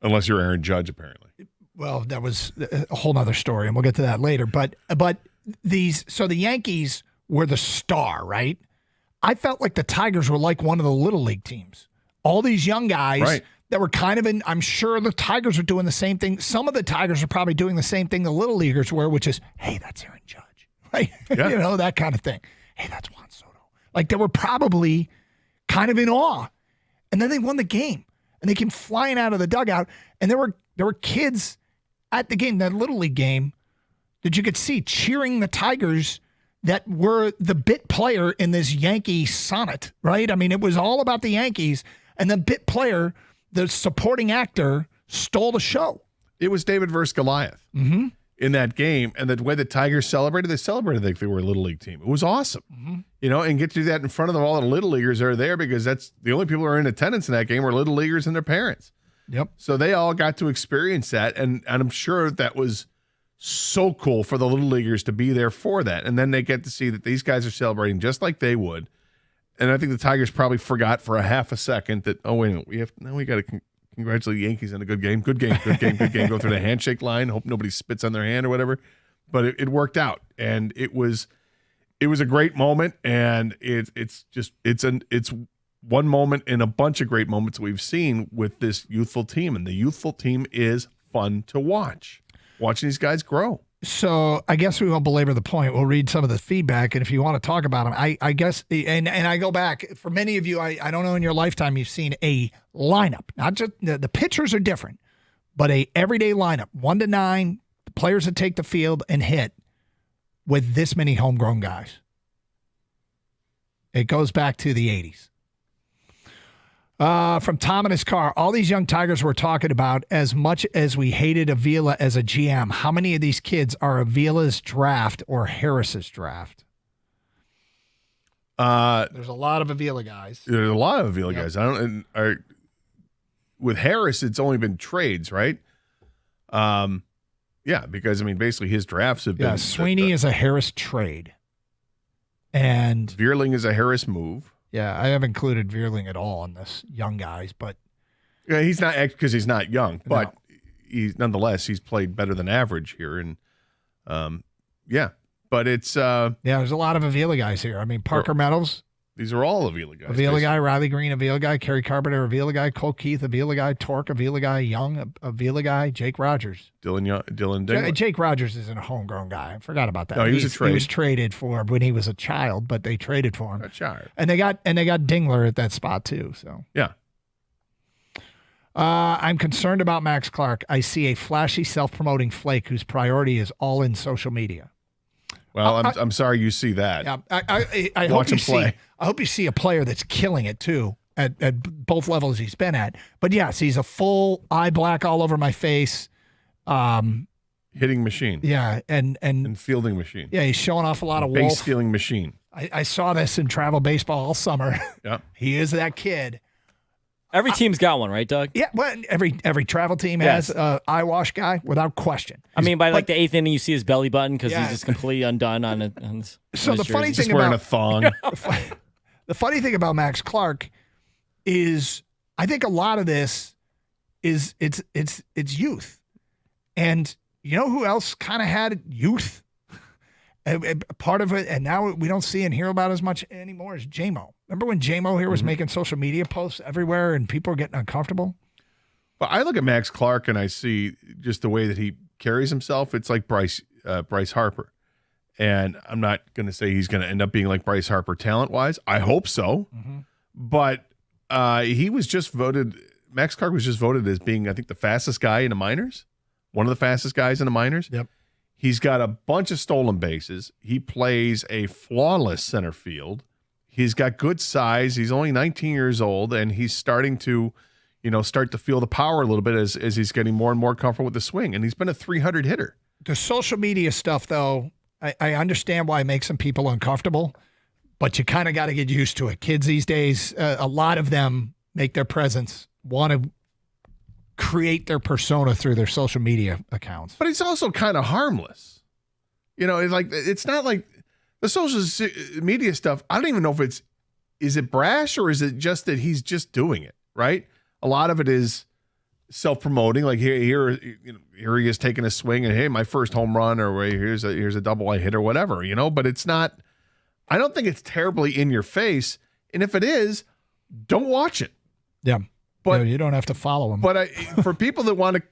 Unless you're Aaron Judge, apparently. Well, that was a whole nother story, and we'll get to that later. But so the Yankees were the star, right? I felt like the Tigers were like one of the Little League teams. All these young guys that were kind of I'm sure the Tigers are doing the same thing. Some of the Tigers are probably doing the same thing the Little Leaguers were, which is, hey, that's Aaron Judge, right? Yeah. That kind of thing. Hey, that's Juan Soto. Like they were probably kind of in awe. And then they won the game, and they came flying out of the dugout, and there were kids at the game, that Little League game, that you could see cheering the Tigers that were the bit player in this Yankee sonnet, right? I mean, it was all about the Yankees, and the bit player, the supporting actor, stole the show. It was David versus Goliath in that game, and the way the Tigers celebrated, they celebrated like they were a Little League team. It was awesome. And get to do that in front of all the Little Leaguers that are there, because that's the only people who are in attendance in that game were Little Leaguers and their parents. Yep. So they all got to experience that, and I'm sure that was so cool for the Little Leaguers to be there for that. And then they get to see that these guys are celebrating just like they would. And I think the Tigers probably forgot for a half a second that, oh, wait a minute, we got to congratulate the Yankees on a good game. Good game. Go through the handshake line, hope nobody spits on their hand or whatever. But it worked out, and it was a great moment, and it's one moment in a bunch of great moments we've seen with this youthful team, and the youthful team is fun to watch. Watching these guys grow. So I guess we won't belabor the point. We'll read some of the feedback, and if you want to talk about them, I guess, and I go back, for many of you, I don't know in your lifetime you've seen a lineup. Not just the pitchers are different, but a everyday lineup, 1 to 9, the players that take the field and hit with this many homegrown guys. It goes back to the 80s. From Tom in his car, all these young Tigers we're talking about, as much as we hated Avila as a GM, how many of these kids are Avila's draft or Harris's draft? There's a lot of Avila guys. There's a lot of Avila guys. With Harris, it's only been trades, right? Yeah, because, basically his drafts have been... Yeah, Sweeney is a Harris trade. And... Vierling is a Harris move. Yeah, I haven't included Vierling at all on this young guys, but yeah, he's not, because he's not young, but he's played better than average here, and but it's there's a lot of Avila guys here. Parker Meadows. These are all Avila guys. Avila guy, Riley Green, Avila guy, Kerry Carpenter, Avila guy, Cole Keith, Avila guy, Torque, Avila guy, Young, Avila guy, Jake Rogers. Dylan Dingler. Jake Rogers isn't a homegrown guy. I forgot about that. No, he was a trade. He was traded for when he was a child, but they traded for him. A child. And they got Dingler at that spot too. So yeah. I'm concerned about Max Clark. I see a flashy, self-promoting flake whose priority is all in social media. Well, I'm sorry you see that. Yeah, I Watch him play. I hope you see a player that's killing it too at both levels he's been at. But yes, he's a full eye black all over my face, hitting machine. Yeah, and fielding machine. Yeah, he's showing off a lot of base wolf. stealing machine. I saw this in travel baseball all summer. Yeah, he is that kid. Every team's got one, right, Doug? Yeah, well, every travel team has an eye wash guy without question. I mean, by like the 8th inning, you see his belly button because he's just completely undone on his So the funny jersey. thing wearing about a thong. the funny thing about Max Clark is, I think a lot of this is it's youth, and you know who else kind of had youth? Part of it, and now we don't see and hear about as much anymore, is J-Mo. Remember when J-Mo here was making social media posts everywhere and people were getting uncomfortable? But I look at Max Clark and I see just the way that he carries himself. It's like Bryce Harper. And I'm not going to say he's going to end up being like Bryce Harper talent-wise. I hope so. Mm-hmm. But he was just voted – Max Clark was just voted as being, I think, the fastest guy in the minors. One of the fastest guys in the minors. Yep. He's got a bunch of stolen bases. He plays a flawless center field. He's got good size. He's only 19 years old, and he's starting to, start to feel the power a little bit as he's getting more and more comfortable with the swing. And he's been a 300 hitter. The social media stuff, though, I understand why it makes some people uncomfortable, but you kind of got to get used to it. Kids these days, a lot of them make their presence, want to create their persona through their social media accounts. But it's also kind of harmless. It's not like the social media stuff. I don't even know if is it brash or is it just that he's just doing it, right? A lot of it is self-promoting. Like here he is taking a swing and, hey, my first home run, or here's a double I hit or whatever, but it's not, I don't think it's terribly in your face. And if it is, don't watch it. Yeah. But no, you don't have to follow him. But for people that want to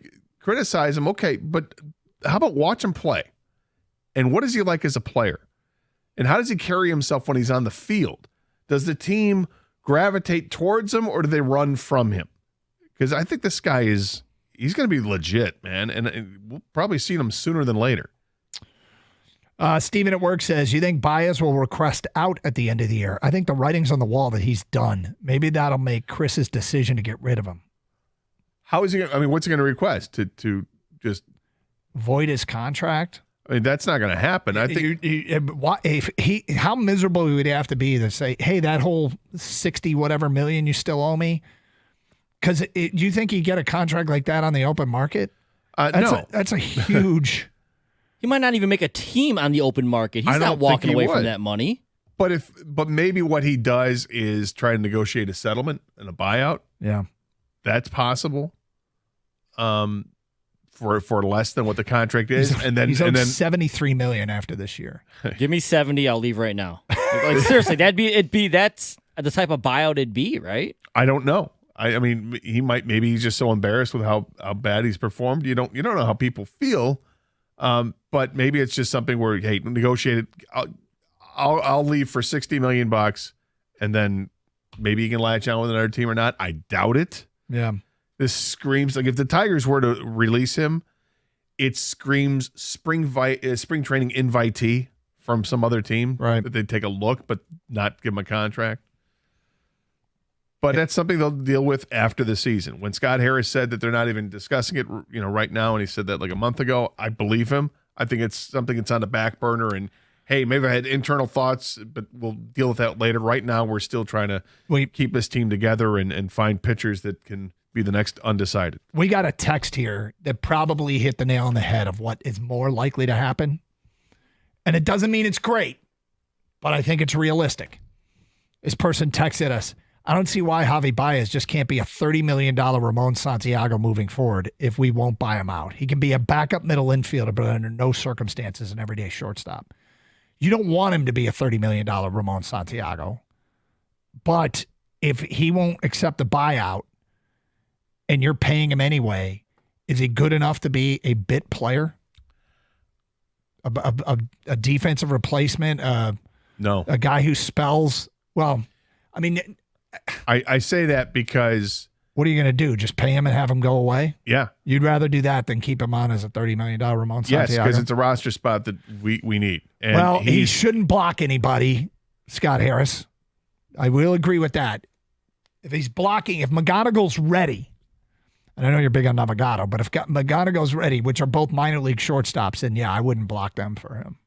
criticize him, okay, but how about watch him play? And what is he like as a player? And how does he carry himself when he's on the field? Does the team gravitate towards him or do they run from him? Because I think this guy he's going to be legit, man. And we'll probably see him sooner than later. Steven at work says, you think Baez will request out at the end of the year? I think the writing's on the wall that he's done. Maybe that'll make Chris's decision to get rid of him. How is he going to, what's he going to request? To just void his contract? I mean, that's not going to happen. I think how miserable would he have to be to say, hey, that whole 60 whatever million you still owe me? Because do you think he'd get a contract like that on the open market? No. That's a huge... He might not even make a team on the open market. He's not walking away from that money. But maybe what he does is try to negotiate a settlement and a buyout. Yeah. That's possible. For less than what the contract is. He's owed $73 million after this year. Give me 70, I'll leave right now. Like seriously, that's the type of buyout it'd be, right? I don't know. I mean, maybe he's just so embarrassed with how bad he's performed. You don't know how people feel. But maybe it's just something where, hey, negotiate it. I'll leave for $60 million, and then maybe he can latch on with another team or not. I doubt it. Yeah. This screams like if the Tigers were to release him, it screams spring training invitee from some other team. Right. That they'd take a look, but not give him a contract. But that's something they'll deal with after the season. When Scott Harris said that they're not even discussing it, right now, and he said that like a month ago, I believe him. I think it's something that's on the back burner. And hey, maybe I had internal thoughts, but we'll deal with that later. Right now, we're still trying to keep this team together and find pitchers that can be the next undecided. We got a text here that probably hit the nail on the head of what is more likely to happen. And it doesn't mean it's great, but I think it's realistic. This person texted us, I don't see why Javi Baez just can't be a $30 million Ramon Santiago moving forward if we won't buy him out. He can be a backup middle infielder, but under no circumstances an everyday shortstop. You don't want him to be a $30 million Ramon Santiago, but if he won't accept the buyout and you're paying him anyway, is he good enough to be a bit player? A defensive replacement? No. A guy who spells? Well, I mean... I say that because... What are you going to do? Just pay him and have him go away? Yeah. You'd rather do that than keep him on as a $30 million Ramon Santiago? Yes, because it's a roster spot that we need. And well, he shouldn't block anybody, Scott Harris. I will agree with that. If he's blocking, if McGonigal's ready, and I know you're big on Navigado, but if McGonigal's ready, which are both minor league shortstops, then yeah, I wouldn't block them for him.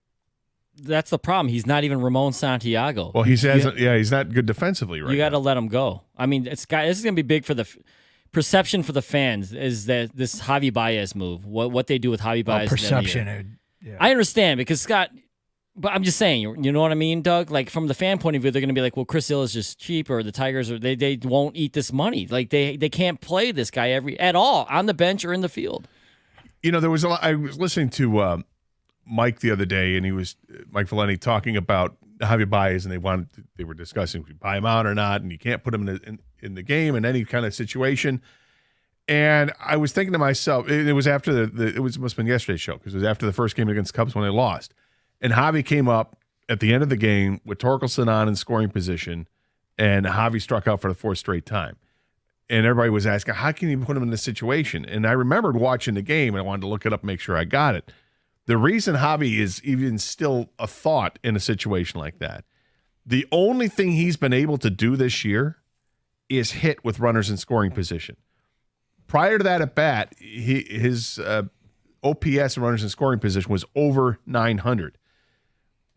that's the problem. He's not even Ramon Santiago. Well, he's not good defensively right You got to now. let him go. I mean, this is going to be big for the perception for the fans is that this Javi Baez move, what they do with Javi Baez. Perception. I understand because Scott, but I'm just saying, you know what I mean, Doug? Like from the fan point of view, they're going to be like, well, Chris Hill is just cheap, or the Tigers, or they won't eat this money. Like they can't play this guy at all on the bench or in the field. You know, there was I was listening to Mike the other day, and he was Mike Valenti talking about Javi Baez, and they were discussing if you buy him out or not, and you can't put him in the game in any kind of situation. And I was thinking to myself, it was after it must have been yesterday's show, because it was after the first game against Cubs when they lost. And Javi came up at the end of the game with Torkelson on in scoring position, and Javi struck out for the fourth straight time. And everybody was asking, how can you put him in this situation? And I remembered watching the game, and I wanted to look it up and make sure I got it. The reason Javi is even still a thought in a situation like that, the only thing he's been able to do this year is hit with runners in scoring position. Prior to that at bat, his OPS and runners in scoring position was over 900.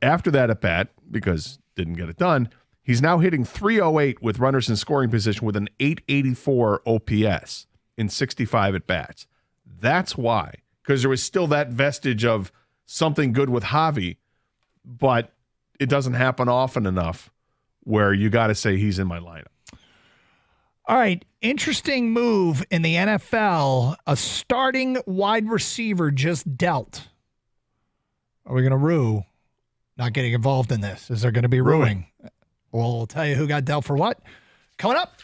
After that at bat, because didn't get it done, he's now hitting 308 with runners in scoring position with an 884 OPS in 65 at bats. That's why, because there was still that vestige of something good with Javi, but it doesn't happen often enough where you got to say he's in my lineup. All right, interesting move in the NFL. A starting wide receiver just dealt. Are we going to rue not getting involved in this? Is there going to be ruining? We'll tell you who got dealt for what. Coming up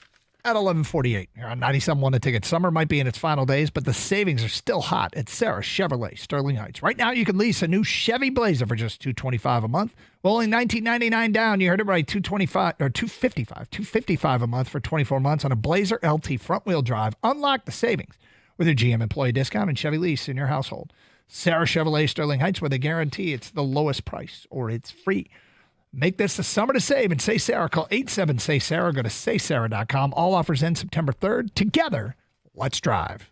at 11:48 here on 97.1 The Ticket. Summer might be in its final days, but the savings are still hot at Sarah Chevrolet, Sterling Heights. Right now, you can lease a new Chevy Blazer for just $225 a month. Well, only $19.99 down. You heard it right, $255 a month for 24 months on a Blazer LT front-wheel drive. Unlock the savings with a GM employee discount and Chevy lease in your household. Sarah Chevrolet, Sterling Heights, where they guarantee it's the lowest price or it's free. Make this the summer to save and say Sarah. Call 87-SAY-SARAH. Go to saysarah.com. All offers end September 3rd. Together, let's drive.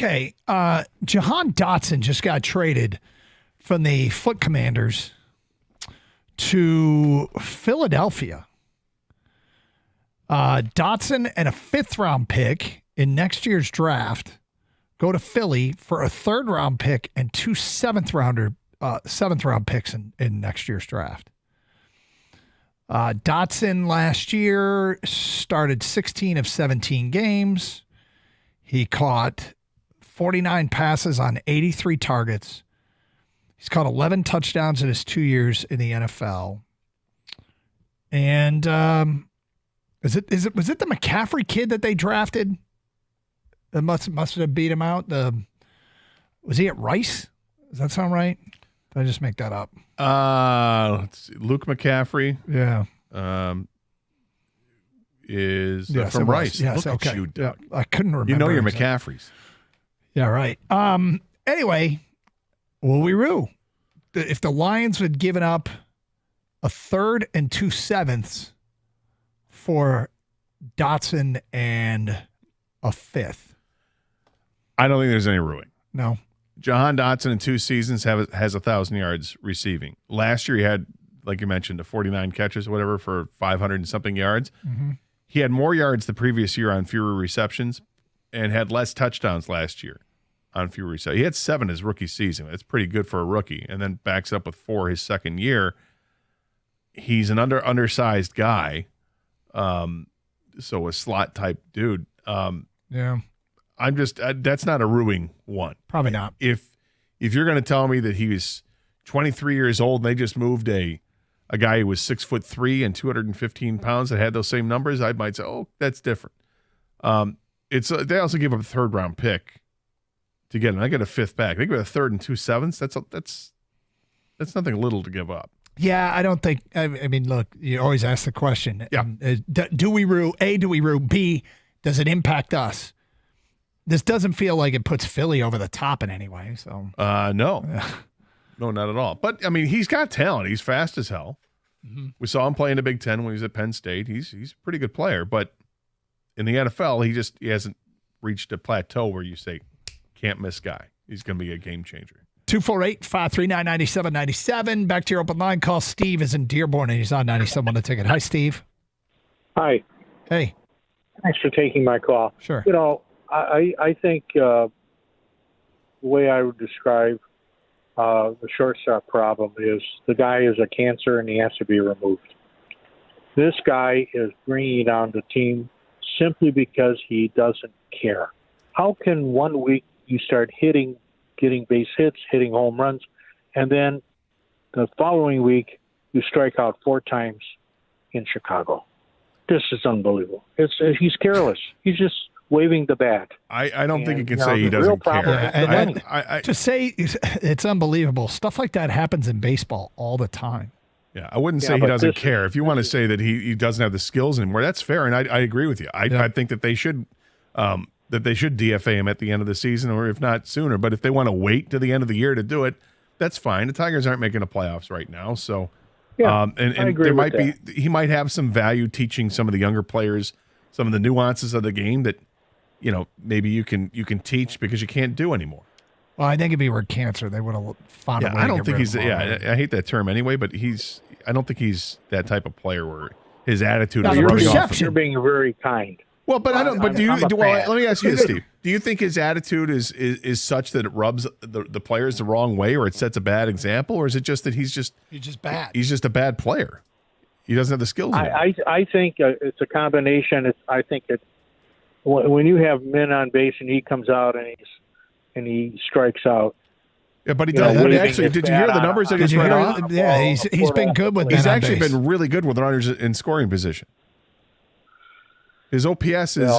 Okay. Jahan Dotson just got traded from the Foot Commanders to Philadelphia. Dotson and a 5th-round pick in next year's draft go to Philly for a 3rd-round pick and 2 7th-round picks in next year's draft. Dotson last year started 16 of 17 games. He caught 49 passes on 83 targets. He's caught 11 touchdowns in his 2 years in the NFL. And was it the McCaffrey kid that they drafted? That must have beat him out. Was he at Rice? Does that sound right? Did I just make that up? Let's see. Luke McCaffrey. Yeah. Is from Rice. Yes, Look okay. at you, Doug. Yeah, I couldn't remember. You know your exactly. McCaffreys. Yeah, right. Anyway, will we rue? If the Lions had given up a 3rd and 2 7ths for Dotson and a 5th. I don't think there's any ruing. No. Jahan Dotson in 2 seasons has 1,000 yards receiving. Last year he had, like you mentioned, 49 catches or whatever for 500 and something yards. Mm-hmm. He had more yards the previous year on fewer receptions and had less touchdowns last year on fewer receptions. He had 7 his rookie season. That's pretty good for a rookie. And then backs up with 4 his second year. He's an undersized guy. So a slot type dude. Yeah. I'm just that's not a ruining one. Probably not. If you're going to tell me that he was 23 years old and they just moved a guy who was 6'3" and 215 pounds that had those same numbers, I might say, oh, that's different. They also gave up a 3rd-round pick to get him. I get a 5th back. They give a 3rd and 2 7ths. That's nothing little to give up. Yeah, I don't think. I mean, look, you always ask the question. Yeah. Do we rue? A, do we rue? B, does it impact us? This doesn't feel like it puts Philly over the top in any way. So no, no, not at all. But I mean, he's got talent. He's fast as hell. Mm-hmm. We saw him play in the Big Ten when he was at Penn State. He's a pretty good player. But in the NFL, he hasn't reached a plateau where you say can't miss guy. He's going to be a game changer. 248-539-9797. Back to your open line. Call Steve is in Dearborn, and he's on 97 on the ticket. Hi, Steve. Hi. Hey. Thanks for taking my call. Sure. You know, I think the way I would describe the shortstop problem is the guy is a cancer and he has to be removed. This guy is bringing down the team simply because he doesn't care. How can 1 week you start getting base hits, hitting home runs, and then the following week you strike out 4 times in Chicago? This is unbelievable. He's careless. He's just waving the bat. I don't think you can say he doesn't care. To say it's unbelievable. Stuff like that happens in baseball all the time. Yeah, I wouldn't say he doesn't care. If you want to say that he doesn't have the skills anymore, that's fair, and I agree with you. I think that they should DFA him at the end of the season, or if not sooner. But if they want to wait to the end of the year to do it, that's fine. The Tigers aren't making the playoffs right now, so and I agree there might with he might have some value teaching some of the younger players some of the nuances of the game that maybe you can teach because you can't do anymore. Well, I think if he were cancer, they would have found a way. I don't think he's. I hate that term anyway, but I don't think he's that type of player where his attitude is rubbing off. You're being very kind. Well, but I don't. But let me ask you this, Steve. Do you think his attitude is such that it rubs the players the wrong way, or it sets a bad example, or is it just that he's just bad? He's just a bad player. He doesn't have the skills. I think it's a combination. I think when you have men on base and he comes out and he strikes out. Yeah, but he does. Actually, did you hear the numbers that he's read off? Yeah, he's been good with. He's actually been really good with runners in scoring position. His OPS is